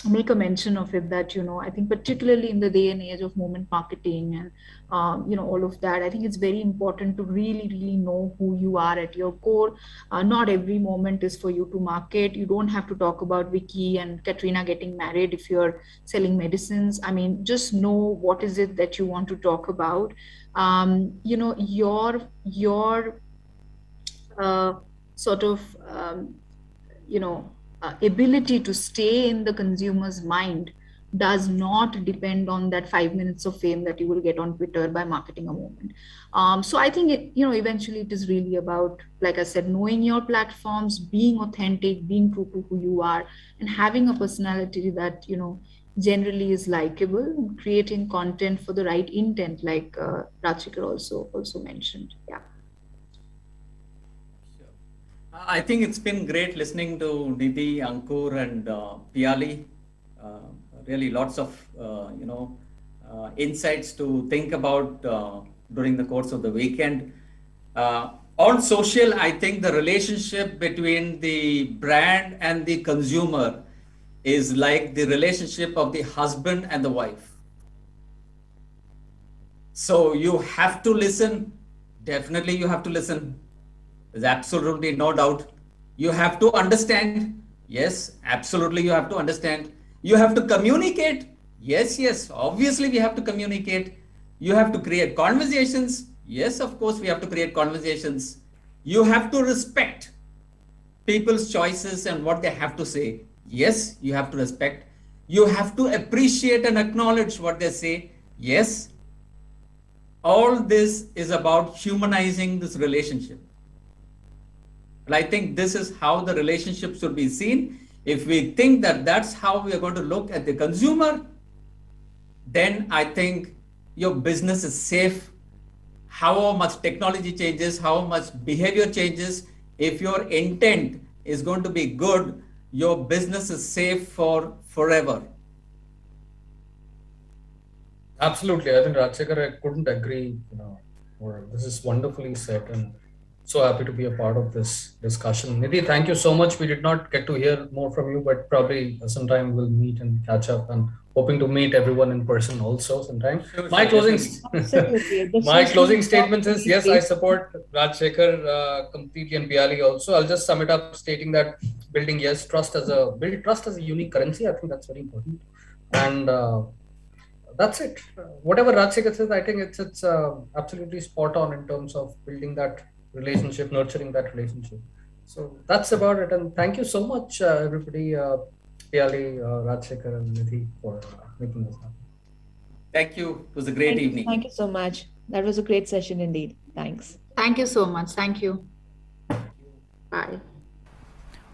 make a mention of it that, I think particularly in the day and age of moment marketing and, all of that, I think it's very important to really, really know who you are at your core. Not every moment is for you to market. You don't have to talk about Vicky and Katrina getting married if you're selling medicines. I mean, just know what is it that you want to talk about. Your sort of, ability to stay in the consumer's mind does not depend on that 5 minutes of fame that you will get on Twitter by marketing a moment. So I think eventually it is really about, like I said, knowing your platforms, being authentic, being true to who you are, and having a personality that, generally is likable, and creating content for the right intent, like Rajshekhar also mentioned. Yeah. I think it's been great listening to Nidhi, Ankur, and Pyali. Really lots of insights to think about during the course of the weekend. On social, I think the relationship between the brand and the consumer is like the relationship of the husband and the wife. So you have to listen. Definitely you have to listen. There's absolutely no doubt. You have to understand. Yes, absolutely you have to understand. You have to communicate. Yes, obviously we have to communicate. You have to create conversations. Yes, of course we have to create conversations. You have to respect people's choices and what they have to say. Yes, you have to respect. You have to appreciate and acknowledge what they say. Yes. All this is about humanizing this relationship. And I think this is how the relationship should be seen. If we think that that's how we are going to look at the consumer, then I think your business is safe how much technology changes, how much behavior changes, if your intent is going to be good, your business is safe for forever. Absolutely. I think Rajsekhar, I couldn't agree, more. This is wonderfully said, and so happy to be a part of this discussion. Nidhi, thank you so much. We did not get to hear more from you, but probably sometime we'll meet and catch up, and hoping to meet everyone in person also sometime. Sure, My closing, Absolutely. The my social closing statements is yes, I media- support Rajsekhar completely, and Piali also. I'll just sum it up stating that building trust as a unique currency. I think that's very important, and that's it. Whatever Rajsekhar says, I think it's absolutely spot on in terms of building that relationship, nurturing that relationship. So that's about it. And thank you so much, everybody, Piali, Rajsekhar, and Nidhi for making this happen. Thank you. It was a great evening. Thank you so much. That was a great session indeed. Thanks. Thank you so much. Thank you. Bye.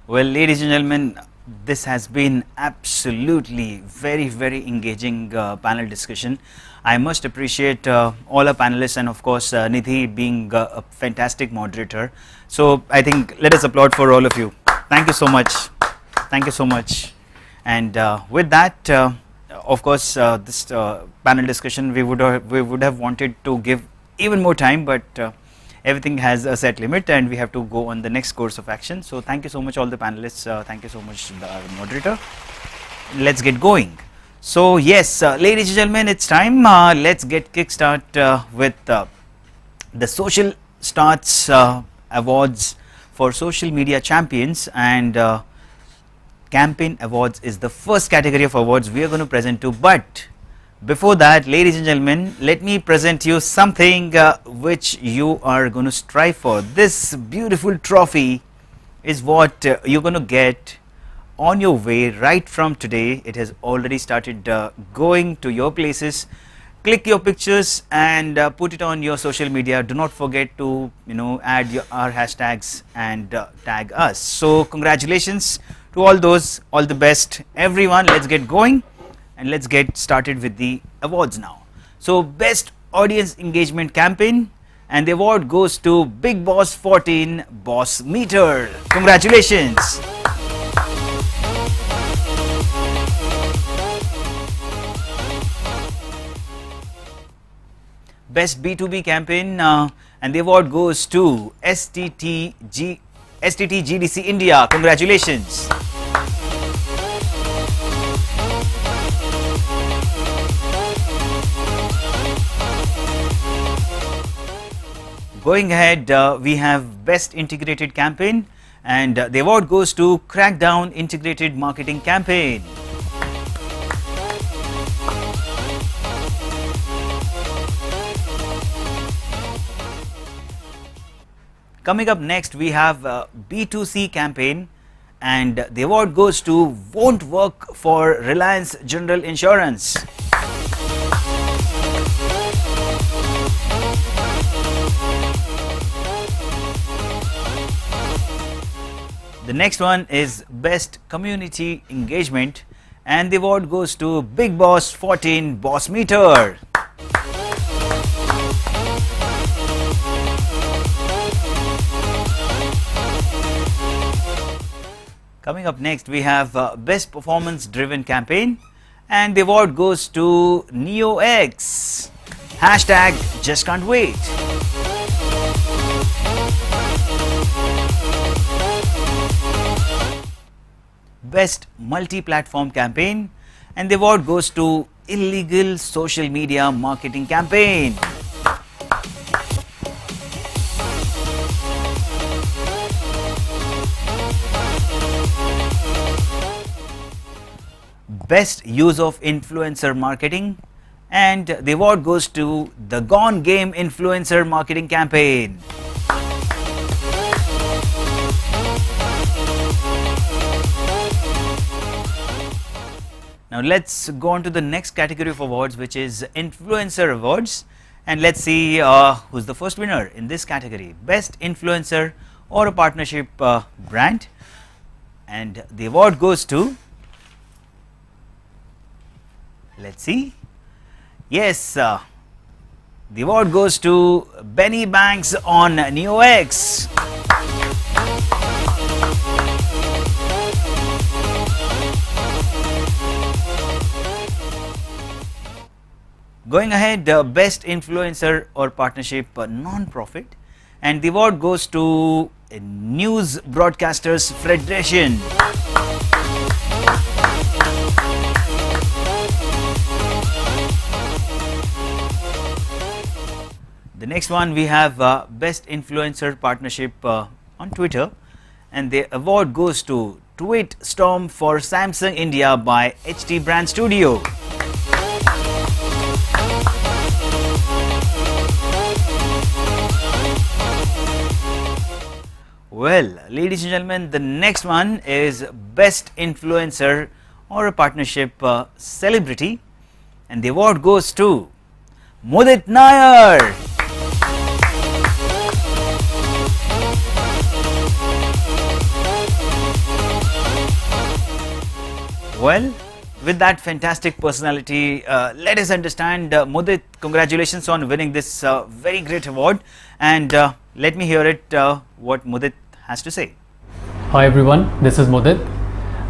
Well, ladies and gentlemen, this has been absolutely very engaging panel discussion. I must appreciate all our panelists, and of course Nidhi being a fantastic moderator. So I think let us applaud for all of you. Thank you so much. Thank you so much. And with that, of course, this panel discussion we would have wanted to give even more time, but everything has a set limit and we have to go on the next course of action. So thank you so much all the panelists, thank you so much the moderator. Let's get going. So yes, ladies and gentlemen, it's time. Let's get kickstart with the Social Starts Awards for Social Media Champions, and Campaign Awards is the first category of awards we are going to present to. But before that, ladies and gentlemen, let me present you something which you are going to strive for. This beautiful trophy is what you're going to get on your way right from today. It has already started going to your places. Click your pictures and put it on your social media. Do not forget to add our hashtags and tag us. So congratulations to all those, all the best everyone. Let's get going. And let's get started with the awards now. So best audience engagement campaign, and the award goes to Big Boss 14 Boss Meter. Congratulations. Best B2B campaign, and the award goes to STT GDC India. Congratulations. Going ahead, we have Best Integrated Campaign, and the award goes to Crackdown Integrated Marketing Campaign. Coming up next, we have B2C campaign, and the award goes to Won't Work for Reliance General Insurance. The next one is Best Community Engagement, and the award goes to Big Boss 14 Boss Meter. Coming up next, we have Best Performance Driven Campaign, and the award goes to NeoX. Hashtag Just Can't Wait. Best Multi-Platform Campaign, and the award goes to Illegal Social Media Marketing Campaign. Best Use of Influencer Marketing, and the award goes to the Gone Game Influencer Marketing Campaign. Now let's go on to the next category of awards, which is Influencer Awards, and let's see who's the first winner in this category. Best Influencer or a Partnership Brand, and the award goes to, let's see, yes, The award goes to Benny Banks on NeoX. Going ahead, Best Influencer or Partnership Non-Profit, and the award goes to News Broadcasters Federation. The next one we have Best Influencer Partnership on Twitter, and the award goes to Tweet Storm for Samsung India by HT Brand Studio. Well, ladies and gentlemen, the next one is Best Influencer or a Partnership Celebrity, and the award goes to Mudit Nair. Well, with that fantastic personality, let us understand Mudit, congratulations on winning this very great award, and let me hear it what Mudit has to say. Hi everyone, this is Mudit.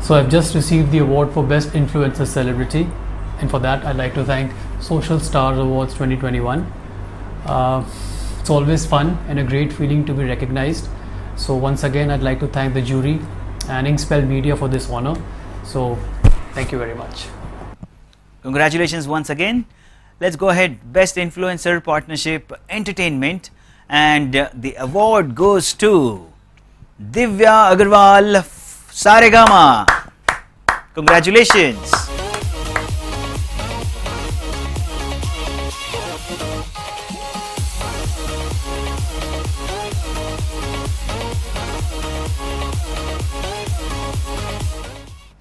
So I've just received the award for Best Influencer Celebrity, and for that I'd like to thank Social Stars Awards 2021. It's always fun and a great feeling to be recognized. So once again I'd like to thank the jury and Inkspell Media for this honor. So thank you very much. Congratulations once again. Let's go ahead, Best Influencer Partnership Entertainment, and the award goes to Divya Agarwal Saregama. Congratulations.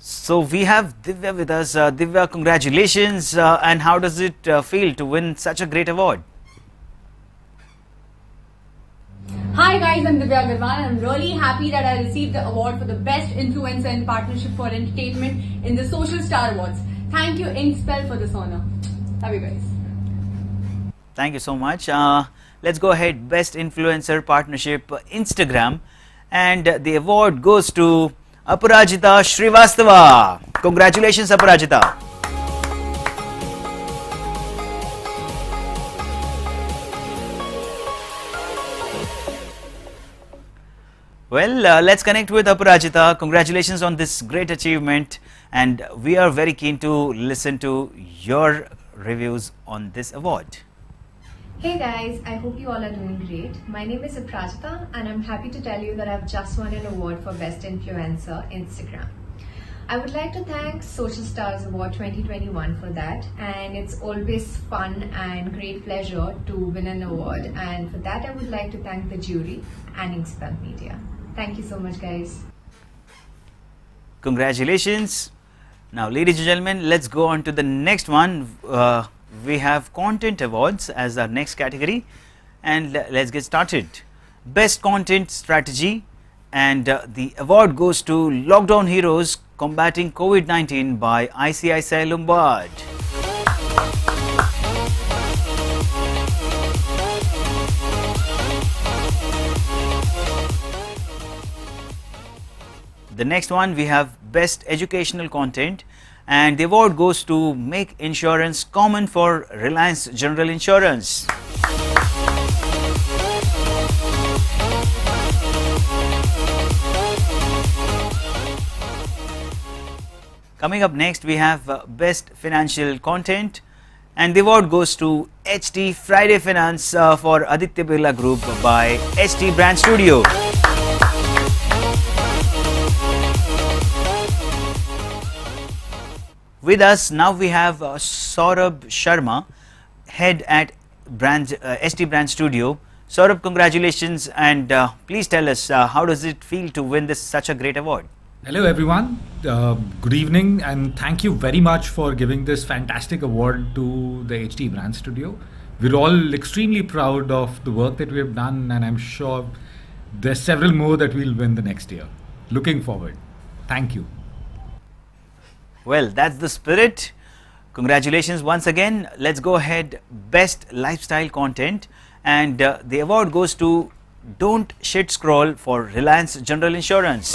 So we have Divya with us. Divya, congratulations, and how does it feel to win such a great award? Hi guys, I'm Divya Agarwal and I'm really happy that I received the award for the Best Influencer and Partnership for Entertainment in the Social Star Awards. Thank you Inkspell for this honor. Love you guys. Thank you so much. Let's go ahead, Best Influencer Partnership Instagram, and the award goes to Aparajita Srivastava. Congratulations, Aparajita. Well, let's connect with Aparajita. Congratulations on this great achievement, and we are very keen to listen to your reviews on this award. Hey guys, I hope you all are doing great. My name is Aprajita and I'm happy to tell you that I've just won an award for Best Influencer Instagram. I would like to thank Social Stars Award 2021 for that, and it's always fun and great pleasure to win an award, and for that I would like to thank the jury and Inkspell Media. Thank you so much guys. Congratulations. Now ladies and gentlemen, let's go on to the next one. We have Content Awards as our next category, and let's get started. Best Content Strategy, and the award goes to Lockdown Heroes Combating COVID-19 by ICICI Lombard. The next one we have Best Educational Content, and the award goes to Make Insurance Common for Reliance General Insurance. Coming up next we have Best Financial Content, and the award goes to HT Friday Finance for Aditya Birla Group by HT Brand Studio. With us now we have Saurabh Sharma, head at ST Brand Studio. Saurabh, congratulations, and please tell us how does it feel to win this such a great award? Hello everyone, good evening, and thank you very much for giving this fantastic award to the HT Brand Studio. We're all extremely proud of the work that we have done, and I'm sure there's several more that we'll win the next year. Looking forward. Thank you. Well, that's the spirit. Congratulations once again. Let's go ahead. Best lifestyle content, and the award goes to Don't Shit Scroll for Reliance General Insurance.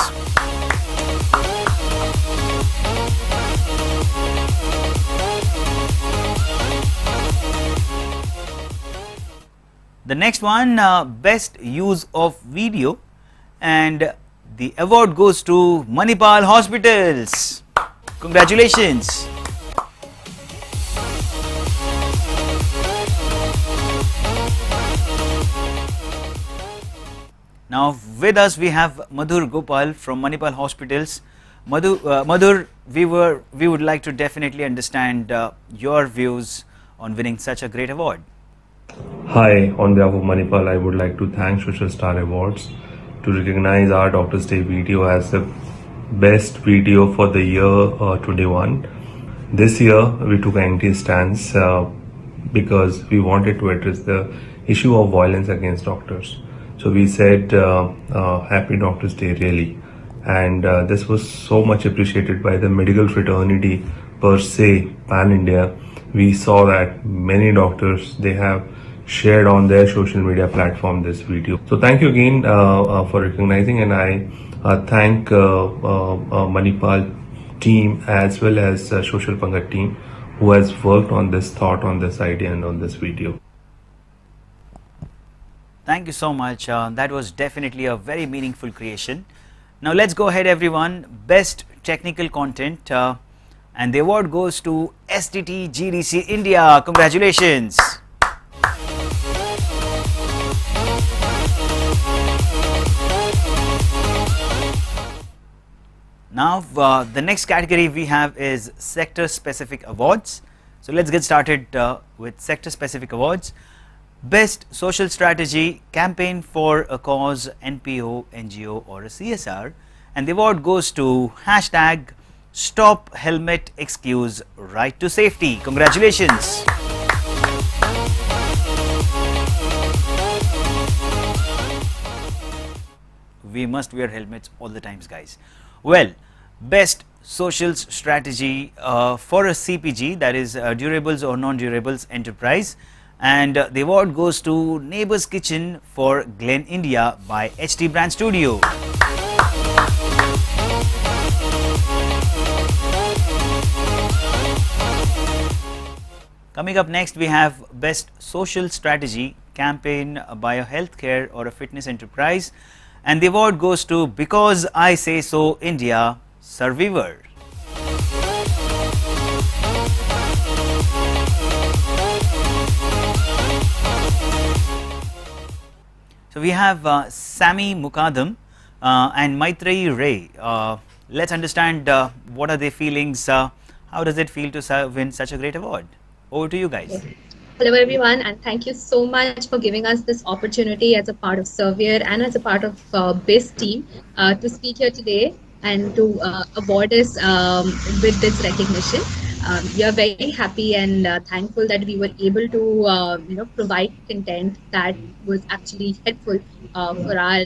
The next one, best use of video, and the award goes to Manipal Hospitals. Congratulations. Now with us we have Madhur Gopal from Manipal Hospitals. Madhur, we would like to definitely understand your views on winning such a great award. Hi, on behalf of Manipal, I would like to thank Social Star Awards to recognize our Doctor's Day video as the best video for the year 21. This year, we took an anti-stance because we wanted to address the issue of violence against doctors. So we said, Happy Doctor's Day, really. And this was so much appreciated by the medical fraternity per se, pan-India. We saw that many doctors, they have shared on their social media platform this video. So thank you again for recognizing, and I thank Manipal team as well as Social Pangat team who has worked on this thought, on this idea and on this video. Thank you so much. That was definitely a very meaningful creation. Now let's go ahead everyone. Best technical content, and the award goes to STT GDC India. Congratulations. Now the next category we have is sector specific awards. So let's get started with sector specific awards. Best social strategy, campaign for a cause, NPO, NGO or a CSR, and the award goes to hashtag Stop Helmet Excuse Right to Safety. Congratulations. We must wear helmets all the times, guys. Well, best social strategy for a CPG, that is durables or non-durables enterprise, and the award goes to Neighbour's Kitchen for Glen India by HT Brand Studio. Coming up next, we have best social strategy, campaign by a healthcare or a fitness enterprise, and the award goes to Because I Say So India, Survivor. So we have Sami Mukadam and Maitreyi Ray. Let's understand what are their feelings, how does it feel to win such a great award? Over to you guys. Hello everyone, and thank you so much for giving us this opportunity as a part of Surveyor and as a part of BIS team to speak here today and to award us with this recognition. We are very happy and thankful that we were able to provide content that was actually helpful for our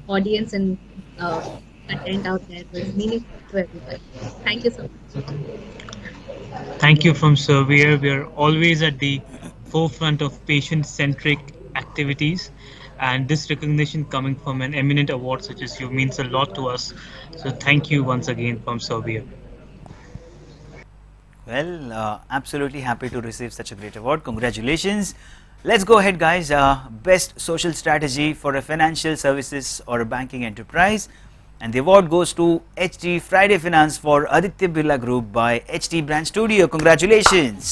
audience, and content out there was meaningful to everybody. Thank you so much. Thank you from Surveyor. We are always at the forefront of patient-centric activities, and this recognition coming from an eminent award such as you means a lot to us. So thank you once again from Surveyor. Well, absolutely happy to receive such a great award. Congratulations. Let's go ahead guys. Best social strategy for a financial services or a banking enterprise, and the award goes to HT Friday Finance for Aditya Birla Group by HT Brand Studio. Congratulations.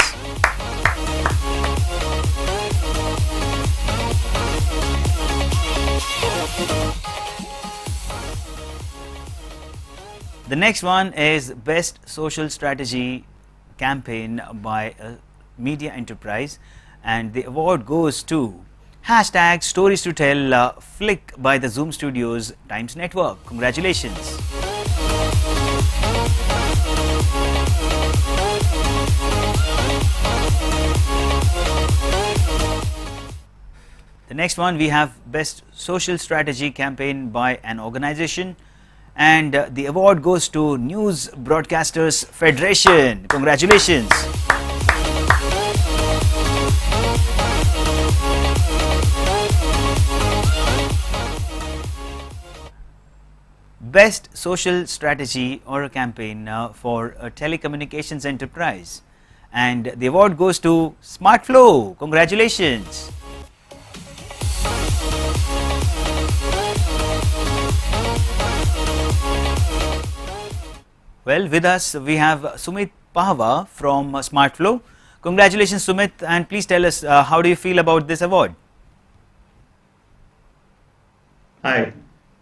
The next one is best social strategy campaign by a media enterprise, and the award goes to hashtag Stories to Tell Flick by the Zoom Studios Times Network. Congratulations. The next one we have best social strategy campaign by an organization, and the award goes to News Broadcasters Federation. Congratulations. Best Social Strategy or a Campaign for a Telecommunications Enterprise. And the award goes to SmartFlow. Congratulations. Well, with us we have Sumit Pahwa from SmartFlow. Congratulations, Sumit, and please tell us how do you feel about this award? Hi,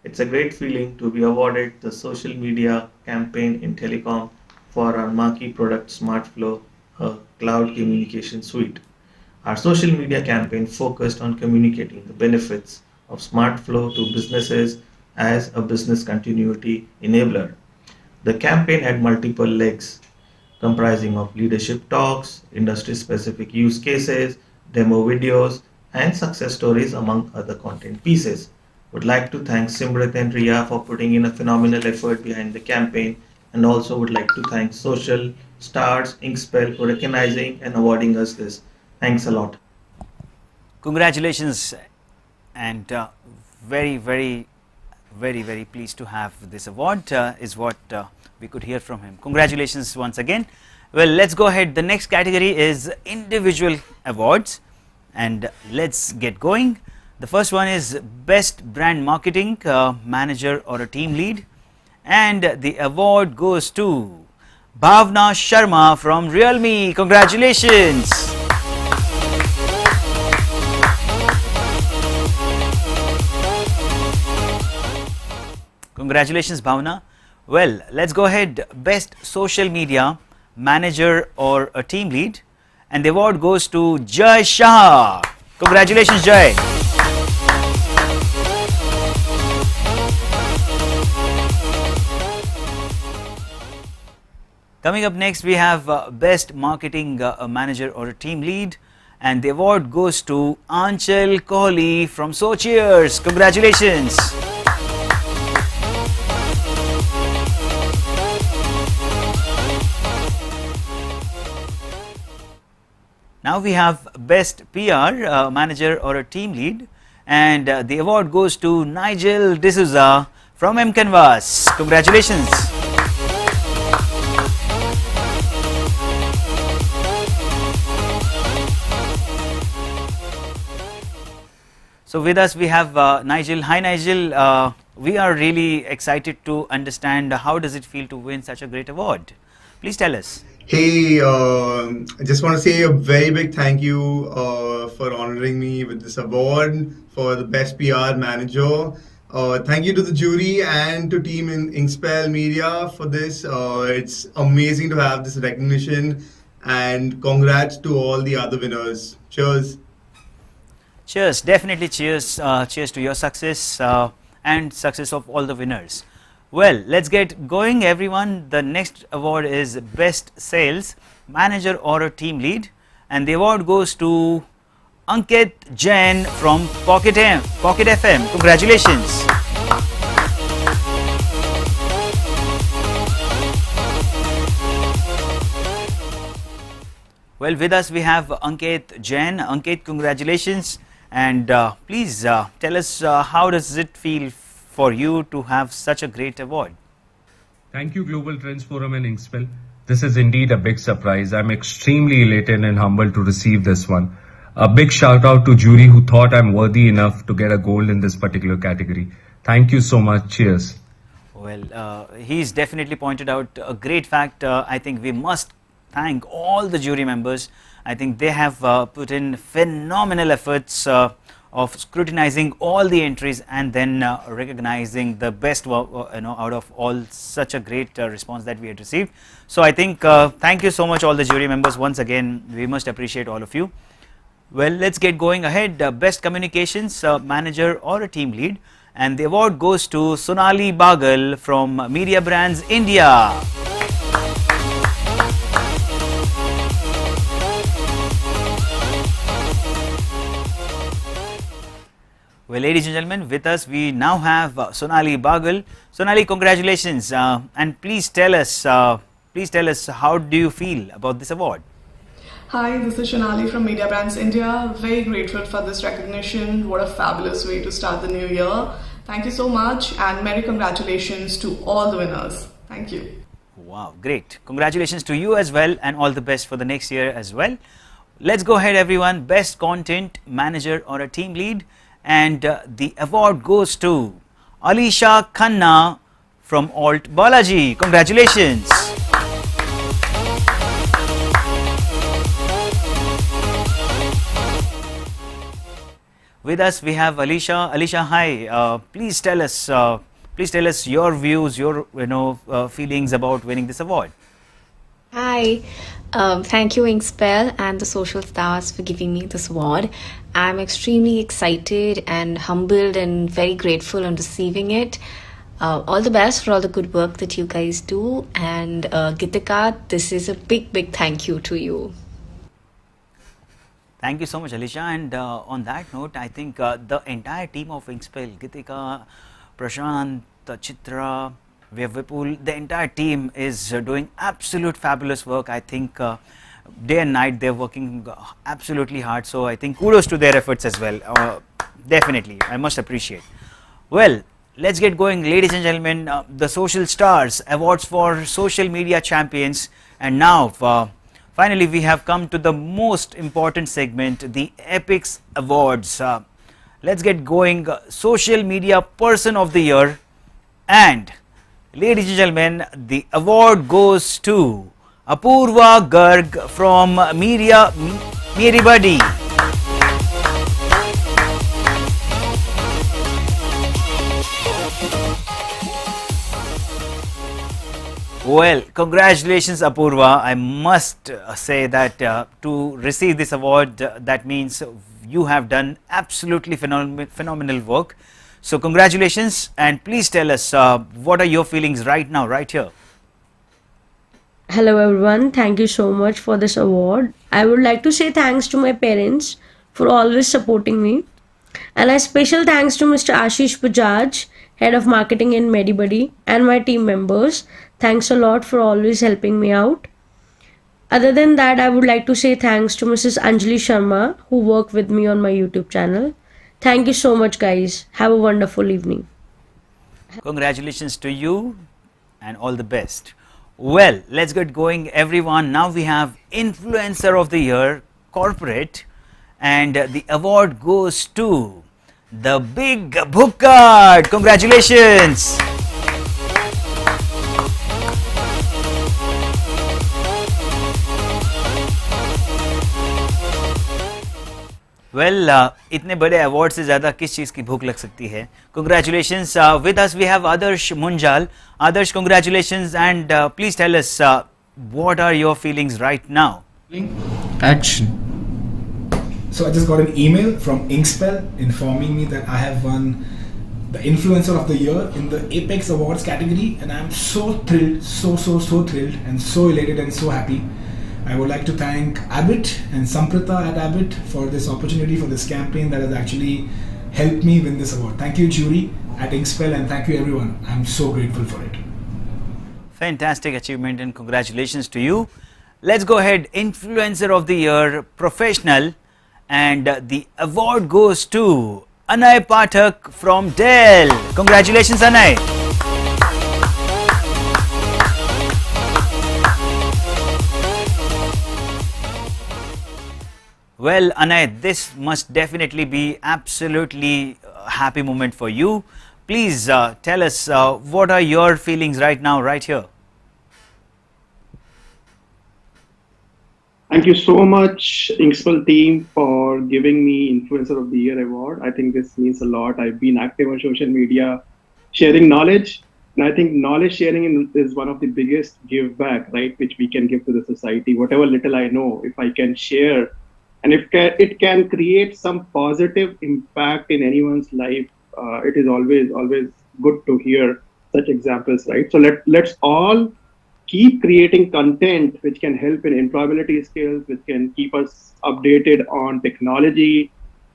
it's a great feeling to be awarded the social media campaign in telecom for our marquee product SmartFlow, a cloud communication suite. Our social media campaign focused on communicating the benefits of SmartFlow to businesses as a business continuity enabler. The campaign had multiple legs comprising of leadership talks, industry-specific use cases, demo videos, and success stories among other content pieces. Would like to thank Simrit and Riya for putting in a phenomenal effort behind the campaign, and also would like to thank Social Stars, Inkspell for recognizing and awarding us this. Thanks a lot. Congratulations, and very pleased to have this award is what we could hear from him. Congratulations once again. Well, let's go ahead. The next category is individual awards, and let's get going. The first one is Best Brand Marketing Manager or a Team Lead, and the award goes to Bhavna Sharma from Realme. Congratulations. Congratulations, Bhavna. Well, let's go ahead. Best Social Media Manager or a Team Lead, and the award goes to Jai Shah. Congratulations, Jai. Coming up next, we have Best Marketing Manager or a Team Lead, and the award goes to Anchal Kohli from So Cheers. Congratulations. Now we have Best PR Manager or a Team Lead, and the award goes to Nigel D'Souza from mCanvas. Congratulations. So with us we have Nigel. Hi Nigel, we are really excited to understand how does it feel to win such a great award. Please tell us. Hey, I just want to say a very big thank you for honoring me with this award for the Best PR Manager. Thank you to the jury and to team in Inkspell Media for this. It's amazing to have this recognition, and congrats to all the other winners. Cheers. Cheers, definitely cheers. Cheers to your success and success of all the winners. Well, let's get going, everyone. The next award is Best Sales Manager or a Team Lead, and the award goes to Ankit Jain from Pocket FM. Congratulations. Well, with us we have Ankit Jain. Ankit, congratulations, and please tell us how does it feel for you to have such a great award. Thank you, Global Trends Forum and Inkspell. This is indeed a big surprise. I'm extremely elated and humbled to receive this one. A big shout out to jury who thought I'm worthy enough to get a gold in this particular category. Thank you so much. Cheers. Well, he's definitely pointed out a great fact. I think we must thank all the jury members. I think they have put in phenomenal efforts of scrutinizing all the entries and then recognizing the best out of all such a great response that we had received. So I think thank you so much all the jury members. Once again, we must appreciate all of you. Well, let's get going ahead. Best Communications Manager or a Team Lead, and the award goes to Sonali Bagal from Media Brands India. Well, ladies and gentlemen, with us we now have Sonali Bagal. Sonali, congratulations, and please tell us how do you feel about this award? Hi, this is Chanali from Media Brands India. Very grateful for this recognition. What a fabulous way to start the new year. Thank you so much, and many congratulations to all the winners. Thank you. Wow, great. Congratulations to you as well, and all the best for the next year as well. Let's go ahead, everyone. Best content manager or a team lead, and the award goes to Alisha Khanna from Alt Balaji. Congratulations. With us we have Alisha. Alisha, hi. Please tell us your views, your feelings about winning this award. Hi, thank you Inkspell and the Social Stars for giving me this award. I'm extremely excited and humbled and very grateful on receiving it. All the best for all the good work that you guys do, and Gitika, this is a big thank you to you. Thank you so much, Alisha. And on that note, I think the entire team of Inkspell, Gitika, Prashant, Chitra, we have Vipul, the entire team is doing absolute fabulous work. I think day and night they're working absolutely hard. So I think kudos to their efforts as well. Definitely, I must appreciate. Well, let's get going, ladies and gentlemen. The Social Stars Awards for Social Media Champions. And now, finally, we have come to the most important segment, the Epics Awards. Let's get going. Social Media Person of the Year. And ladies and gentlemen, the award goes to Apurva Garg from Meri Buddy. Well, congratulations Apurva. I must say that to receive this award, that means you have done absolutely phenomenal work. So congratulations, and please tell us what are your feelings right now, right here. Hello everyone, thank you so much for this award. I would like to say thanks to my parents for always supporting me, and a special thanks to Mr. Ashish Bajaj, Head of Marketing in MediBuddy, and my team members. Thanks a lot for always helping me out. Other than that, I would like to say thanks to Mrs. Anjali Sharma, who worked with me on my YouTube channel. Thank you so much guys. Have a wonderful evening. Congratulations to you and all the best. Well, let's get going everyone. Now we have Influencer of the Year Corporate, and the award goes to the Big Bhukkad. Congratulations. Well, इतने बड़े award से ज़्यादा किस चीज़ की भूख लग सकती है. Congratulations. With us we have Adarsh Munjal. Adarsh, congratulations, and please tell us what are your feelings right now. Action. So I just got an email from Inkspell informing me that I have won the Influencer of the Year in the Apex Awards category, and I'm so thrilled, so thrilled and so elated and so happy. I would like to thank Abbott and Samprita at Abbott for this opportunity, for this campaign that has actually helped me win this award. Thank you jury at Inkspell, and thank you everyone. I'm so grateful for it. Fantastic achievement and congratulations to you. Let's go ahead. Influencer of the Year Professional, and the award goes to Anay Pathak from Dell. Congratulations Anay. Well, Anay, this must definitely be absolutely a happy moment for you. Please tell us what are your feelings right now, right here. Thank you so much, Inkspell team, for giving me Influencer of the Year award. I think this means a lot. I've been active on social media, sharing knowledge, and I think knowledge sharing is one of the biggest give back, right, which we can give to the society. Whatever little I know, if I can share, and if it can create some positive impact in anyone's life, it is always good to hear such examples, right? So let's all keep creating content which can help in employability skills, which can keep us updated on technology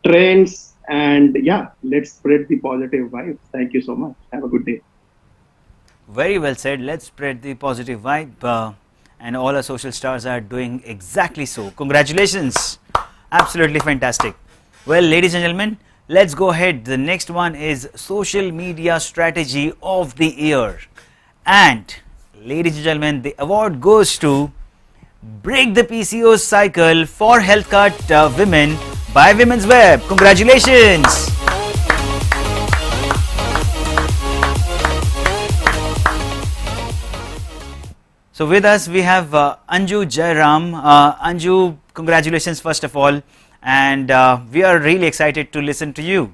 trends, and yeah, let's spread the positive vibes. Thank you so much. Have a good day. Very well said. Let's spread the positive vibe, and all our social stars are doing exactly so. Congratulations. Absolutely fantastic. Well, ladies and gentlemen, let's go ahead. The next one is Social Media Strategy of the Year. And ladies and gentlemen, the award goes to Break the PCO Cycle for Health Cut Women by Women's Web. Congratulations. So with us we have Anju Jairam. Anju, congratulations first of all, and we are really excited to listen to you.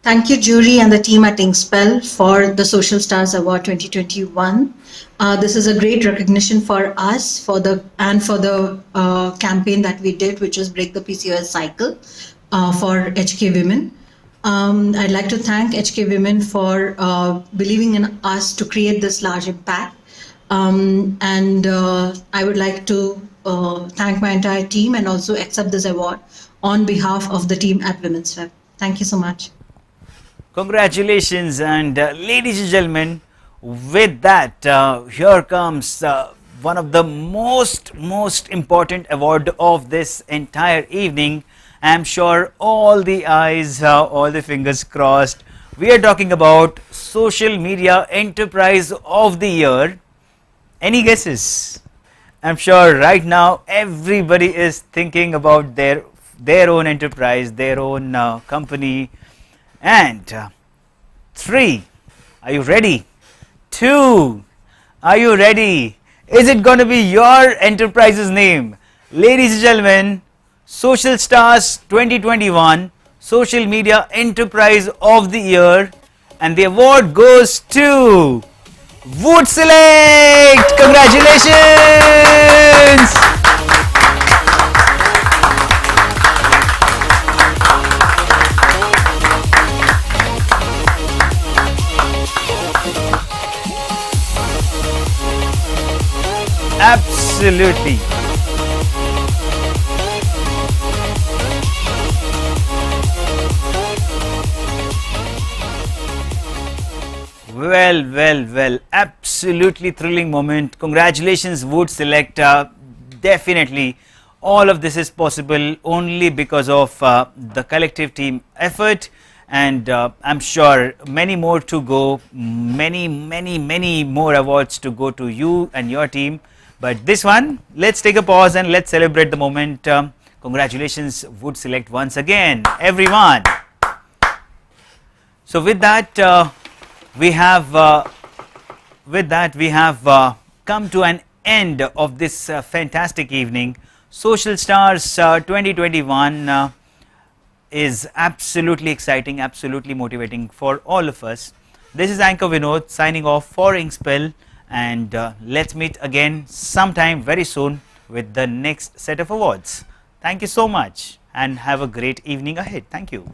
Thank you, jury and the team at Inkspell for the Social Stars Award 2021. This is a great recognition for us for the campaign that we did, which was Break the PCOS Cycle for HK Women. I'd like to thank HK Women for believing in us to create this large impact. I would like to thank my entire team and also accept this award on behalf of the team at Women's Web. Thank you so much. Congratulations, and ladies and gentlemen, with that, here comes one of the most important award of this entire evening. I'm sure all the eyes, all the fingers crossed. We are talking about Social Media Enterprise of the Year. Any guesses? I'm sure right now everybody is thinking about their own enterprise, their own company. And 3, are you ready? 2, are you ready? Is it going to be your enterprise's name? Ladies and gentlemen, Social Stars 2021 Social Media Enterprise of the Year, and the award goes to Voot Select. Congratulations. Absolutely. Well, absolutely thrilling moment. Congratulations, Voot Select. Definitely, all of this is possible only because of the collective team effort, and I'm sure many more to go, many more awards to go to you and your team. But this one, let's take a pause and let's celebrate the moment. Congratulations, Voot Select, once again, everyone. So with that, we have come to an end of this fantastic evening. Social Stars 2021 is absolutely exciting, absolutely motivating for all of us. This is Anchor Vinod signing off for Inkspell, and let's meet again sometime very soon with the next set of awards. Thank you so much and have a great evening ahead. Thank you.